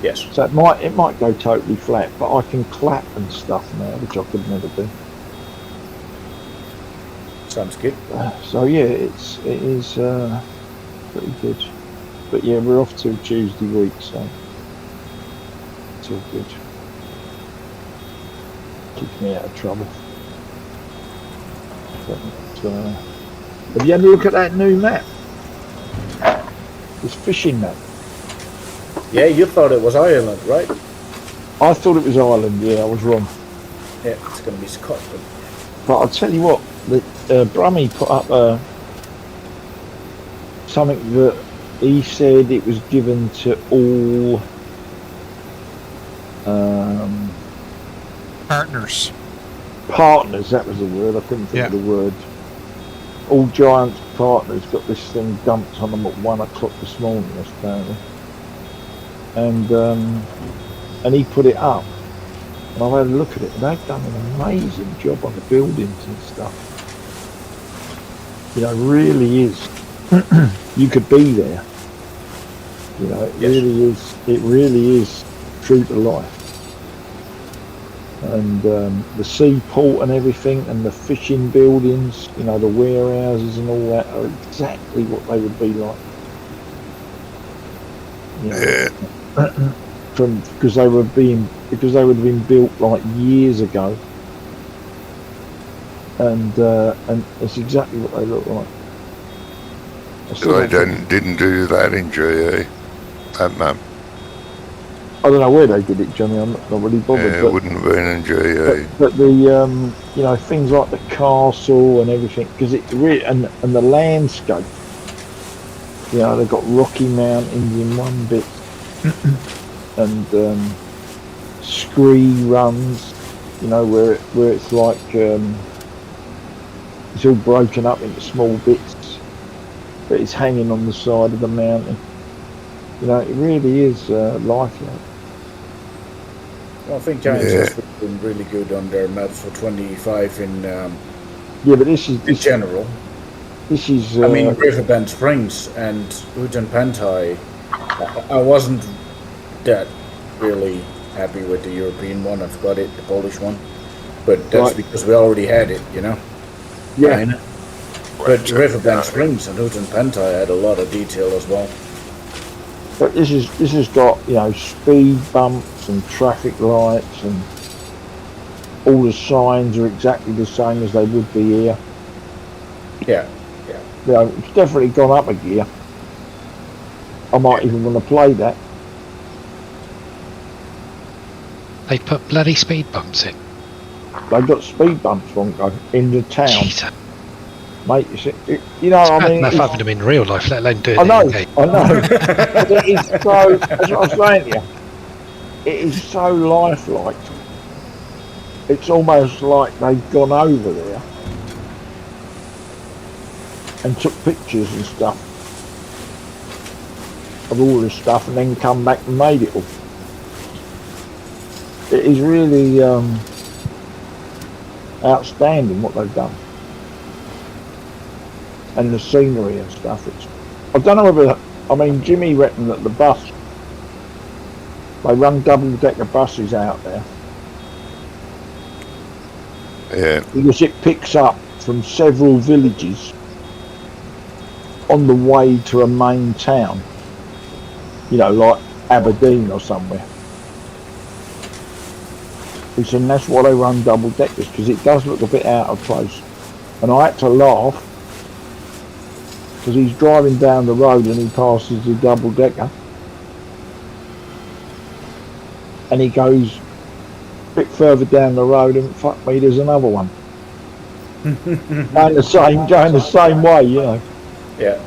Speaker 1: Yes.
Speaker 6: So it might go totally flat, but I can clap and stuff now, which I could never do.
Speaker 1: Sounds good.
Speaker 6: So yeah, it is pretty good. But yeah, we're off till Tuesday week, so it's all good. Keeps me out of trouble. But, have you had a look at that new map? This fishing map.
Speaker 1: Yeah, you thought it was Ireland, right?
Speaker 6: I thought it was Ireland. Yeah, I was wrong.
Speaker 1: Yeah, it's going to be Scotland.
Speaker 6: But I'll tell you what, Brummy put up something that he said it was given to all
Speaker 2: Partners.
Speaker 6: partners. That was the word. I couldn't think of the word. All Giants partners got this thing dumped on them at 1 o'clock this morning, apparently. And he put it up. And I've had a look at it, and they've done an amazing job on the buildings and stuff. You know, it really is. You could be there. You know, it really is. It really is true to life. And the seaport and everything, and the fishing buildings, you know, the warehouses and all that are exactly what they would be like. You know, because they would have been built like years ago, and it's exactly what they look like.
Speaker 4: They didn't do that in GE.
Speaker 6: I don't know where they did it, Johnny. I'm not really bothered.
Speaker 4: Yeah, it wouldn't have been in GE.
Speaker 6: But the you know, things like the castle and everything, because it really and the landscape. You know, they've got Rocky Mountains in one bit, and scree runs. You know, where it's like it's all broken up into small bits, but it's hanging on the side of the mountain. You know, it really is lifelike.
Speaker 1: Well, I think Giants has been really good on their maps for 25 in
Speaker 6: but this is
Speaker 1: in general.
Speaker 6: This is.
Speaker 1: I mean, Riverbend Springs and Ujun Pantai. I wasn't that really happy with the European one. I've got it, the Polish one, but that's because we already had it, you know.
Speaker 6: Yeah.
Speaker 1: But Riverbend Springs and Ujun Pantai had a lot of detail as well.
Speaker 6: But this has got, you know, speed bumps and traffic lights, and all the signs are exactly the same as they would be here.
Speaker 1: Yeah.
Speaker 6: You know, it's definitely gone up a gear. I might even want to play that.
Speaker 3: They put bloody speed bumps in.
Speaker 6: They've got speed bumps, Wonko, in the town.
Speaker 3: Jesus.
Speaker 6: Mate, you know, I mean,
Speaker 3: enough having them in real life, let alone doing
Speaker 6: I know.
Speaker 3: it in game.
Speaker 6: But it is so, that's what I'm saying to you. It is so lifelike. It's almost like they've gone over there and took pictures and stuff of all this stuff, and then come back and made it all. It is really outstanding what they've done. And the scenery and stuff. I don't know whether, I mean, Jimmy reckoned that the bus, they run double-decker buses out there.
Speaker 4: Yeah.
Speaker 6: Because it picks up from several villages on the way to a main town. You know, like Aberdeen or somewhere. He said that's why they run double-deckers, because it does look a bit out of place. And I had to laugh, because he's driving down the road and he passes the double-decker, and he goes a bit further down the road and fuck me, there's another one. going the same way, you know.
Speaker 1: Yeah.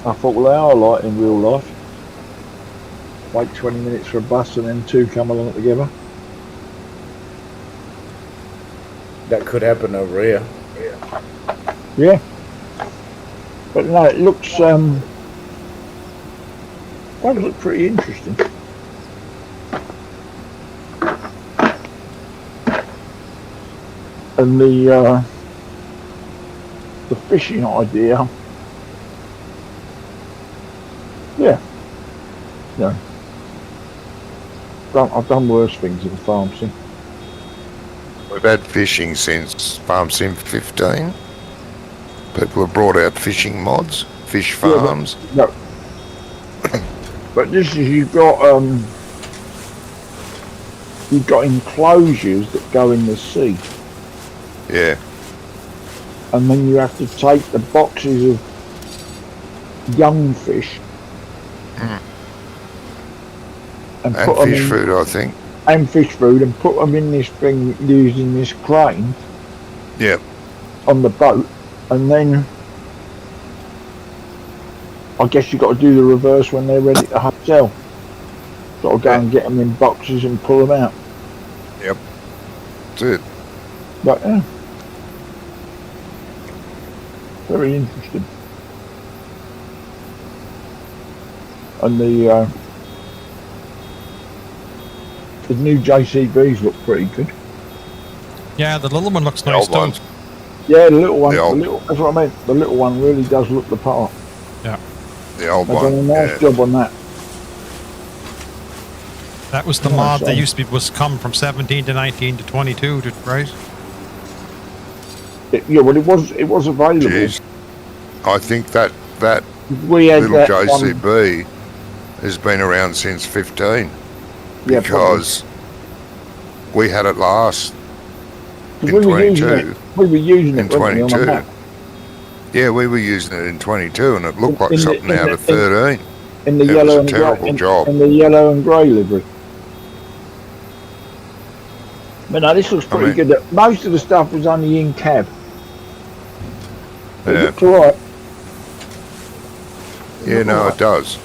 Speaker 6: I thought, well, they are like in real life. Wait 20 minutes for a bus and then two come along together.
Speaker 1: That could happen over here.
Speaker 6: Yeah. But no, it looks does look pretty interesting. And the fishing idea, yeah. I've done worse things in Farm Sim.
Speaker 4: We've had fishing since Farm Sim 15. People have brought out fishing mods, fish farms.
Speaker 6: Yeah, but this is you've got enclosures that go in the sea.
Speaker 4: Yeah.
Speaker 6: And then you have to take the boxes of young fish and put them
Speaker 4: fish
Speaker 6: in,
Speaker 4: food, I think.
Speaker 6: and fish food and put them in this thing using this crane
Speaker 4: Yep.
Speaker 6: on the boat, and then I guess you got to do the reverse when they're ready to hotel. Got to go and get them in boxes and pull them out.
Speaker 4: Yep. That's it.
Speaker 6: But yeah, very interesting. And the new JCBs look pretty good.
Speaker 2: Yeah, the little one looks
Speaker 4: The
Speaker 2: nice
Speaker 4: old
Speaker 2: too.
Speaker 4: ones.
Speaker 6: Yeah, the little one.
Speaker 4: The old-
Speaker 6: That's what I meant. The little one really does look the part.
Speaker 4: The old
Speaker 6: They've done a
Speaker 4: one.
Speaker 6: nice
Speaker 4: Yeah.
Speaker 6: job on that.
Speaker 2: That was the
Speaker 6: Yeah,
Speaker 2: mod
Speaker 6: so-
Speaker 2: that used to be was come from 17 to 19 to 22, right?
Speaker 6: Yeah, well, it was available.
Speaker 4: Jeez. I think that
Speaker 6: We had
Speaker 4: little
Speaker 6: that
Speaker 4: JCB has been around since 15
Speaker 6: yeah,
Speaker 4: because we had it last
Speaker 6: probably.
Speaker 4: in 22.
Speaker 6: We were using
Speaker 4: In
Speaker 6: it weren't we, on a
Speaker 4: 22.
Speaker 6: map
Speaker 4: Yeah, we were using it in 22 and it looked like
Speaker 6: In the-
Speaker 4: something
Speaker 6: in
Speaker 4: out
Speaker 6: the-
Speaker 4: of 13.
Speaker 6: in the
Speaker 4: It was
Speaker 6: yellow
Speaker 4: a
Speaker 6: and
Speaker 4: terrible
Speaker 6: grey,
Speaker 4: job.
Speaker 6: in the yellow and grey livery. But no, this looks pretty
Speaker 4: mean-
Speaker 6: good. Most of the stuff was only in cab. It
Speaker 4: Yeah.
Speaker 6: looked alright.
Speaker 4: Yeah, no, it does.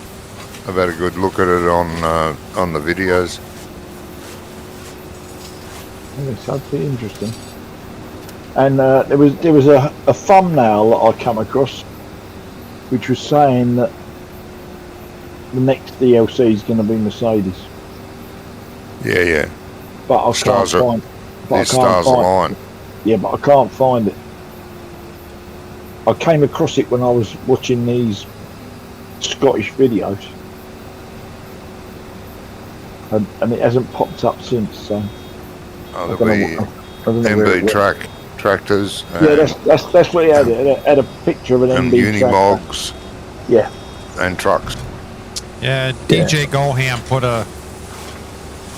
Speaker 4: I've had a good look at it on the videos.
Speaker 6: It's hopefully interesting. And there was a thumbnail that I come across, which was saying that the next DLC is going to be Mercedes,
Speaker 4: Yeah, yeah.
Speaker 6: but I
Speaker 4: Stars
Speaker 6: can't
Speaker 4: are-
Speaker 6: find. But I
Speaker 4: These
Speaker 6: can't
Speaker 4: stars
Speaker 6: find.
Speaker 4: align.
Speaker 6: Yeah, but I can't find it. I came across it when I was watching these Scottish videos, and it hasn't popped up since. So
Speaker 4: Oh,
Speaker 6: I
Speaker 4: there'll
Speaker 6: don't know
Speaker 4: be
Speaker 6: what- I don't know where it
Speaker 4: MB
Speaker 6: went.
Speaker 4: tractors
Speaker 6: Yeah, that's what it had. It had a picture of an
Speaker 4: and
Speaker 6: MB tractor.
Speaker 4: Unimogs
Speaker 6: Yeah,
Speaker 4: and trucks.
Speaker 2: Yeah, DJ Goham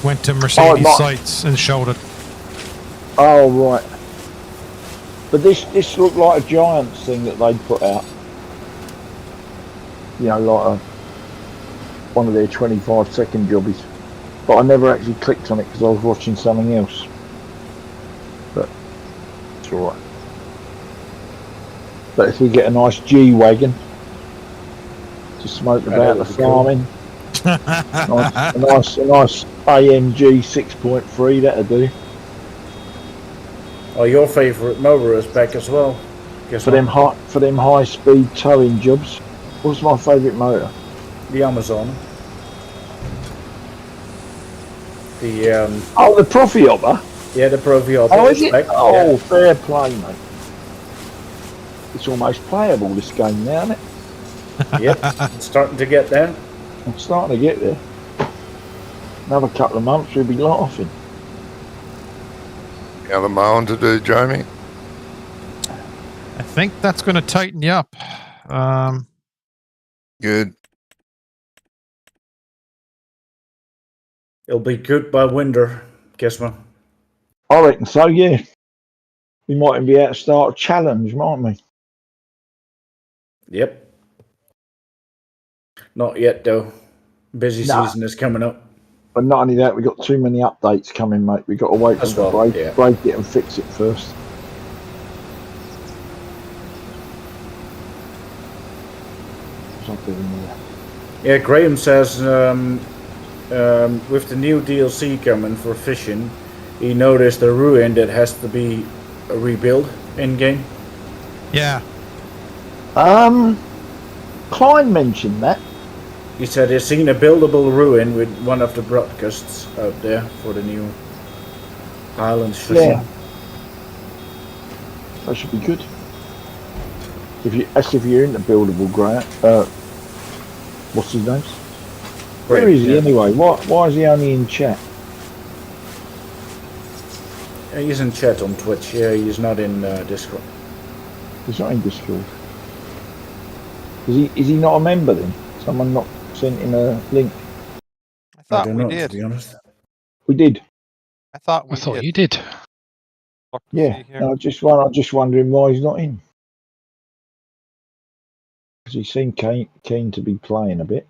Speaker 2: went to Mercedes
Speaker 6: not-
Speaker 2: sites and showed it.
Speaker 6: oh right. But this looked like a Giants thing that they'd put out. You know, like one of their 25-second jobbies. But I never actually clicked on it because I was watching something else. But it's alright. But if we get a nice G-Wagon to smoke about the
Speaker 1: would be cool.
Speaker 6: farming, a nice AMG 6.3, that'd do.
Speaker 1: Oh, your favourite mower is back as well. Guess
Speaker 6: For them high speed towing jobs. What's my favourite motor?
Speaker 1: the Amazon. The
Speaker 6: Oh, the Profiopper.
Speaker 1: yeah, the Proviota
Speaker 6: Oh, is
Speaker 1: is
Speaker 6: it?
Speaker 1: back.
Speaker 6: Oh, fair play, mate. It's almost playable, this game now, isn't it?
Speaker 1: Yeah. Yep, it's starting to get there.
Speaker 6: I'm starting to get there. Another couple of months, we'll be laughing.
Speaker 4: The other mowing to do, Jamie?
Speaker 2: I think that's going to tighten you up.
Speaker 4: Good.
Speaker 1: It'll be good by winter, guess what?
Speaker 6: I reckon so, yeah. We might be able to start a challenge, mightn't we?
Speaker 1: Yep. Not yet though. Busy
Speaker 6: Nah.
Speaker 1: season is coming up.
Speaker 6: But not only that, we've got too many updates coming, mate. We've got to wait
Speaker 1: As
Speaker 6: for
Speaker 1: well,
Speaker 6: them
Speaker 1: yeah.
Speaker 6: to break it and fix it first. Something in there.
Speaker 1: Yeah, Graham says with the new DLC coming for fishing, he noticed a ruin that has to be rebuilt in game.
Speaker 2: Yeah,
Speaker 6: Klein mentioned that.
Speaker 1: He said he's seen a buildable ruin with one of the broadcasts out there for the new Highlands fishing.
Speaker 6: Yeah. That should be good. If you're into buildable ground, what's his name? Where
Speaker 1: Graham,
Speaker 6: is he
Speaker 1: yeah.
Speaker 6: anyway? Why is he only in chat?
Speaker 1: He's in chat on Twitch. Yeah, he's not in Discord.
Speaker 6: He's not in Discord. Is he not a member then? Someone not sent him a link?
Speaker 2: I
Speaker 1: I
Speaker 2: thought
Speaker 1: don't
Speaker 2: we
Speaker 1: know,
Speaker 2: did.
Speaker 1: to be honest.
Speaker 6: We did.
Speaker 2: I thought
Speaker 3: I
Speaker 2: we
Speaker 3: thought
Speaker 2: did.
Speaker 3: you did.
Speaker 2: Look,
Speaker 6: Yeah.
Speaker 2: see here.
Speaker 6: I'm just wondering why he's not in. Because he seemed keen to be playing a bit.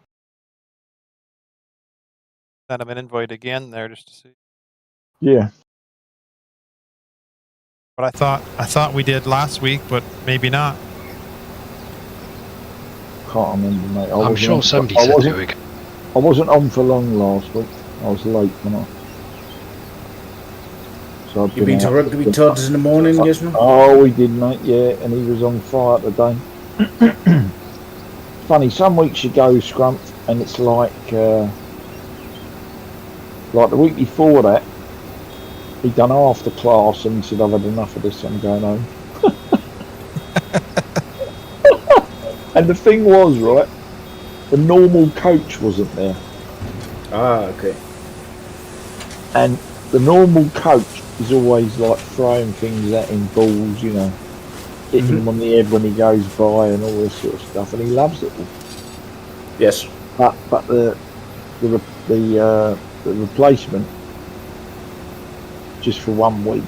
Speaker 2: Send him an invite again there just to see.
Speaker 6: Yeah.
Speaker 2: But I thought we did last week, but maybe not.
Speaker 6: Can't remember, mate.
Speaker 3: I'm sure somebody said they were.
Speaker 6: I wasn't on for long last week. I was late, wasn't I? So I've
Speaker 1: You been to
Speaker 6: out.
Speaker 1: rugby Todd's in the morning, Gizmo?
Speaker 6: Oh, we did, mate. Yeah, and he was on fire today. Funny, some weeks you go scrump, and it's like the week before that, he'd done half the class, and he said, "I've had enough of this. I'm going home." And the thing was, right, the normal coach wasn't there,
Speaker 1: Ah, okay.
Speaker 6: and the normal coach is always like throwing things at him, balls, you know, hitting him on the head when he goes by and all this sort of stuff, and he loves it all.
Speaker 1: Yes.
Speaker 6: But the replacement, just for 1 week,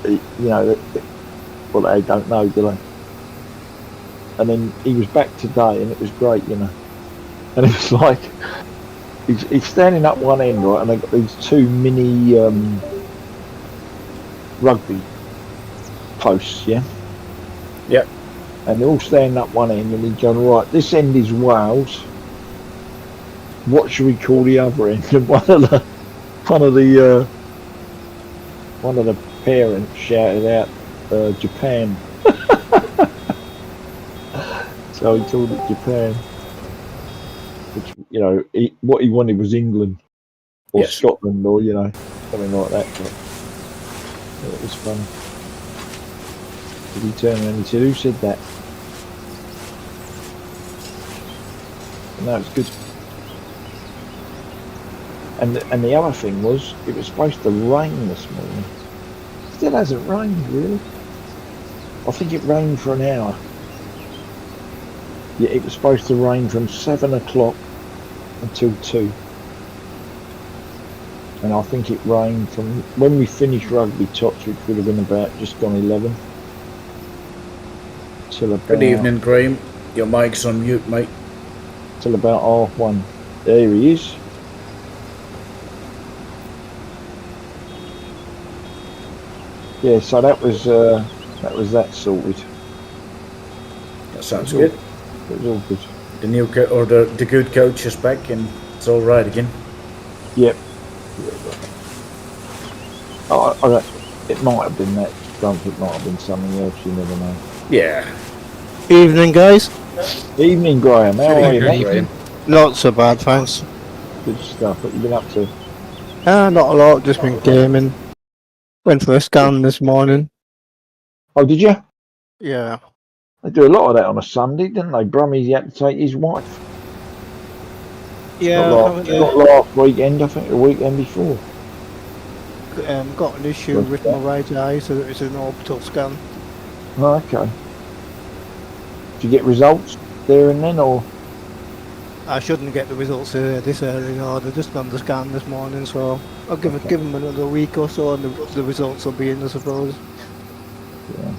Speaker 6: you know, well, they don't know, do they? And then he was back today, and it was great, you know. And it was like he's standing up one end, right, and they've got these two mini rugby posts, yeah.
Speaker 1: Yep.
Speaker 6: And they're all standing up one end, and he's going, right, this end is Wales. What should we call the other end? And one of the parents shouted out, Japan. So he called it Japan, which, you know, what he wanted was England or
Speaker 1: Yes.
Speaker 6: Scotland, or, you know, something like that. But it was funny. Did he turn around and he said, "Who said that?" No, it's good. And the other thing was, it was supposed to rain this morning. Still hasn't rained, really. I think it rained for an hour. Yeah, it was supposed to rain from 7 o'clock until 2. And I think it rained from when we finished rugby tots, which would have been about just gone 11. Till about,
Speaker 1: Good evening, Graham. Your mic's on mute, mate.
Speaker 6: Till about 1:30. There he is. Yeah, so that was that sorted.
Speaker 1: That sounds good.
Speaker 6: It was all good.
Speaker 1: The new the good coach is back, and it's all right again.
Speaker 6: Yep. It might have been that Trump. It might have been something else. You never know.
Speaker 1: Yeah.
Speaker 7: Evening, guys.
Speaker 6: Evening, Graham. How are you, mate?
Speaker 3: Evening.
Speaker 7: Not so bad, thanks.
Speaker 6: Good stuff. What you been up to?
Speaker 7: Not a lot, just been gaming. Went for a scan this morning.
Speaker 6: Oh, did you?
Speaker 7: Yeah.
Speaker 6: They do a lot of that on a Sunday, didn't they? Brummies had to take his wife.
Speaker 7: Yeah,
Speaker 6: Not last weekend, I think the weekend before.
Speaker 7: got an issue with my right eye, so it was an orbital scan.
Speaker 6: Oh, okay. Did you get results there and then, or?
Speaker 7: I shouldn't get the results this early, no, they're just on the scan this morning, so I'll give them another week or so, and the results will be in, I suppose.
Speaker 6: Yeah.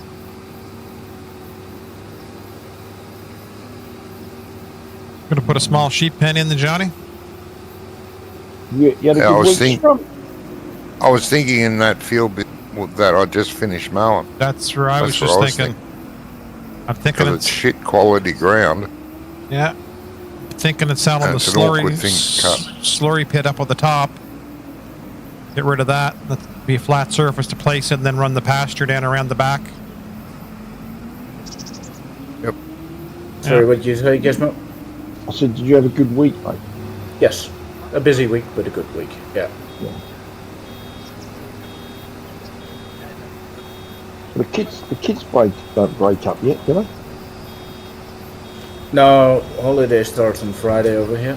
Speaker 2: Gonna put a small sheep pen in the Johnny.
Speaker 6: You had a
Speaker 4: Yeah,
Speaker 6: good week, Trump?
Speaker 4: I was thinking in that field that I just finished mowing.
Speaker 2: That's where I was
Speaker 4: That's
Speaker 2: just
Speaker 4: what I was
Speaker 2: thinking. I'm thinking
Speaker 4: Because it's shit quality ground.
Speaker 2: yeah. Thinking it's selling the
Speaker 4: That's an awkward thing to cut.
Speaker 2: slurry pit up on the top. Get rid of that. That'd be a flat surface to place it, and then run the pasture down around the back.
Speaker 4: Yep.
Speaker 1: Sorry, what did you say, Gizmo?
Speaker 6: I said, did you have a good week, mate?
Speaker 1: Yes. A busy week, but a good week. Yeah.
Speaker 6: The kids don't break up yet, do they?
Speaker 1: No, holiday starts on Friday over here.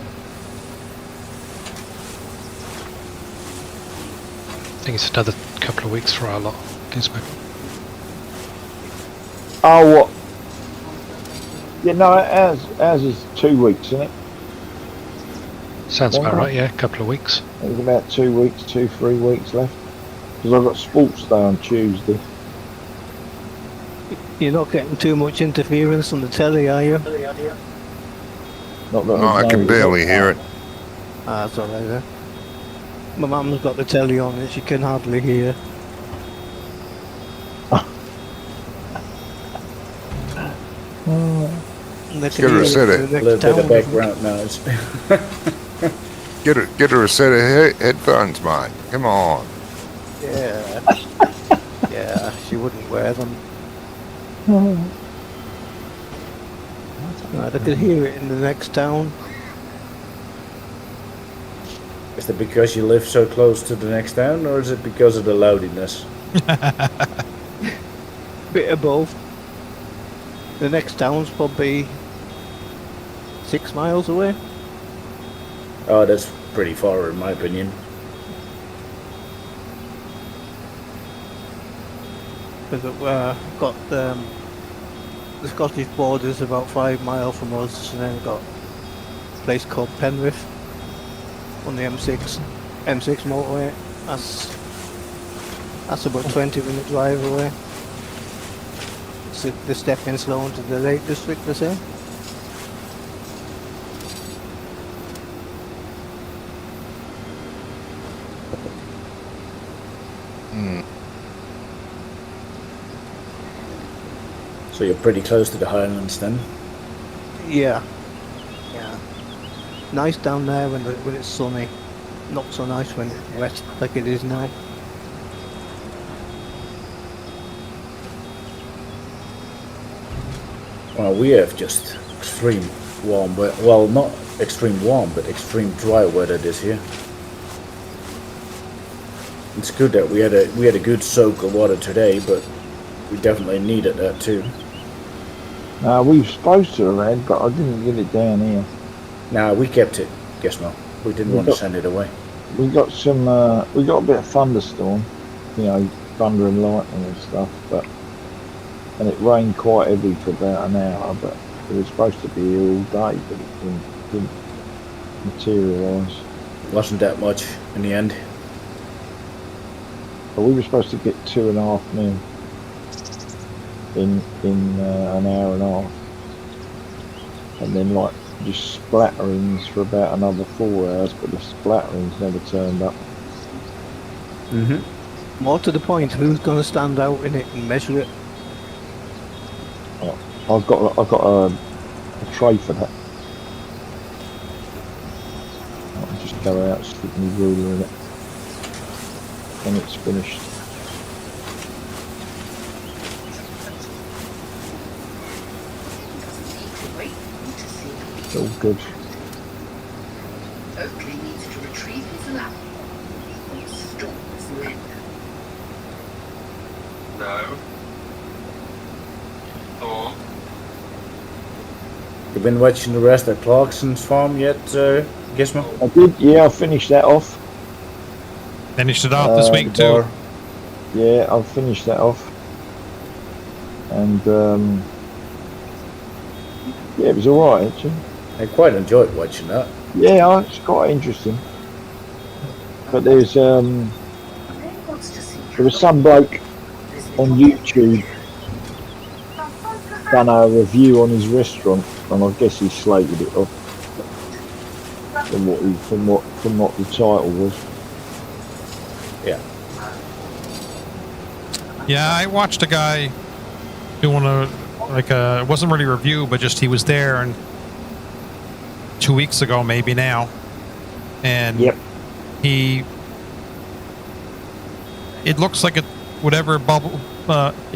Speaker 3: I think it's another couple of weeks for our lot. Gizmo.
Speaker 6: Oh, what? Yeah, no, ours is 2 weeks, isn't it?
Speaker 3: Sounds about
Speaker 6: Okay.
Speaker 3: right, yeah, a couple of weeks.
Speaker 6: There's about 2 weeks, 3 weeks left. Because I've got sports day on Tuesday.
Speaker 7: You're not getting too much interference on the telly, are you?
Speaker 6: Not that
Speaker 4: No, I can barely hear it.
Speaker 7: Ah, that's alright then. My mum's got the telly on and she can hardly hear. And they can
Speaker 4: Get her
Speaker 7: hear
Speaker 4: a set
Speaker 7: it
Speaker 4: of-
Speaker 7: in
Speaker 1: A
Speaker 7: the
Speaker 1: little
Speaker 7: next
Speaker 1: bit of
Speaker 7: town.
Speaker 1: background noise.
Speaker 4: Get her a set of headphones, mate. Come on.
Speaker 7: Yeah. Yeah, she wouldn't wear them. They could hear it in the next town.
Speaker 1: Is it because you live so close to the next town, or is it because of the loudiness?
Speaker 7: Bit of both. The next town's probably 6 miles away.
Speaker 1: Oh, that's pretty far in my opinion.
Speaker 7: Because got the Scottish border's about 5 miles from us, and then we've got a place called Penrith on the M6 motorway. That's about 20-minute drive away. It's the stepping stone to the Lake District, they say.
Speaker 1: So you're pretty close to the Highlands then.
Speaker 7: Yeah. Yeah. Nice down there when it's sunny. Not so nice when it's wet like it is now.
Speaker 1: Well, we have just extreme warm weather. Well, not extreme warm, but extreme dry weather this year. It's good that we had a good soak of water today, but we definitely needed that too.
Speaker 6: We were supposed to have had, but I didn't get it down here.
Speaker 1: Nah, we kept it. Guess not. We didn't want to send it away.
Speaker 6: We got some, we got a bit of thunderstorm, thunder and lightning and stuff, and it rained quite heavy for about an hour, but it was supposed to be here all day, but it didn't materialise.
Speaker 1: Wasn't that much in the end.
Speaker 6: But we were supposed to get 2.5 mil in an hour and a half, and then just splatterings for about another 4 hours, but the splatterings never turned up.
Speaker 7: More to the point, who's going to stand out in it and measure it?
Speaker 6: I've got a tray for that. I'll just go out, stick my ruler in it, and it's finished. It's all good.
Speaker 8: Oakley needs to retrieve his lamp or stop his neck.
Speaker 9: No. Or
Speaker 1: You've been watching the rest of Clarkson's farm yet, Gizmo?
Speaker 6: I did, yeah, I finished that off.
Speaker 2: Finished it off this week too.
Speaker 1: Or-
Speaker 6: Yeah, I've finished that off. And, yeah, it was alright actually.
Speaker 1: I quite enjoyed watching that.
Speaker 6: Yeah, it's quite interesting. But there was some bloke on YouTube done a review on his restaurant, and I guess he slated it off from what the title was.
Speaker 1: Yeah.
Speaker 2: Yeah, I watched a guy doing it wasn't really a review, but just he was there and 2 weeks ago, maybe now, and
Speaker 6: Yep.
Speaker 2: it looks like whatever bubble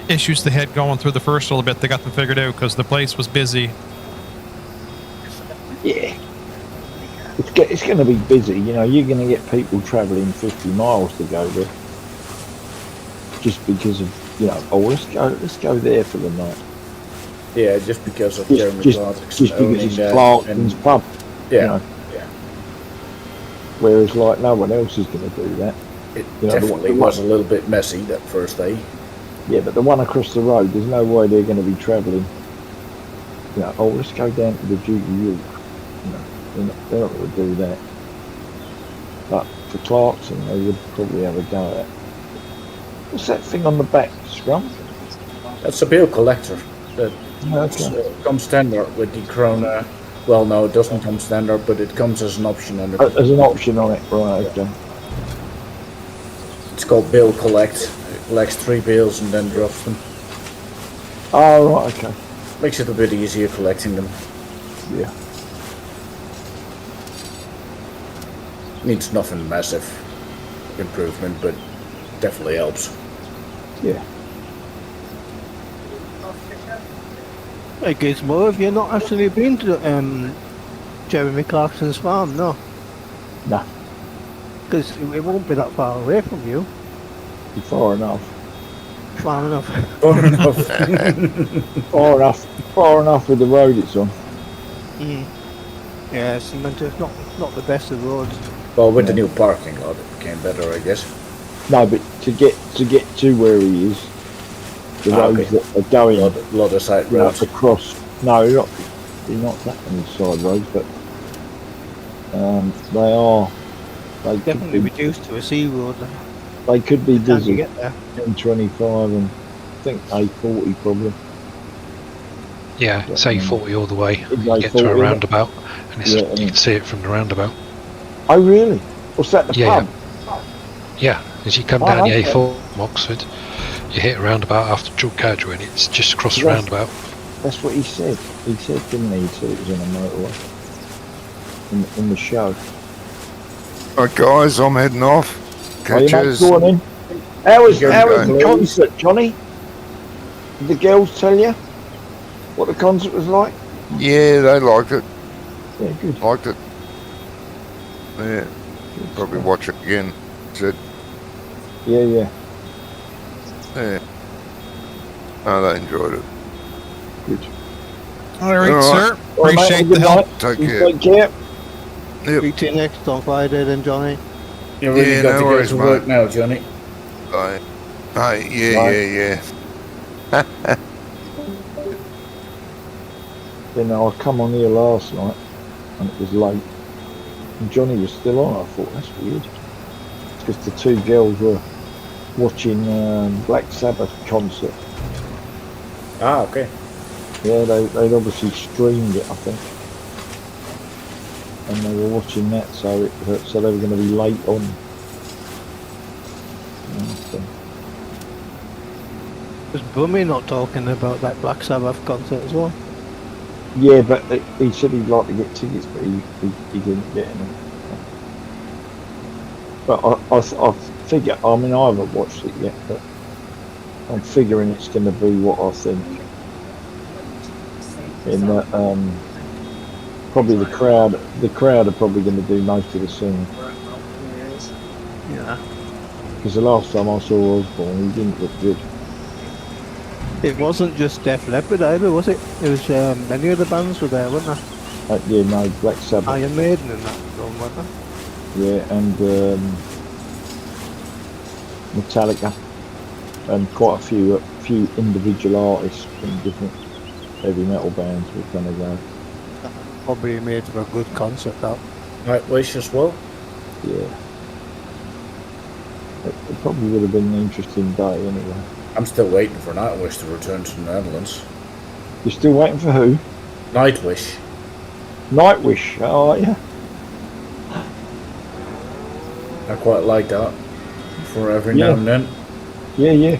Speaker 2: issues they had going through the first little bit, they got them figured out because the place was busy.
Speaker 6: Yeah. It's going to be busy, you're going to get people travelling 50 miles to go there. Just because of, let's go there for the night.
Speaker 1: Yeah, just because of Jeremy Clarkson
Speaker 6: Just because
Speaker 1: owning
Speaker 6: it's
Speaker 1: that,
Speaker 6: Clarkson's
Speaker 1: and-
Speaker 6: pub.
Speaker 1: Yeah,
Speaker 6: Whereas, no one else is going to do that.
Speaker 1: it
Speaker 6: the
Speaker 1: definitely
Speaker 6: one-
Speaker 1: was a little bit messy that first day.
Speaker 6: Yeah, but the one across the road, there's no way they're going to be travelling. Let's go down to the Duke of York. They're not going to do that. But for Clarkson, they would probably have a go at it. What's that thing on the back, Scrum?
Speaker 1: That's a bill collector. That
Speaker 6: Okay.
Speaker 1: comes standard with the Corona. Well, no, it doesn't come standard, but it comes as an option on the.
Speaker 6: There's an option on it, right? Okay.
Speaker 1: It's called bill collect. It collects 3 bills and then drops them.
Speaker 6: Oh, right, okay.
Speaker 1: Makes it a bit easier collecting them.
Speaker 6: Yeah.
Speaker 1: Needs nothing massive improvement, but definitely helps.
Speaker 6: Yeah.
Speaker 7: Hey, Gizmo, have you not actually been to Jeremy Clarkson's farm? No,
Speaker 6: Nah,
Speaker 7: because it won't be that far away from you.
Speaker 6: you're far enough.
Speaker 7: Far enough.
Speaker 1: Far enough.
Speaker 6: Far enough with the road it's on.
Speaker 7: Yeah, it's not the best of roads.
Speaker 1: Well, with the new parking lot, it became better, I guess.
Speaker 6: No, but to get to where he is, the roads
Speaker 1: okay.
Speaker 6: that are going
Speaker 1: Lot of side roads.
Speaker 6: across. No, they're not that many side roads, but they are. They
Speaker 7: Definitely
Speaker 6: could be,
Speaker 7: reduced to a sea road.
Speaker 6: they could be
Speaker 7: Time to
Speaker 6: busy.
Speaker 7: get there.
Speaker 6: M25 and I think A40 probably.
Speaker 3: Yeah, it's A40 all the way.
Speaker 6: It's
Speaker 3: You get to a
Speaker 6: A40,
Speaker 3: roundabout, and it's,
Speaker 6: Yeah,
Speaker 3: you can see it from the roundabout.
Speaker 6: Oh really? What's that? The
Speaker 3: Yeah,
Speaker 6: pub?
Speaker 3: Yeah, as you come
Speaker 6: Oh,
Speaker 3: down the
Speaker 6: okay.
Speaker 3: A4 from Oxford, you hit a roundabout after Dual Cadre, and it's just across the
Speaker 6: Yes.
Speaker 3: roundabout.
Speaker 6: That's what he said. He said, didn't he? He said it was on a motorway in the show.
Speaker 4: Right, guys, I'm heading off.
Speaker 6: Are you
Speaker 4: Catch
Speaker 6: mate,
Speaker 4: us.
Speaker 6: go on in. How was
Speaker 1: Go,
Speaker 6: the
Speaker 1: go.
Speaker 6: concert, Johnny? Did the girls tell you what the concert was like?
Speaker 4: Yeah, they liked it.
Speaker 6: Yeah, good.
Speaker 4: Liked it. Yeah, probably watch it again. Said,
Speaker 6: Yeah.
Speaker 4: yeah. Oh, they enjoyed it.
Speaker 6: Good.
Speaker 2: All right,
Speaker 4: All right.
Speaker 2: sir.
Speaker 6: All right, mate,
Speaker 2: Appreciate
Speaker 6: good
Speaker 2: the help.
Speaker 6: night.
Speaker 4: Take
Speaker 6: You
Speaker 4: care.
Speaker 6: take care.
Speaker 4: Yep.
Speaker 7: Speak to you next on Friday then, Johnny.
Speaker 1: You really
Speaker 4: Yeah,
Speaker 1: got
Speaker 4: no
Speaker 1: to
Speaker 4: worries,
Speaker 1: get to work
Speaker 4: mate.
Speaker 1: now, Johnny.
Speaker 4: Bye. Hey, yeah,
Speaker 6: Bye.
Speaker 4: yeah.
Speaker 6: Then I come on here last night and it was late. And Johnny was still on. I thought, that's weird. It's because the two girls were watching Black Sabbath concert.
Speaker 1: Ah, okay.
Speaker 6: Yeah, they'd obviously streamed it, I think. And they were watching that, so they were going to be late on. Yeah, so.
Speaker 7: Was Bummy not talking about that Black Sabbath concert as well?
Speaker 6: Yeah, but he said he'd like to get tickets, but he didn't get any. But I figure, I mean, I haven't watched it yet, but I'm figuring it's going to be what I think. In that, probably the crowd are probably going to do most of the singing.
Speaker 7: Yeah.
Speaker 6: Because the last time I saw Osborne, he didn't look good.
Speaker 7: It wasn't just Def Leppard either, was it? It was many other bands were there, weren't there?
Speaker 6: Yeah, no, Black Sabbath.
Speaker 7: Iron Maiden and that film, weren't there?
Speaker 6: Yeah, and Metallica, and quite a few individual artists from different heavy metal bands were going to go.
Speaker 7: Probably made for a good concert, that.
Speaker 1: Nightwish as well.
Speaker 6: Yeah, it probably would have been an interesting day anyway.
Speaker 1: I'm still waiting for Nightwish to return to the Netherlands.
Speaker 6: You're still waiting for who?
Speaker 1: Nightwish.
Speaker 6: Nightwish. Oh yeah.
Speaker 1: I quite like that. For every now and then.
Speaker 6: Yeah.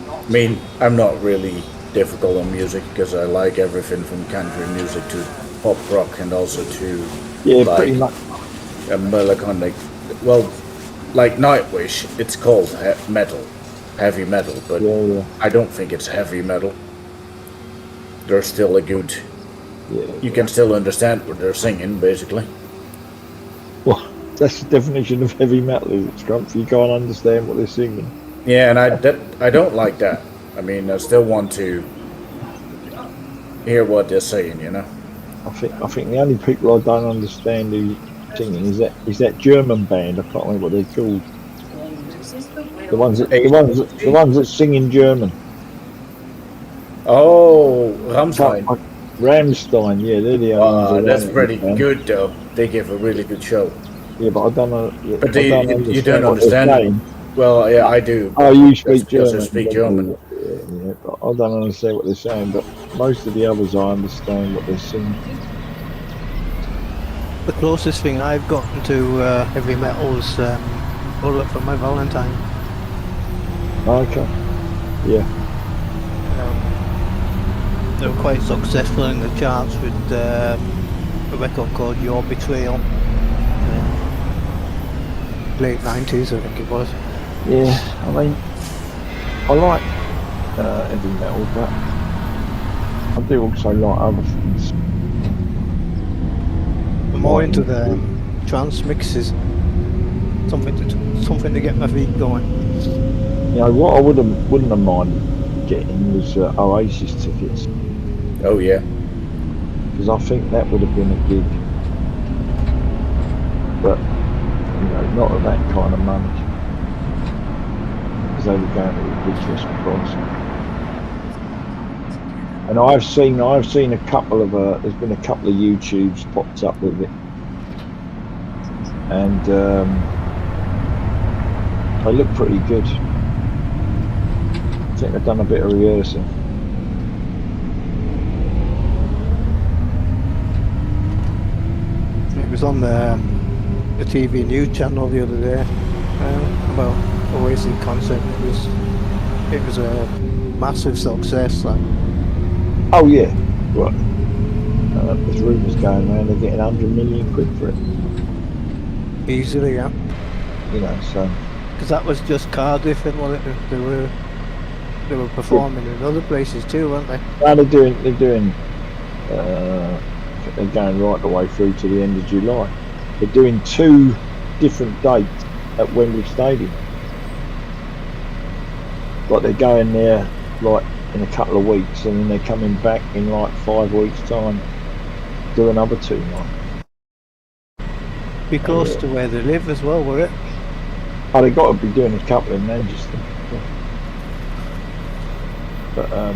Speaker 1: I mean, I'm not really difficult on music because I like everything from country music to pop rock and also to
Speaker 6: Yeah,
Speaker 1: like
Speaker 6: pretty much.
Speaker 1: a melancholic. Well, like Nightwish, it's called heavy metal, but
Speaker 6: Yeah.
Speaker 1: I don't think it's heavy metal. They're still a good.
Speaker 6: Yeah.
Speaker 1: You can still understand what they're singing, basically.
Speaker 6: Well, that's the definition of heavy metal. Is it, Scrump? You can't understand what they're singing.
Speaker 1: Yeah, and I don't like that. I mean, I still want to hear what they're saying, you know.
Speaker 6: I think the only people I don't understand who's singing is that German band. I can't remember what they're called. The ones that sing in German.
Speaker 1: Oh, Rammstein.
Speaker 6: Rammstein, yeah, they're the only ones.
Speaker 1: That's
Speaker 6: around
Speaker 1: pretty
Speaker 6: this band.
Speaker 1: good, though. They give a really good show.
Speaker 6: Yeah, but I don't know.
Speaker 1: But
Speaker 6: I don't
Speaker 1: you don't
Speaker 6: what they're
Speaker 1: understand.
Speaker 6: saying.
Speaker 1: Well, yeah, I do.
Speaker 6: Oh, you
Speaker 1: That's
Speaker 6: speak
Speaker 1: because
Speaker 6: German.
Speaker 1: I speak German.
Speaker 6: Yeah, but I don't understand what they're saying. But most of the others, I understand what they're singing.
Speaker 7: The closest thing I've gotten to heavy metal is Bullet for My Valentine.
Speaker 6: Okay. Yeah.
Speaker 7: They were quite successful in the charts with a record called Your Betrayal. Late 90s, I think it was.
Speaker 6: Yeah. I mean, I like heavy metal, but I do also like other things.
Speaker 7: I'm more into the trance mixes. Something to get my feet going.
Speaker 6: You know what I wouldn't have minded getting was Oasis tickets,
Speaker 1: Oh yeah.
Speaker 6: because I think that would have been a gig, but you know, not at that kind of money, because they were going at a ridiculous price. And I've seen a couple of there's been a couple of YouTubes popped up with it, and they look pretty good. I think they've done a bit of rehearsing.
Speaker 7: It was on the TV news channel the other day about Oasis concert. It was a massive success. Like.
Speaker 6: Oh yeah, well, there's rumours going around they're getting 100 million quid for it.
Speaker 7: Easily, yeah.
Speaker 6: You know, so.
Speaker 7: Because that was just Cardiff, and they were performing in other places too, weren't they?
Speaker 6: No, they're going right the way through to the end of July. They're doing 2 different dates at Wembley Stadium. Like they're going there like in a couple of weeks, and then they're coming back in like 5 weeks' time, do another 2 nights.
Speaker 7: Be close to where they live as well, were it?
Speaker 6: Oh, they got to be doing a couple in Manchester. But I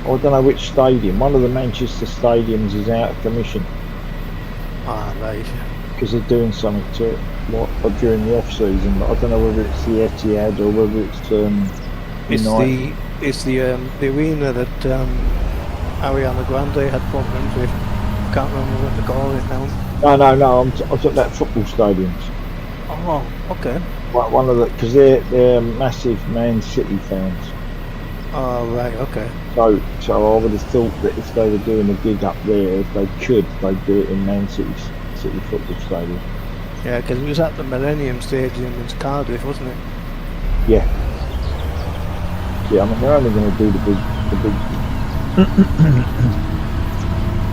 Speaker 6: don't know which stadium. One of the Manchester stadiums is out of commission.
Speaker 7: Ah, right.
Speaker 6: Because they're doing something to it during the off season. But I don't know whether it's the Etihad or whether it's United.
Speaker 7: It's the arena that Ariana Grande had problems with. Can't remember what they call it now.
Speaker 6: No. I'm talking about football stadiums.
Speaker 7: Oh, okay.
Speaker 6: One of the, because they're massive Man City fans.
Speaker 7: Oh, right, okay.
Speaker 6: So I would have thought that if they were doing a gig up there, if they could, they'd do it in Man City football stadium.
Speaker 7: Yeah, because it was at the Millennium Stadium in Cardiff, wasn't it?
Speaker 6: Yeah. Yeah, I mean they're only going to do the big.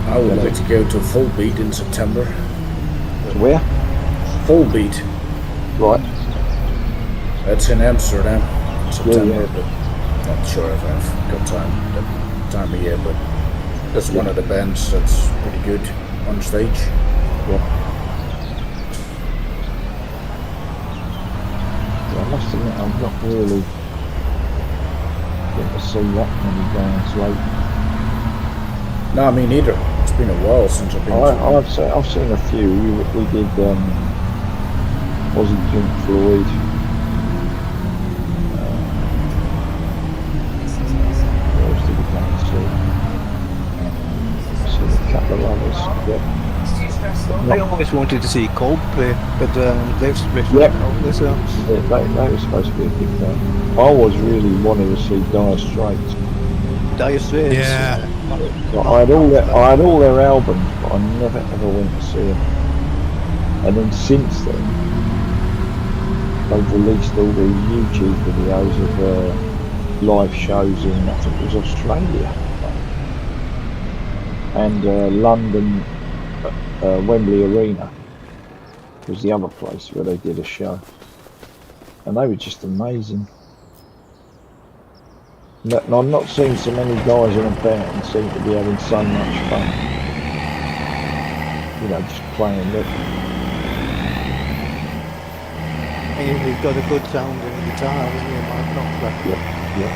Speaker 1: I would like to go to Full Beat in September.
Speaker 6: Where?
Speaker 1: Full Beat.
Speaker 6: Right.
Speaker 1: That's in Amsterdam in September,
Speaker 6: Yeah.
Speaker 1: but not sure if I've got time of year, but that's one of the bands that's pretty good on stage.
Speaker 6: Yeah. I must admit I'm not really getting to see that many bands lately.
Speaker 1: No, me neither. It's been a while since I've been to
Speaker 6: I've seen a few. We did Ozzy, Pink Floyd. What else did we go and see? Seen a couple of others. Yeah.
Speaker 7: I always wanted to see Coldplay, but they've split
Speaker 6: Yep.
Speaker 7: up this year.
Speaker 6: They were supposed to be a big band. I always really wanted to see Dire Straits.
Speaker 7: Dire Straits.
Speaker 2: Yeah.
Speaker 6: So I had all their albums, but I never ever went to see them. And then since then, they've released all these YouTube videos of live shows in, I think it was Australia and London. Wembley Arena was the other place where they did a show, and they were just amazing. And I've not seen so many guys in a band seem to be having so much fun. You know, just playing it.
Speaker 7: And you've got a good sounding guitar, haven't you? Not like
Speaker 6: Yeah.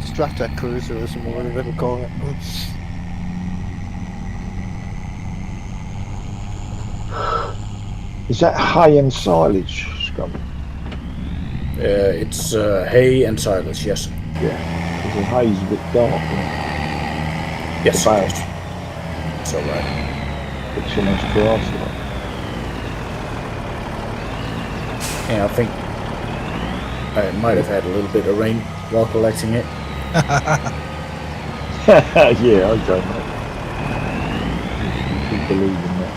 Speaker 7: Strata Cruiser or something, whatever they call it.
Speaker 6: Is that hay and silage, Scrum?
Speaker 1: it's hay and silence, yes.
Speaker 6: Yeah. Because the hay's a bit dark. Isn't it?
Speaker 1: Yes,
Speaker 6: The
Speaker 1: it
Speaker 6: barrel.
Speaker 1: does. It's alright.
Speaker 6: Looks almost grass.
Speaker 1: Yeah, I think I might have had a little bit of rain while collecting it.
Speaker 6: Yeah, okay, mate. You should believe in that.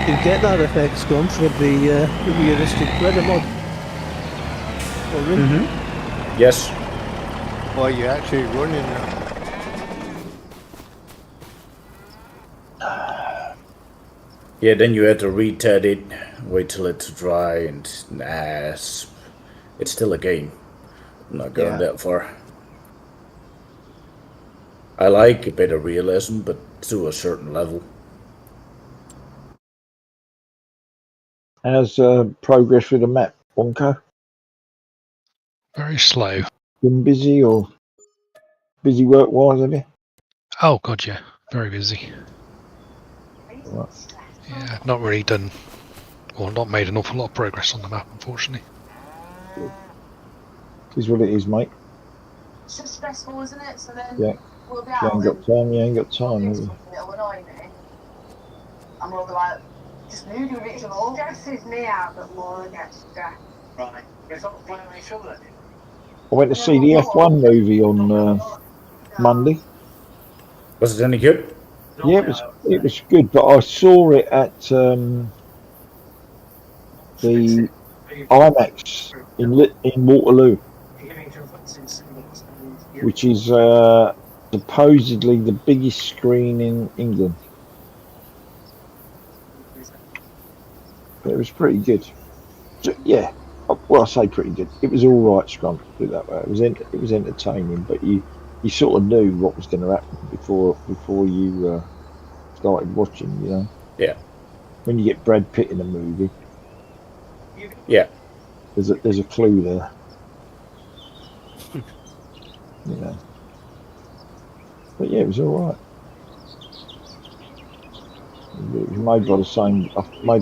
Speaker 7: You get that effect, Scump, with the realistic weather mod. Already?
Speaker 1: Yes.
Speaker 9: Or are you actually running now?
Speaker 1: Yeah, then you had to retad it, wait till it's dry, and it's still a game. I'm not going that far. I like a bit of realism, but to a certain level.
Speaker 6: How's progress with the map, Wonko?
Speaker 3: Very slow.
Speaker 6: Been busy or busy work-wise, have you?
Speaker 3: Oh god, yeah, very busy.
Speaker 6: Right.
Speaker 3: Yeah, not really done, or not made an awful lot of progress on the map, unfortunately.
Speaker 6: Is what it is, mate.
Speaker 8: It's just stressful, isn't it? So then
Speaker 6: Yeah.
Speaker 8: we'll be
Speaker 6: If you
Speaker 8: out
Speaker 6: ain't got
Speaker 8: and
Speaker 6: time, you ain't got
Speaker 8: we'll
Speaker 6: time,
Speaker 8: do
Speaker 6: have you?
Speaker 8: something that'll annoy me. And we'll be like, just move your bit of all stresses me out, but Laura gets stressed.
Speaker 9: Right. We thought blame each other.
Speaker 6: I went to see the F1 movie on Monday.
Speaker 1: Was it any good?
Speaker 6: Yeah, it was good, but I saw it at the IMAX in Waterloo, which is supposedly the biggest screen in England. But it was pretty good. Yeah, well, I say pretty good. It was all right, Scrum. Put it that way. It was entertaining, but you sort of knew what was going to happen before you started watching. You know,
Speaker 1: Yeah.
Speaker 6: when you get Brad Pitt in a movie,
Speaker 1: Yeah.
Speaker 6: there's a clue there. You know. But yeah, it was all right. It was made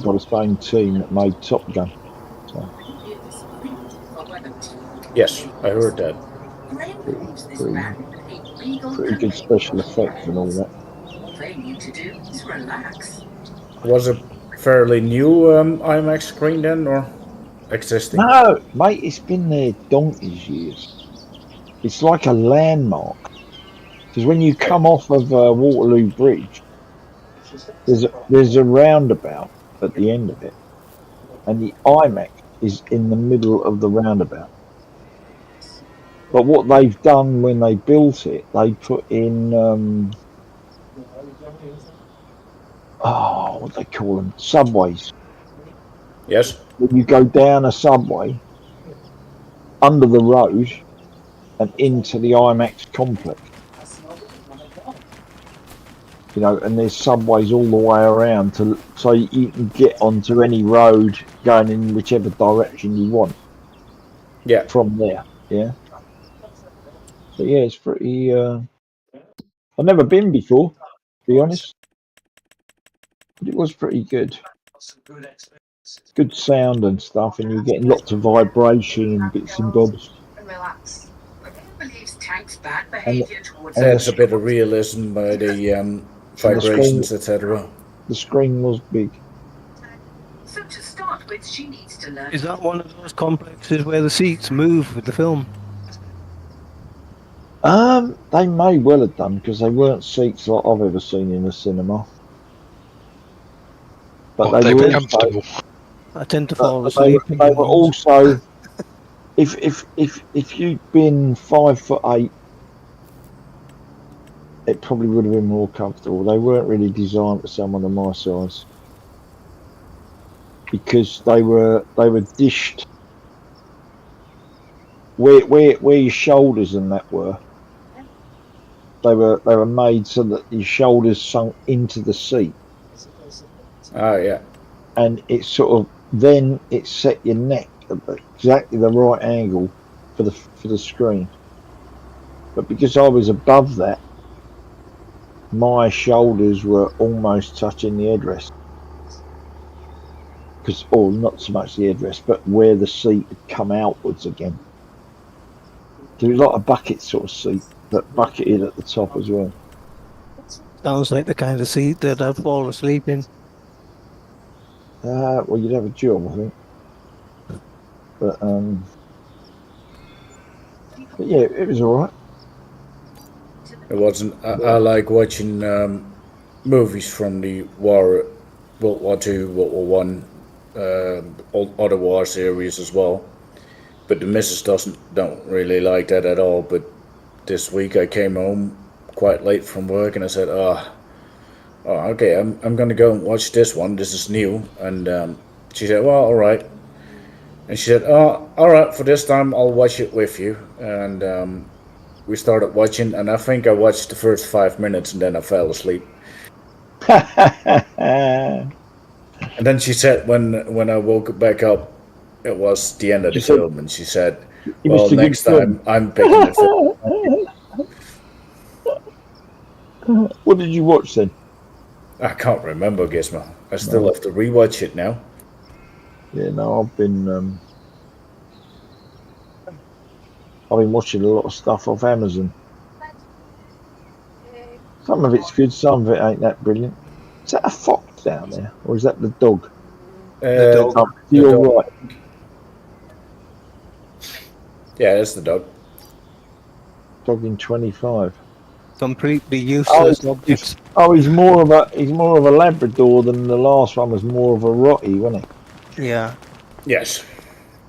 Speaker 6: by the same team that made Top Gun. So
Speaker 1: Yes, I heard that.
Speaker 6: pretty good special effects and all that.
Speaker 8: All they need to do is relax.
Speaker 1: Was it fairly new IMAX screen then, or existing?
Speaker 6: No, mate, it's been there donkey's years. It's like a landmark. Because when you come off of Waterloo Bridge, there's a roundabout at the end of it, and the IMAX is in the middle of the roundabout. But what they've done when they built it, they put in what do they call them? Subways.
Speaker 1: Yes.
Speaker 6: When you go down a subway under the road and into the IMAX complex. You know, and there's subways all the way around so you can get onto any road going in whichever direction you want.
Speaker 1: Yeah.
Speaker 6: From there, yeah. So yeah, it's pretty. I've never been before, to be honest, but it was pretty good. Good sound and stuff, and you're getting lots of vibration and bits and bobs.
Speaker 8: And relax. Everyone believes Tank's bad
Speaker 6: And
Speaker 8: behaviour towards
Speaker 1: Adds a
Speaker 8: us.
Speaker 1: bit of realism by the
Speaker 6: and
Speaker 1: vibrations, etc.
Speaker 6: the screen was big.
Speaker 8: So to start with, she needs to learn.
Speaker 7: Is that one of those complexes where the seats move with the film?
Speaker 6: They may well have done because they weren't seats like I've ever seen in a cinema. But
Speaker 3: What,
Speaker 6: they
Speaker 3: they
Speaker 6: were
Speaker 3: were
Speaker 6: also,
Speaker 3: comfortable.
Speaker 7: I tend to fall
Speaker 6: but
Speaker 7: asleep in
Speaker 6: they
Speaker 7: the
Speaker 6: were
Speaker 7: ones.
Speaker 6: also. If you'd been 5'8", it probably would have been more comfortable. They weren't really designed for someone of my size because they were dished where your shoulders and that were. They were made so that your shoulders sunk into the seat,
Speaker 1: Ah, yeah.
Speaker 6: and it sort of then it set your neck at exactly the right angle for the screen. But because I was above that, my shoulders were almost touching the headrest. because, or not so much the headrest, but where the seat had come outwards again. There was like a bucket sort of seat, but bucketed at the top as well.
Speaker 7: Sounds like the kind of seat that I'd fall asleep in.
Speaker 6: Well, you'd have a job, I think. But yeah, it was all right.
Speaker 1: It wasn't. I like watching movies from the war, World War II, World War One, all other war series as well. But the missus don't really like that at all. But this week I came home quite late from work and I said, oh okay, I'm gonna go and watch this one. This is new. And she said, well, all right. And she said, oh, all right, for this time I'll watch it with you. And we started watching, and I think I watched the first 5 minutes and then I fell asleep. And then she said, when I woke back up, it was the end of the film, and she said, well, next time I'm picking the film.
Speaker 6: What did you watch then?
Speaker 1: I can't remember, Gizmo. I still have to rewatch it now.
Speaker 6: Yeah, no, I've been watching a lot of stuff off Amazon. Some of it's good, some of it ain't that brilliant. Is that a fox down there, or is that the dog?
Speaker 7: The dog.
Speaker 6: You're right.
Speaker 1: Yeah, that's the dog.
Speaker 6: Dog in 25.
Speaker 7: Completely useless objects.
Speaker 6: He's more of a Labrador than the last one was more of a Rottie, wasn't he?
Speaker 7: Yeah.
Speaker 1: Yes.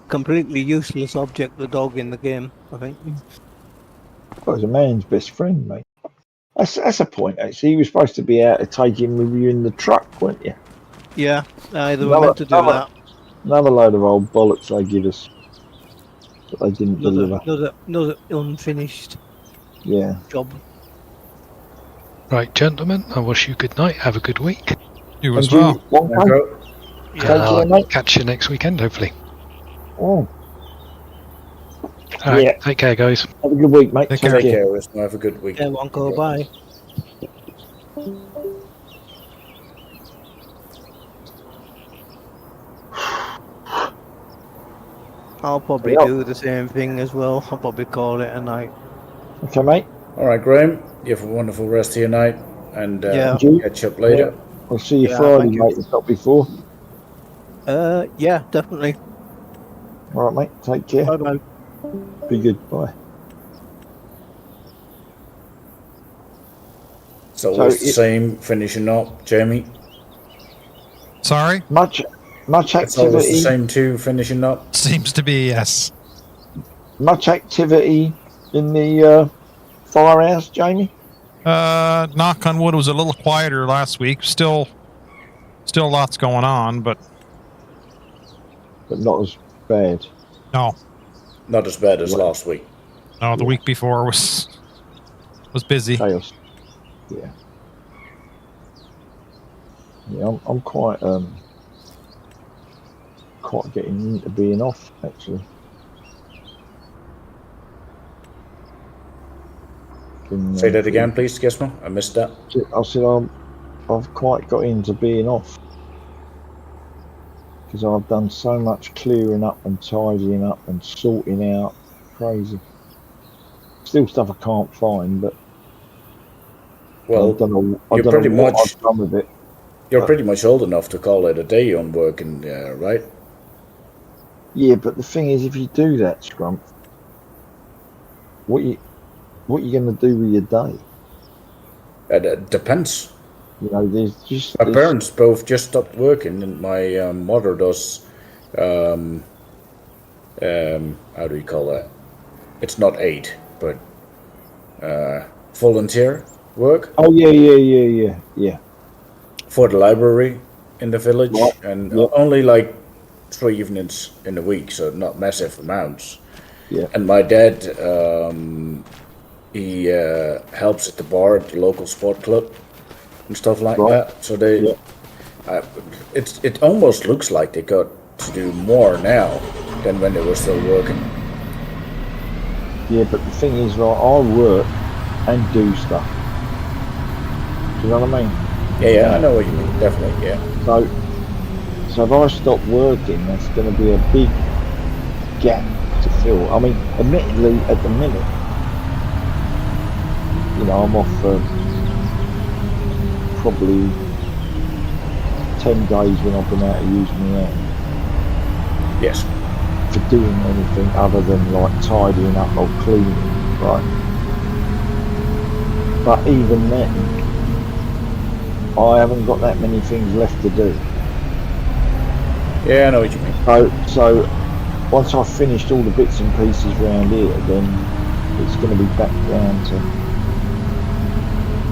Speaker 7: Completely useless object, the dog in the game, I think.
Speaker 6: Well, he's a man's best friend, mate. That's a point, actually. You were supposed to be out to take him with you in the truck, weren't you?
Speaker 7: Yeah, they were meant to do that.
Speaker 6: Another load of old bollocks they give us. But they didn't deliver.
Speaker 7: Another unfinished job.
Speaker 3: Right, gentlemen, I wish you good night. Have a good week.
Speaker 2: You as well.
Speaker 3: Catch you next weekend, hopefully.
Speaker 6: Oh.
Speaker 3: All right, take care, guys.
Speaker 6: Have a good week, mate.
Speaker 1: Take care. Have a good week.
Speaker 7: Yeah, Wonko, bye. I'll probably do the same thing as well. I'll probably call it a night.
Speaker 6: Okay, mate.
Speaker 1: All right, Graham. You have a wonderful rest of your night, and catch up later.
Speaker 6: I'll see you Friday, mate, if not before.
Speaker 7: Yeah, definitely.
Speaker 6: All right, mate. Take care.
Speaker 7: Bye-bye.
Speaker 6: Be good. Bye.
Speaker 1: So it's the same finishing up, Jamie?
Speaker 2: Sorry?
Speaker 6: Much
Speaker 1: It's always
Speaker 6: activity.
Speaker 1: the same two finishing up?
Speaker 2: Seems to be, yes.
Speaker 6: Much activity in the firehouse, Jamie?
Speaker 2: Knock on wood, it was a little quieter last week. Still lots going on, but
Speaker 6: not as bad.
Speaker 2: No.
Speaker 1: Not as bad as last week.
Speaker 2: No, the week before was busy.
Speaker 6: Chaos. Yeah. Yeah, I'm quite getting into being off, actually.
Speaker 1: Say that again, please, Gizmo. I missed that.
Speaker 6: I said I've quite got into being off because I've done so much clearing up and tidying up and sorting out. Crazy. Still stuff I can't find, but
Speaker 1: well,
Speaker 6: I don't know
Speaker 1: what
Speaker 6: I've done with it.
Speaker 1: You're pretty much old enough to call it a day on working, right?
Speaker 6: Yeah, but the thing is, if you do that, Scrump, what you going to do with your day?
Speaker 1: It depends.
Speaker 6: You know, there's
Speaker 1: my parents both just stopped working, and my mother does. How do you call that? It's not aid, but volunteer work.
Speaker 6: Oh yeah.
Speaker 1: For the library in the village,
Speaker 6: Right.
Speaker 1: and only like 3 evenings in a week, so not massive amounts.
Speaker 6: Yeah.
Speaker 1: And my dad, he helps at the bar at the local sport club and stuff like that. So they, it almost looks like they got to do more now than when they were still working.
Speaker 6: Yeah, but the thing is, right, I work and do stuff. Do you know what I mean?
Speaker 1: Yeah, I know what you mean. Definitely, yeah.
Speaker 6: So if I stop working, that's going to be a big gap to fill. I mean, admittedly, at the minute, you know, I'm off for probably 10 days when I've been out to use my hand
Speaker 1: Yes.
Speaker 6: for doing anything other than like tidying up or cleaning, right? But even then, I haven't got that many things left to do.
Speaker 1: Yeah, I know what you mean.
Speaker 6: So once I've finished all the bits and pieces around here, then it's going to be back down to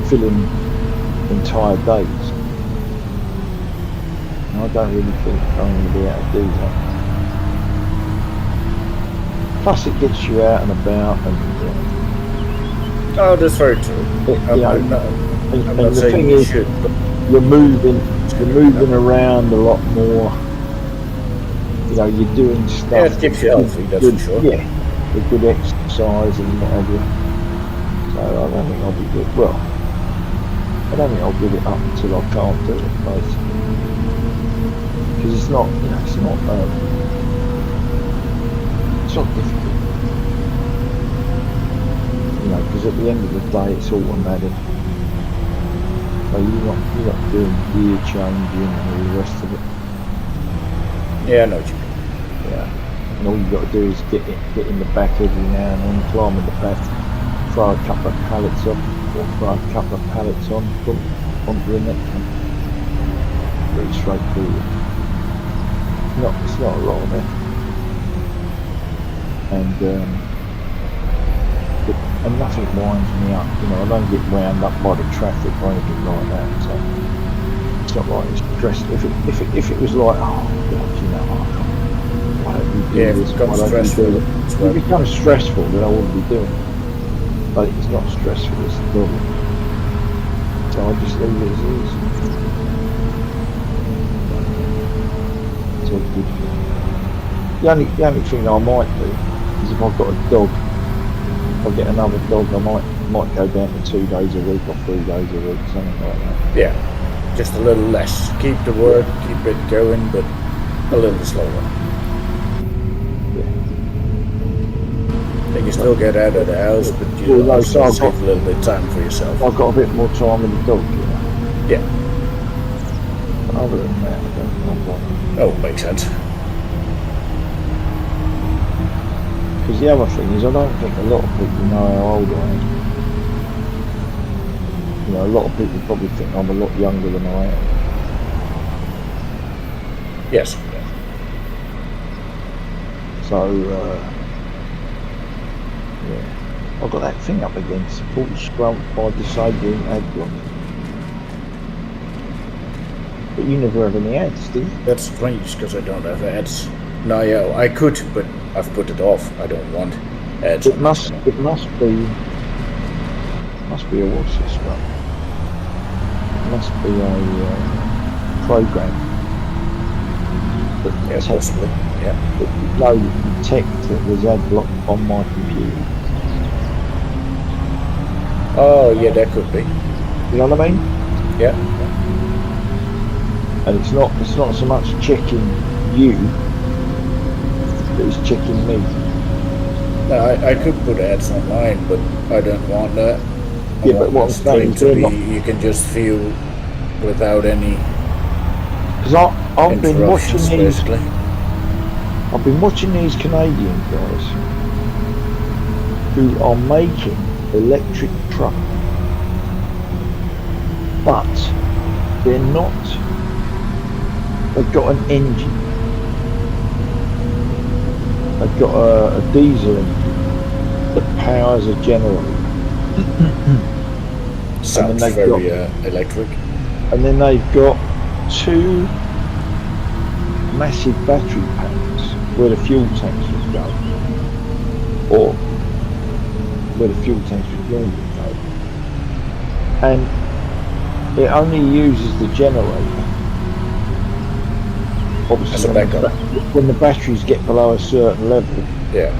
Speaker 6: filling entire days. And I don't really think I'm going to be able to do that. Plus it gets you out and about and
Speaker 1: Oh, that's very true. I'm not
Speaker 6: the
Speaker 1: saying
Speaker 6: thing
Speaker 1: you
Speaker 6: is,
Speaker 1: should, but
Speaker 6: you're moving around a lot more. You know, you're doing stuff.
Speaker 1: yeah, it keeps you healthy, that's
Speaker 6: good,
Speaker 1: for sure.
Speaker 6: Yeah, with good exercise and what have you. So I don't think I'll be good. Well, I don't think I'll give it up until I can't do it, basically. Because it's not, you know, it's not difficult. You know, because at the end of the day, it's automatic. So you're not doing gear changing and all the rest of it.
Speaker 1: Yeah, I know what you mean.
Speaker 6: Yeah. And all you've got to do is get in the back every now and then, climb in the back, throw a couple of pallets up, or throw a couple of pallets on, put onto the next one. Pretty straightforward. It's not a lot of effort. And nothing winds me up, you know, I don't get wound up by the traffic or anything like that, so it's not like it's stressful. If it was like, oh God, you know, why don't we do
Speaker 1: Yeah, if
Speaker 6: this,
Speaker 1: it
Speaker 6: why
Speaker 1: becomes
Speaker 6: don't we
Speaker 1: stressful,
Speaker 6: do it?
Speaker 1: it's
Speaker 6: If
Speaker 1: well.
Speaker 6: it becomes stressful, then I wouldn't be doing it. But it's not stressful, it's the problem. So I just leave it as is. It's all good. The only thing I might do is if I've got a dog, if I get another dog, I might go down to 2 days a week or 3 days a week, something like that.
Speaker 1: Yeah, just a little less. Keep the work, keep it going, but a little slower.
Speaker 6: Yeah.
Speaker 1: You can still get out of the house, but you
Speaker 6: Well,
Speaker 1: also
Speaker 6: no, so
Speaker 1: save a little bit of time for yourself.
Speaker 6: I've got a bit more time with the dog, you know.
Speaker 1: Yeah.
Speaker 6: But other than that, I don't bother.
Speaker 1: Oh, makes sense.
Speaker 6: Because the other thing is, I don't think a lot of people know how old I am. You know, a lot of people probably think I'm a lot younger than I am.
Speaker 1: Yes.
Speaker 6: So, yeah. I've got that thing up again, support scrub by disabling ag-block. But you never have any ads, do you?
Speaker 1: That's strange, because I don't have ads. No, yeah, I could, but I've put it off. I don't want ads.
Speaker 6: It must be a what's this scrub? It must be a program that
Speaker 1: Yeah, possibly. Yeah.
Speaker 6: that no detect that there's ad block on my computer.
Speaker 1: Oh, yeah, that could be.
Speaker 6: You know what I mean?
Speaker 1: Yeah.
Speaker 6: And it's not so much checking you, but it's checking me.
Speaker 1: No, I could put ads online, but I don't want that.
Speaker 6: Yeah, but what I'm saying is
Speaker 1: to
Speaker 6: they're
Speaker 1: be,
Speaker 6: not,
Speaker 1: you can just view without any
Speaker 6: because I've been watching
Speaker 1: interruptions,
Speaker 6: these.
Speaker 1: basically.
Speaker 6: I've been watching these Canadian guys who are making electric truck, but they're not. They've got an engine. They've got a diesel engine that powers a generator.
Speaker 1: Sounds very electric.
Speaker 6: And then they've got 2 massive battery packs where the fuel tanks would go, or where the fuel tanks would normally go, and it only uses the generator. Obviously,
Speaker 1: As a backup.
Speaker 6: when the batteries get below a certain level,
Speaker 1: Yeah.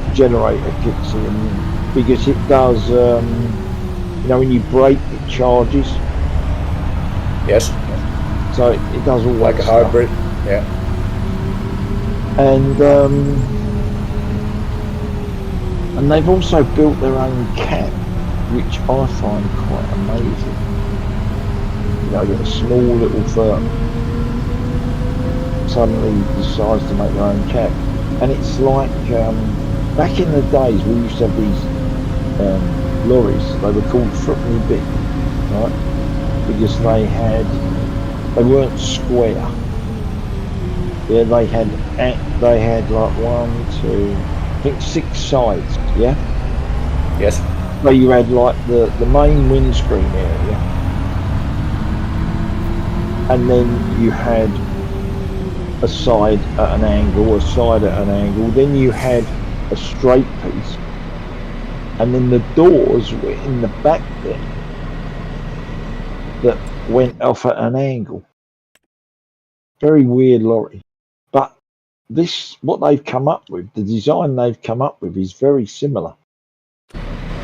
Speaker 6: the generator kicks in, because it does. You know, when you brake, it charges.
Speaker 1: Yes.
Speaker 6: So it does all
Speaker 1: Like
Speaker 6: that
Speaker 1: a
Speaker 6: stuff.
Speaker 1: hybrid. Yeah.
Speaker 6: And they've also built their own cab, which I find quite amazing. You know, that a small little firm suddenly decides to make their own cab. And it's like, back in the days we used to have these lorries. They were called Footney Big, right? Because they weren't square. Yeah, they had like 1, 2, I think 6 sides. Yeah.
Speaker 1: Yes.
Speaker 6: So you had like the main windscreen area, and then you had a side at an angle, a side at an angle. Then you had a straight piece, and then the doors were in the back there that went off at an angle. Very weird lorry. But what they've come up with, the design they've come up with is very similar.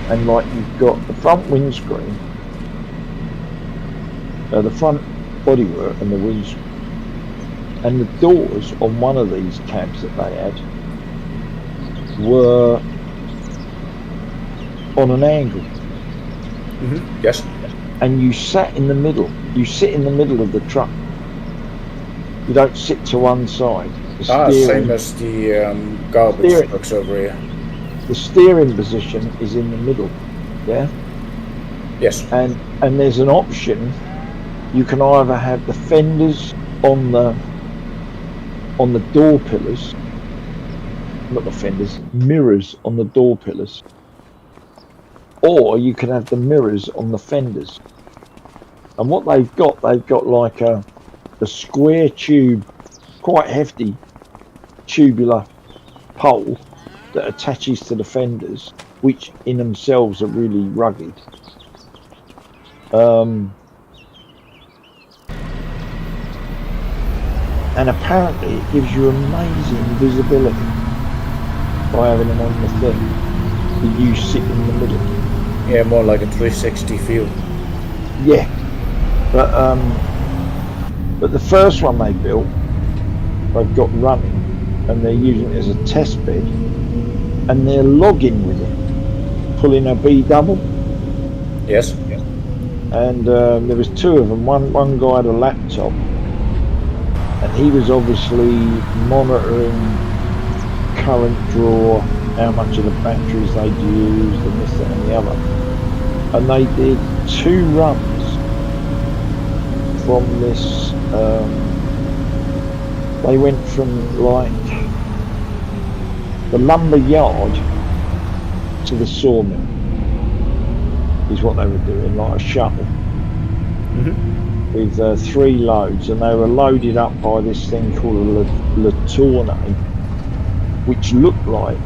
Speaker 6: And like you've got the front windscreen, the front bodywork and the windscreen, and the doors on one of these cabs that they had were on an angle.
Speaker 1: Mm-hmm. Yes.
Speaker 6: And you sat in the middle. You sit in the middle of the truck. You don't sit to one side.
Speaker 1: Same as the garbage trucks over here.
Speaker 6: The steering position is in the middle. Yeah.
Speaker 1: Yes.
Speaker 6: And there's an option. You can either have the fenders on the door pillars, not the fenders, mirrors on the door pillars, or you can have the mirrors on the fenders. And what they've got like a square tube, quite hefty tubular pole that attaches to the fenders, which in themselves are really rugged. And apparently it gives you amazing visibility by having them on the thing. That you sit in the middle.
Speaker 1: Yeah, more like a 360 feel.
Speaker 6: Yeah, but the first one they built, they've got running, and they're using it as a test bed, and they're logging with it, pulling a B double.
Speaker 1: Yes.
Speaker 6: And there was 2 of them. One guy had a laptop, and he was obviously monitoring current draw, how much of the batteries they'd used, and this, that, and the other. And they did 2 runs from this. They went from like the lumber yard to the sawmill. Is what they were doing, like a shuttle.
Speaker 1: Mm-hmm.
Speaker 6: With 3 loads, and they were loaded up by this thing called a Latourne, which looked like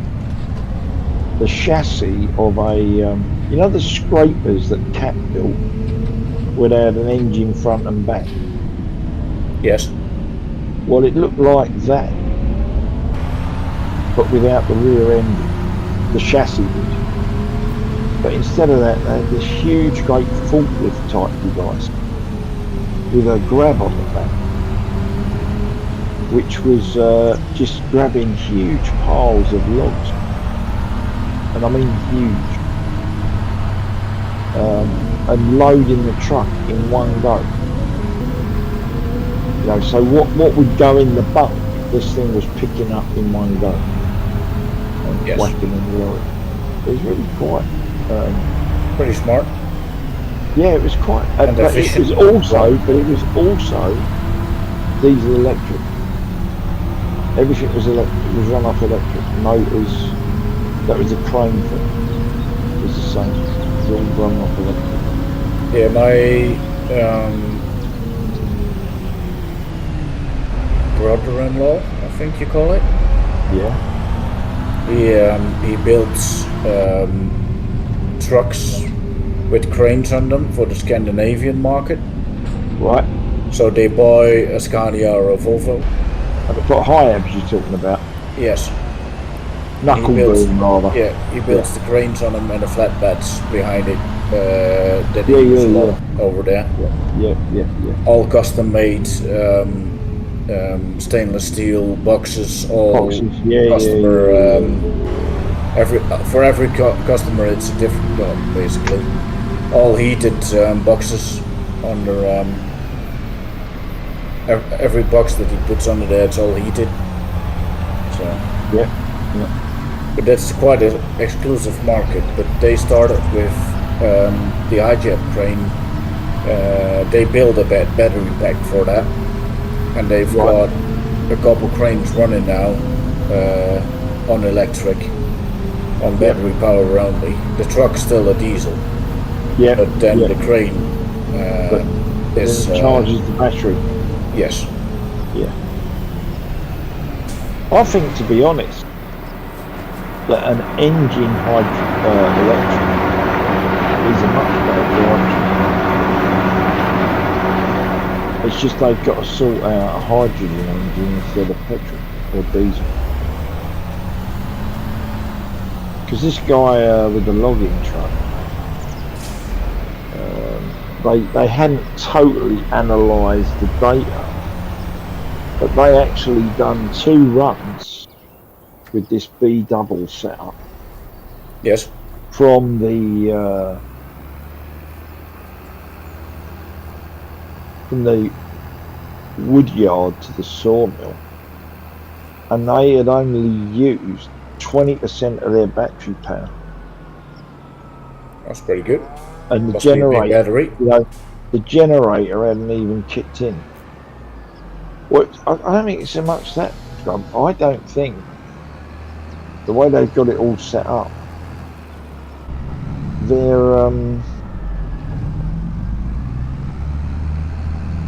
Speaker 6: the chassis of a, you know, the scrapers that Cat built, where they had an engine front and back.
Speaker 1: Yes.
Speaker 6: Well, it looked like that, but without the rear engine. The chassis did. But instead of that, they had this huge, great forklift type device with a grab on the back, which was just grabbing huge piles of logs, and I mean huge, and loading the truck in one go. You know, so what would go in the bunk, this thing was picking up in one go and whacking in the lorry. It was really quite
Speaker 1: pretty smart.
Speaker 6: Yeah, it was quite.
Speaker 1: And
Speaker 6: but it was also diesel electric. Everything was electric. It was run off electric motors. That was a crane thing. It was the same. It was all run off electric.
Speaker 1: Yeah, my brother-in-law, I think you call it.
Speaker 6: Yeah.
Speaker 1: He builds trucks with cranes on them for the Scandinavian market.
Speaker 6: Right.
Speaker 1: So they buy a Scania or a Volvo.
Speaker 6: And the high-abs you're talking about?
Speaker 1: Yes.
Speaker 6: Knuckle boom, rather.
Speaker 1: Yeah, he builds the cranes on them and the flatbeds behind it that he
Speaker 6: Yeah,
Speaker 1: uses a lot over there.
Speaker 6: Yeah.
Speaker 1: All custom made stainless steel boxes, all
Speaker 6: Boxes, yeah,
Speaker 1: customer.
Speaker 6: yeah.
Speaker 1: For every customer, it's a different. Well, basically, all heated boxes under every box that he puts under there. It's all heated. So
Speaker 6: Yeah.
Speaker 1: but that's quite an exclusive market. But they started with the iJet crane. They build a battery pack for that, and they've
Speaker 6: Right.
Speaker 1: got a couple cranes running now on electric, on battery power only. The truck's still a diesel,
Speaker 6: Yeah.
Speaker 1: but then
Speaker 6: yeah.
Speaker 1: the crane
Speaker 6: But
Speaker 1: is
Speaker 6: Then it charges the battery.
Speaker 1: yes.
Speaker 6: Yeah. I think, to be honest, that an engine electric is a much better drive. It's just they've got to sort out a hydrogen engine instead of petrol or diesel. Because this guy with the logging truck, they hadn't totally analysed the data, but they actually done 2 runs with this B double setup
Speaker 1: Yes.
Speaker 6: from the wood yard to the sawmill, and they had only used 20% of their battery power.
Speaker 1: That's pretty good.
Speaker 6: And the
Speaker 1: Must be a big
Speaker 6: generator,
Speaker 1: battery.
Speaker 6: the generator hadn't even kicked in. Well, I don't think it's so much that, Trump. I don't think the way they've got it all set up, they're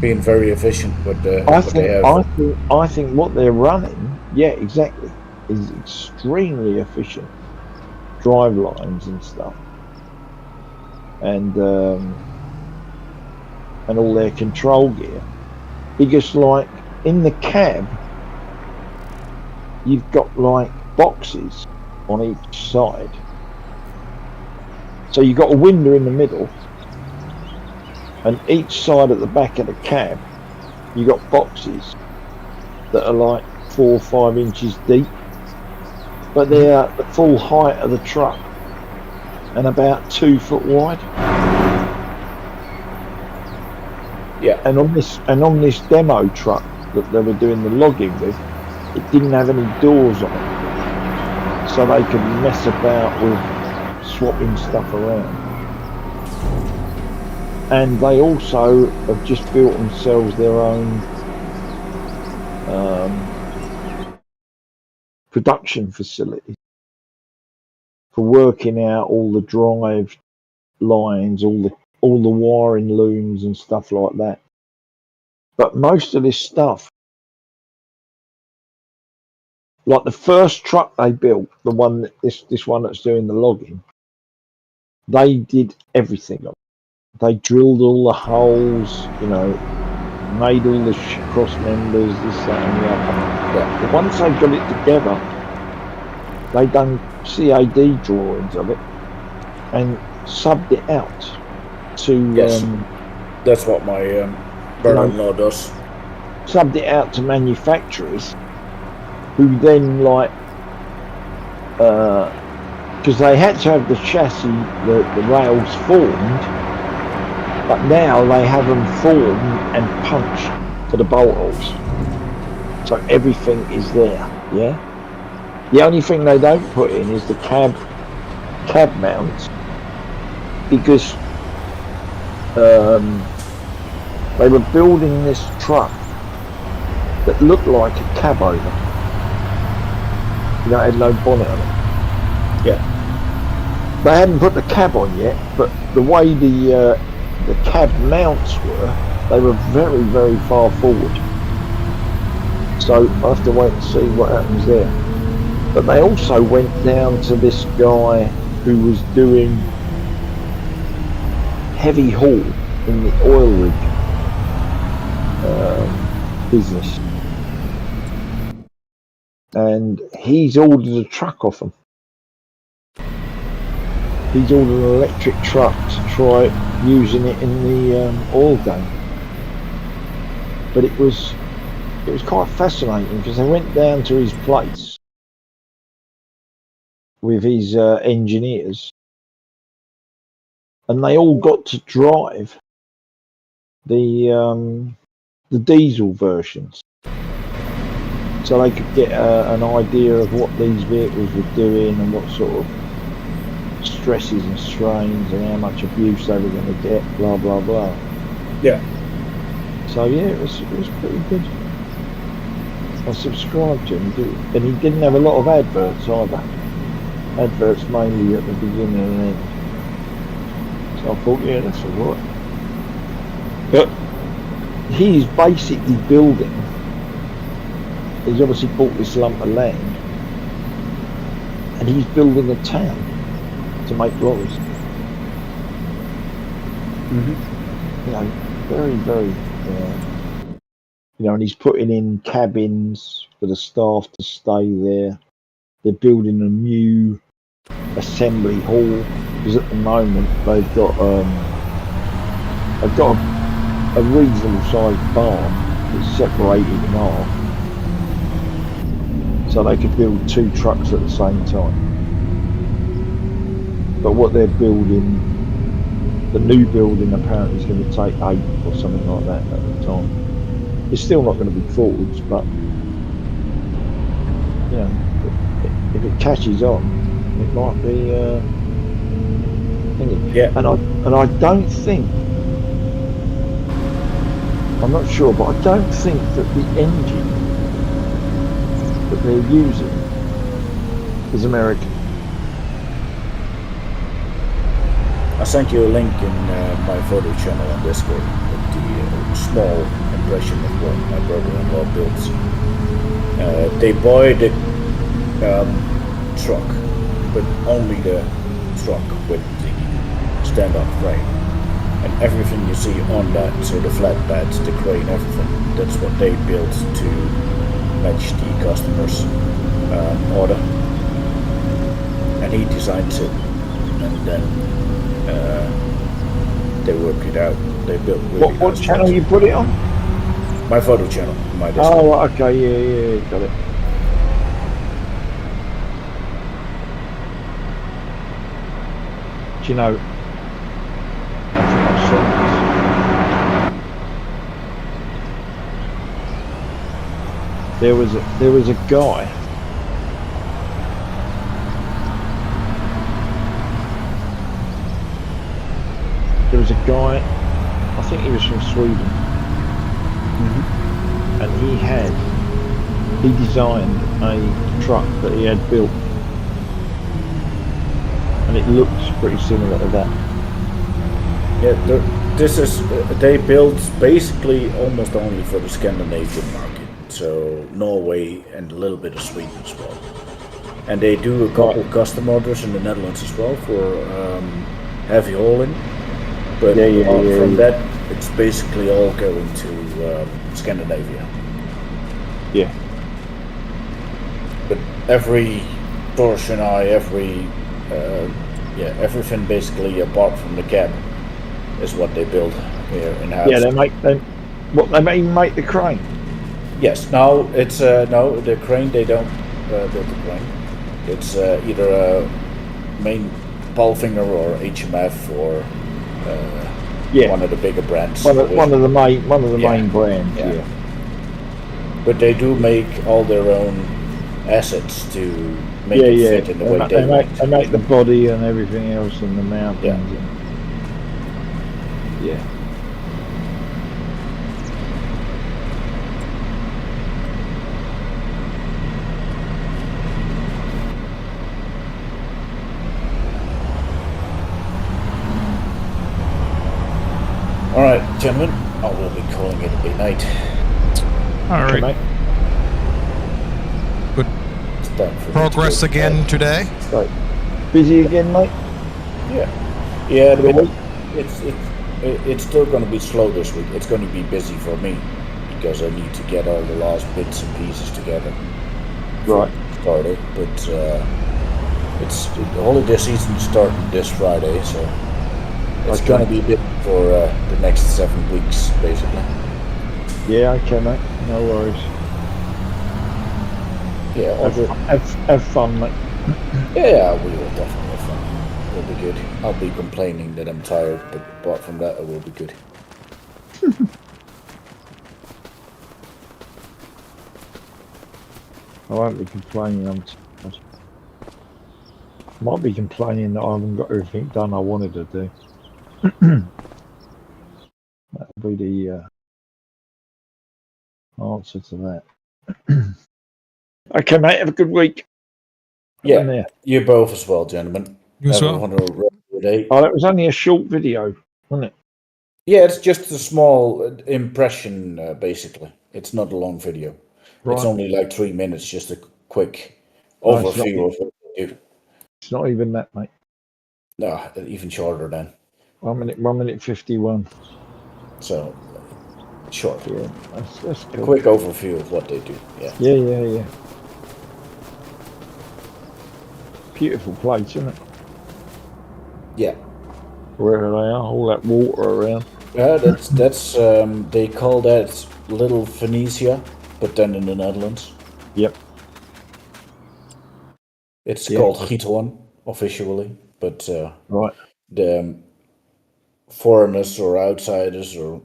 Speaker 1: Being very efficient with what they have.
Speaker 6: I think what they're running, yeah, exactly, is extremely efficient drive lines and stuff, and all their control gear. Because like in the cab, you've got like boxes on each side. So you've got a window in the middle, and each side at the back of the cab, you've got boxes that are like 4 or 5 inches deep, but they're the full height of the truck and about 2 foot wide.
Speaker 1: Yeah.
Speaker 6: And on this demo truck that they were doing the logging with, it didn't have any doors on it, so they could mess about with swapping stuff around. And they also have just built themselves their own production facility for working out all the drive lines, all the wiring looms and stuff like that. But most of this stuff, like the first truck they built, the one that this one that's doing the logging, they did everything. They drilled all the holes, made all the cross members, this, that, and the other. But once they got it together, they done CAD drawings of it and subbed it out to.
Speaker 1: Yes. That's what my brother-in-law does.
Speaker 6: Subbed it out to manufacturers, who then because they had to have the chassis, the rails formed, but now they have them formed and punched for the bolt holes, so everything is there. Yeah, the only thing they don't put in is the cab mounts, because they were building this truck that looked like a cab over. It had no bonnet on it.
Speaker 1: Yeah.
Speaker 6: They hadn't put the cab on yet, but the way the cab mounts were, they were very, very far forward. So I have to wait and see what happens there. But they also went down to this guy who was doing heavy haul in the oil rig business. And he's ordered a truck off them. He's ordered an electric truck to try using it in the oil game. But it was it was quite fascinating because they went down to his place with his engineers, and they all got to drive the diesel versions, so they could get an idea of what these vehicles were doing and what sort of stresses and strains and how much abuse they were going to get, blah blah blah.
Speaker 1: Yeah.
Speaker 6: So yeah, it was pretty good. I subscribed to him, and he didn't have a lot of adverts either. Adverts mainly at the beginning and end. So I thought, yeah, that's all right. But he's basically building. He's obviously bought this lump of land, and he's building a town to make lorries.
Speaker 1: Mm-hmm.
Speaker 6: You know, very, very. You know, and he's putting in cabins for the staff to stay there. They're building a new assembly hall because at the moment they've got a reasonable sized barn that's separated in half, so they could build 2 trucks at the same time. But what they're building, the new building apparently is going to take 8 or something like that at the time. It's still not going to be Fords, but you know, if it catches on, it might be thingy.
Speaker 1: Yeah.
Speaker 6: And I don't think, I'm not sure, but I don't think that the engine that they're using is American.
Speaker 1: I sent you a link in my photo channel on Discord with the small impression of what my brother-in-law builds. They buy the truck, but only the truck with the stand-up frame. And everything you see on that, so the flatbeds, the crane, everything, that's what they built to match the customer's order. And he designs it, and then they work it out. They built really
Speaker 6: What
Speaker 1: nice
Speaker 6: channel
Speaker 1: trucks.
Speaker 6: you put it on?
Speaker 1: My photo channel, my Discord.
Speaker 6: Oh, okay, yeah, got it. Do you know, I think I've seen this. There was a guy. There was a guy, I think he was from Sweden, and he designed a truck that he had built, and it looks pretty similar to that.
Speaker 1: Yeah, this is they build basically almost only for the Scandinavian market, so Norway and a little bit of Sweden as well. And they do a couple custom orders in the Netherlands as well for heavy hauling. But from that, it's basically all going to Scandinavia.
Speaker 6: Yeah.
Speaker 1: But every torsion eye, everything basically apart from the cab is what they build here in house.
Speaker 6: Yeah, they make the crane.
Speaker 1: Yes. No, it's no the crane. They don't build the crane. It's either a main Palfinger or HMF or one of the bigger brands.
Speaker 6: One of the main brands. Yeah.
Speaker 1: But they do make all their own assets to make it fit in the way they want.
Speaker 6: They make the body and everything else and the mountings. Yeah.
Speaker 1: Alright, gentlemen, I will be calling it a night.
Speaker 2: Alright.
Speaker 6: Mate.
Speaker 2: Good
Speaker 1: It's time for
Speaker 2: progress
Speaker 1: me to go to
Speaker 2: again
Speaker 1: bed.
Speaker 2: today.
Speaker 6: Right. Busy again, mate?
Speaker 1: Yeah,
Speaker 6: For the week?
Speaker 1: it's still going to be slow this week. It's going to be busy for me because I need to get all the last bits and pieces together.
Speaker 6: Right.
Speaker 1: Started, but it's the holiday season starting this Friday, so it's
Speaker 6: Okay.
Speaker 1: going to be a bit for the next 7 weeks, basically.
Speaker 6: Yeah, okay, mate. No worries.
Speaker 1: Yeah, all good.
Speaker 6: Have fun, mate.
Speaker 1: Yeah, we will definitely have fun. It'll be good. I'll be complaining that I'm tired, but apart from that, it will be good.
Speaker 6: I won't be complaining. Might be complaining that I haven't got everything done I wanted to do. That'll be the answer to that. Okay, mate. Have a good week.
Speaker 1: Yeah,
Speaker 6: There.
Speaker 1: you both as well, gentlemen.
Speaker 2: You as
Speaker 1: Have a
Speaker 2: well.
Speaker 1: wonderful rest of your day.
Speaker 6: Oh, that was only a short video, wasn't it?
Speaker 1: Yeah, it's just a small impression, basically. It's not a long video. It's
Speaker 6: Right.
Speaker 1: only like 3 minutes, just a quick
Speaker 6: No,
Speaker 1: overview of what we do.
Speaker 6: it's not even that, mate.
Speaker 1: No, even shorter then.
Speaker 6: 1 minute 51.
Speaker 1: So, short.
Speaker 6: Yeah, that's
Speaker 1: A
Speaker 6: cool.
Speaker 1: quick overview of what they do. Yeah.
Speaker 6: Yeah. Beautiful place, isn't it?
Speaker 1: Yeah.
Speaker 6: Where they are, all that water around.
Speaker 1: Yeah, that's they call that Little Venetia, but then in the Netherlands.
Speaker 6: Yep.
Speaker 1: It's
Speaker 6: Yeah.
Speaker 1: called Giethoorn officially, but
Speaker 6: Right.
Speaker 1: the foreigners or outsiders or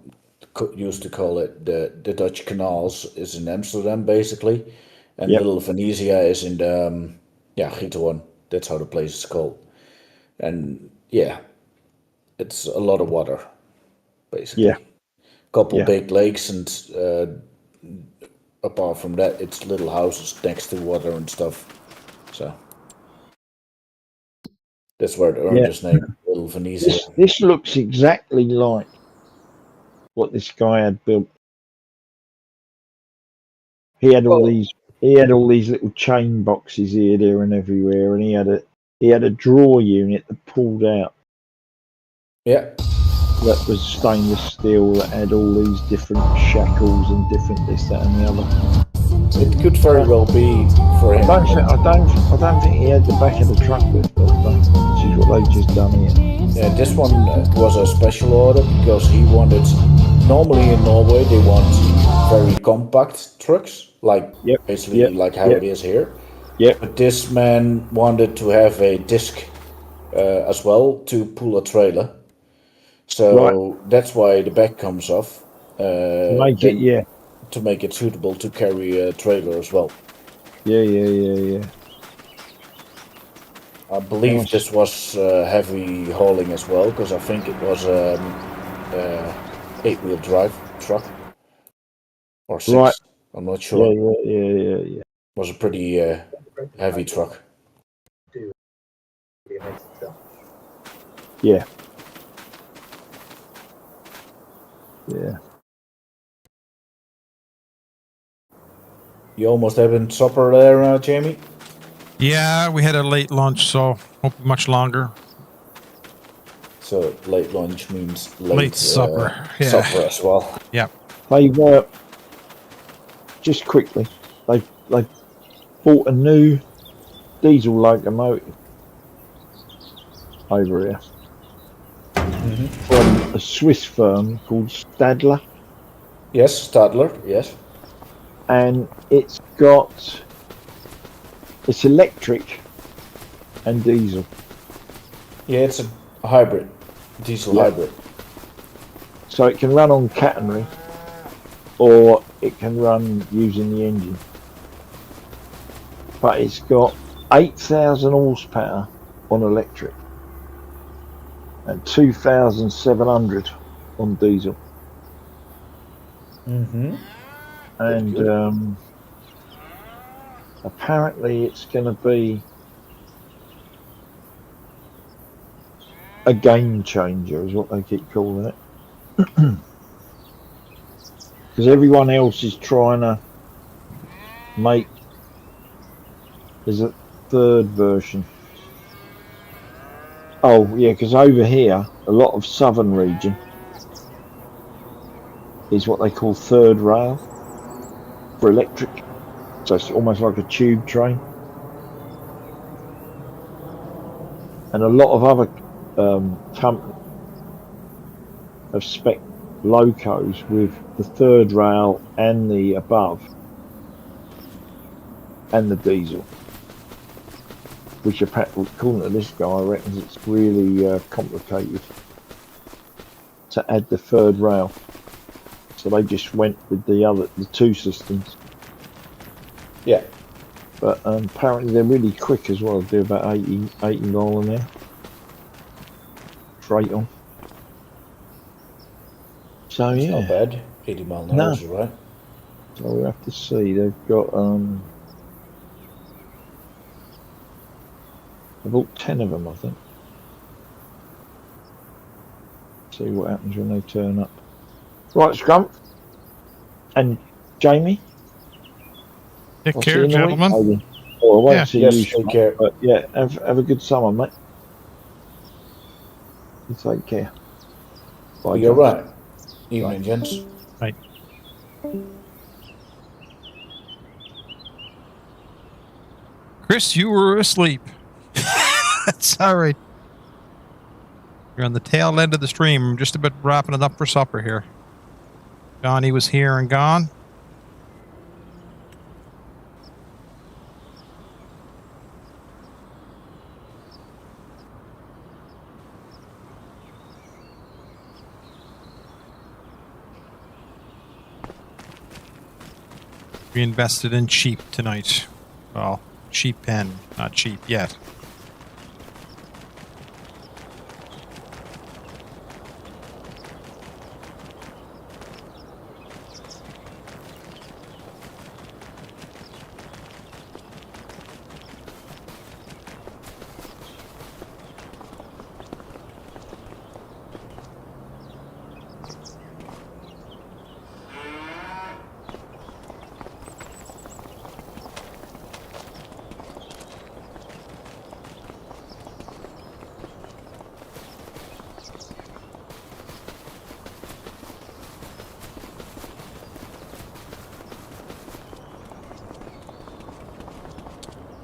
Speaker 1: used to call it the Dutch canals is in Amsterdam basically, and
Speaker 6: Yep.
Speaker 1: Little Venetia is in the Giethoorn. That's how the place is called, and yeah, it's a lot of water basically.
Speaker 6: Yeah.
Speaker 1: Couple
Speaker 6: Yeah.
Speaker 1: big lakes, and apart from that, it's little houses next to water and stuff. So that's where it earned
Speaker 6: Yeah.
Speaker 1: its name, Little Venetia.
Speaker 6: This looks exactly like what this guy had built. He had all these little chain boxes here, there, and everywhere, and he had a drawer unit that pulled out
Speaker 1: Yeah,
Speaker 6: that was stainless steel that had all these different shackles and different this, that, and the other.
Speaker 1: it could very well be for him.
Speaker 6: I don't think he had the back of the truck with it, which is what they've just done here.
Speaker 1: Yeah, this one was a special order because he wanted. Normally in Norway, they want very compact trucks, like
Speaker 6: Yep.
Speaker 1: basically
Speaker 6: Yep.
Speaker 1: like how
Speaker 6: Yep.
Speaker 1: it is here.
Speaker 6: Yep.
Speaker 1: But this man wanted to have a disc as well to pull a trailer.
Speaker 6: Right.
Speaker 1: So that's why the back comes off.
Speaker 6: To make it,
Speaker 1: Then
Speaker 6: yeah.
Speaker 1: to make it suitable to carry a trailer as well.
Speaker 6: Yeah.
Speaker 1: I believe
Speaker 6: Nice.
Speaker 1: this was heavy hauling as well, because I think it was 8-wheel drive truck or 6.
Speaker 6: Right.
Speaker 1: I'm not sure.
Speaker 6: Yeah.
Speaker 1: Was a pretty heavy truck.
Speaker 6: Yeah.
Speaker 1: You almost having supper there, Jamie?
Speaker 2: Yeah, we had a late lunch, so won't be much longer.
Speaker 1: So late lunch means
Speaker 2: Late supper, yeah.
Speaker 1: Supper as well.
Speaker 2: Yeah.
Speaker 6: They've just quickly, they've bought a new diesel locomotive over here from a Swiss firm called Stadler,
Speaker 1: Yes, Stadler. Yes.
Speaker 6: and it's electric and diesel.
Speaker 1: Yeah, it's a hybrid, diesel
Speaker 6: Yeah.
Speaker 1: hybrid.
Speaker 6: So it can run on catenary, or it can run using the engine. But it's got 8,000 horsepower on electric and 2,700 on diesel.
Speaker 1: Mm-hmm.
Speaker 6: And apparently it's going to be a game changer, is what they keep calling it. Because everyone else is trying to make. There's a third version. Oh yeah, because over here, a lot of southern region is what they call third rail for electric. So it's almost like a tube train. And a lot of other companies have spec locos with the third rail and the above and the diesel. Which according to this guy, reckons it's really complicated to add the third rail. So they just went with the two systems.
Speaker 1: Yeah.
Speaker 6: But apparently they're really quick as well. They do about 80 mile an hour. Straight on. So
Speaker 1: It's
Speaker 6: yeah.
Speaker 1: not bad. 80 mile an hour
Speaker 6: No.
Speaker 1: is right.
Speaker 6: So we have to see. They've got I bought 10 of them, I think. See what happens when they turn up. Right, Scrump. And Jamie.
Speaker 2: Take
Speaker 6: I'll see you
Speaker 2: care,
Speaker 6: in a week,
Speaker 2: gentlemen.
Speaker 6: maybe. Or I won't
Speaker 2: Yeah.
Speaker 6: see
Speaker 1: Yes,
Speaker 6: you,
Speaker 1: take
Speaker 6: Scrump,
Speaker 1: care.
Speaker 6: but yeah, have a good summer, mate. You take care. Bye,
Speaker 1: You're
Speaker 6: gents.
Speaker 1: right. Evening, gents.
Speaker 2: Right. Chris, you were asleep. That's all right. You're on the tail end of the stream. I'm just about wrapping it up for supper here. Johnny was here and gone. We invested in sheep tonight. Well, sheep pen, not cheap yet.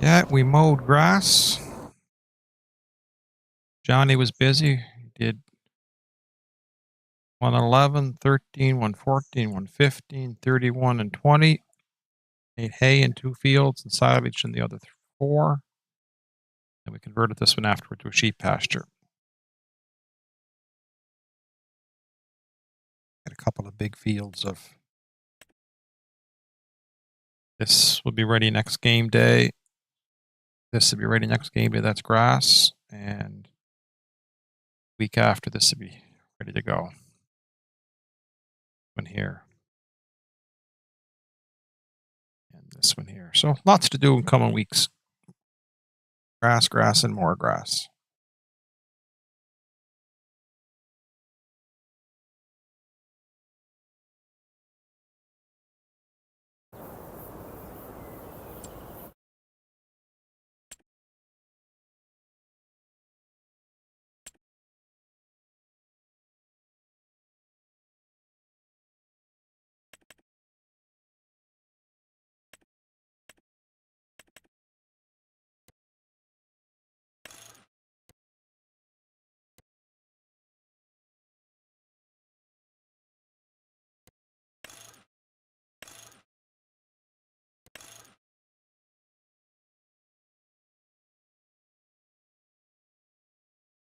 Speaker 2: Yeah, we mowed grass. Johnny was busy. He did 111, 13, 114, 115, 31, and 20. Made hay in 2 fields and silage in the other 4. And we converted this one afterward to a sheep pasture. Got a couple of big fields of. This will be ready next game day. This will be ready next game day. That's grass. And week after, this will be ready to go. One here. And this one here. So lots to do in coming weeks. Grass, grass, and more grass.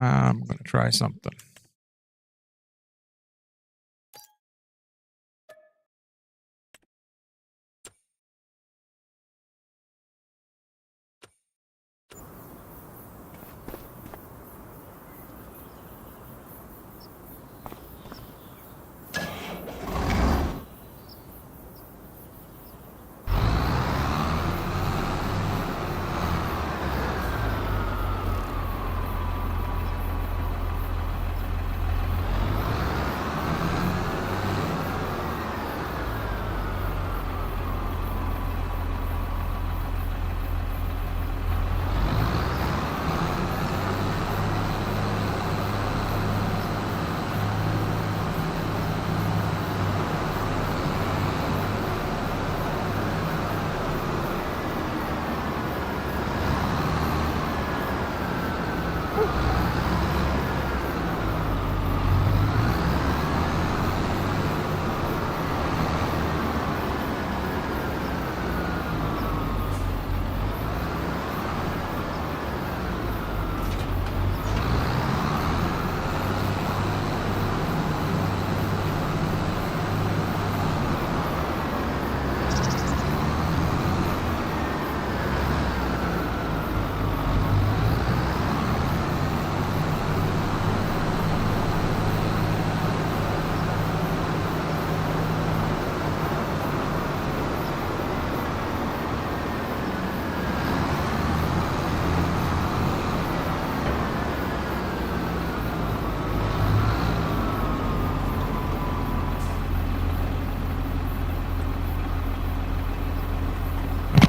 Speaker 2: I'm going to try something.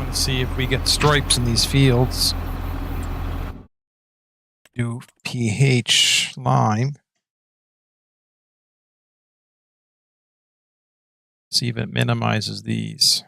Speaker 2: and see if we get stripes in these fields. Do pH line. See if it minimizes these.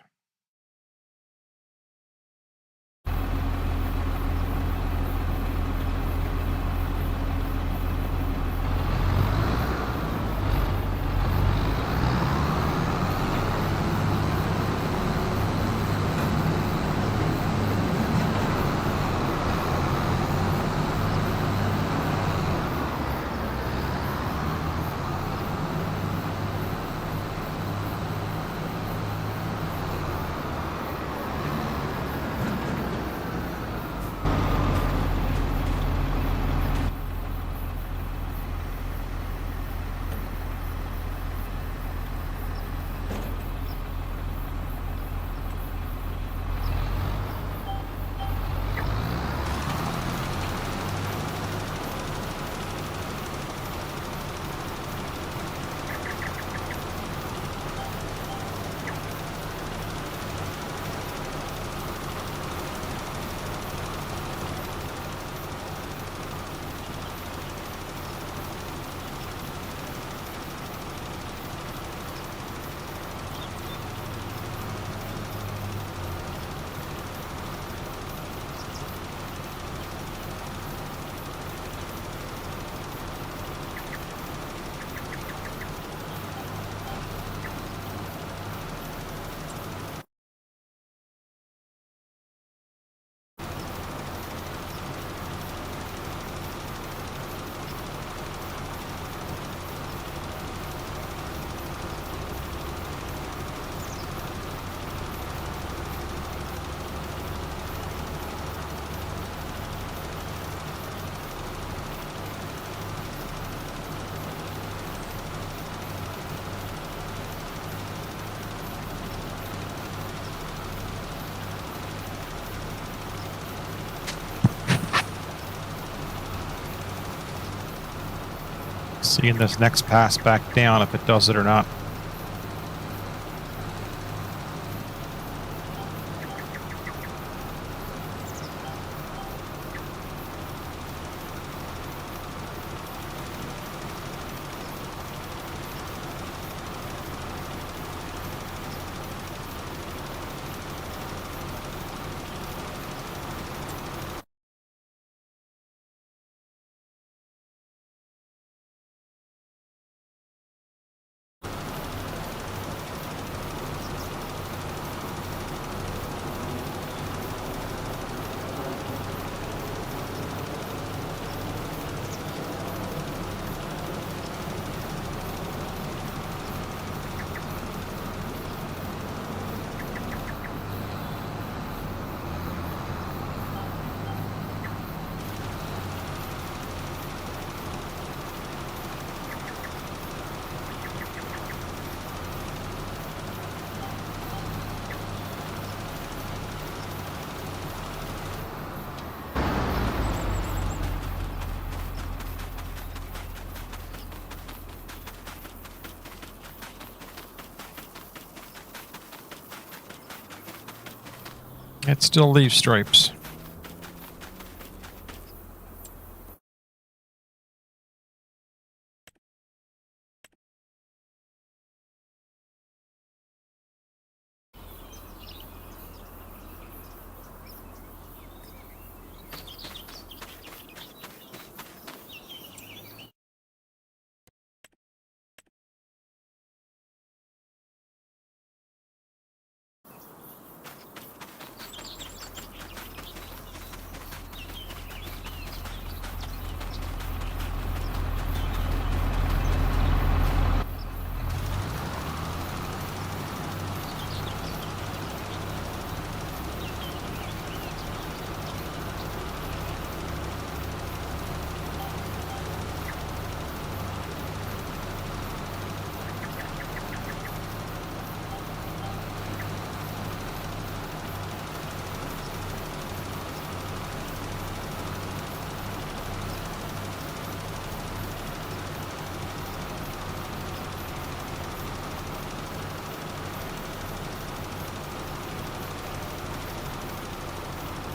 Speaker 2: Seeing this next pass back down if it does it or not. It still leaves stripes.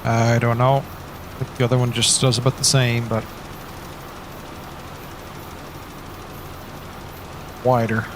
Speaker 2: I don't know. I think the other one just does about the same, but wider.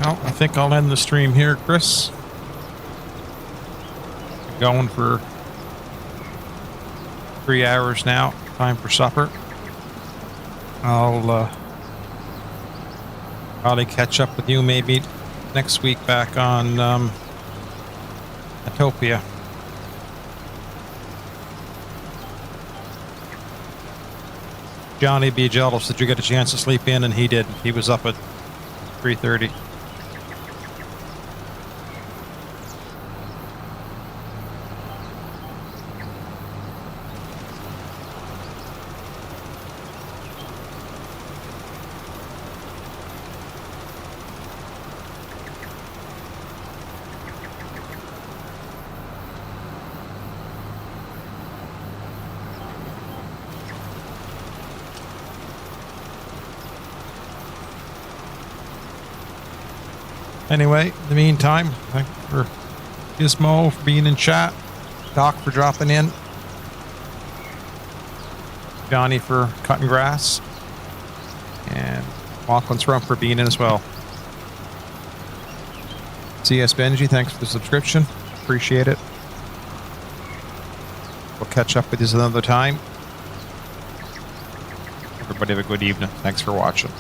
Speaker 2: Well, I think I'll end the stream here, Chris. Going for 3 hours now. Time for supper. I'll probably catch up with you maybe next week back on Atopia. Johnny be jealous that you get a chance to sleep in, and he didn't. He was up at 3:30. Anyway, in the meantime, thank you for Gizmo for being in chat, Doc for dropping in, Johnny for cutting grass, and Lachlan's Rump for being in as well. CS Benji, thanks for the subscription. Appreciate it. We'll catch up with you another time. Everybody have a good evening. Thanks for watching.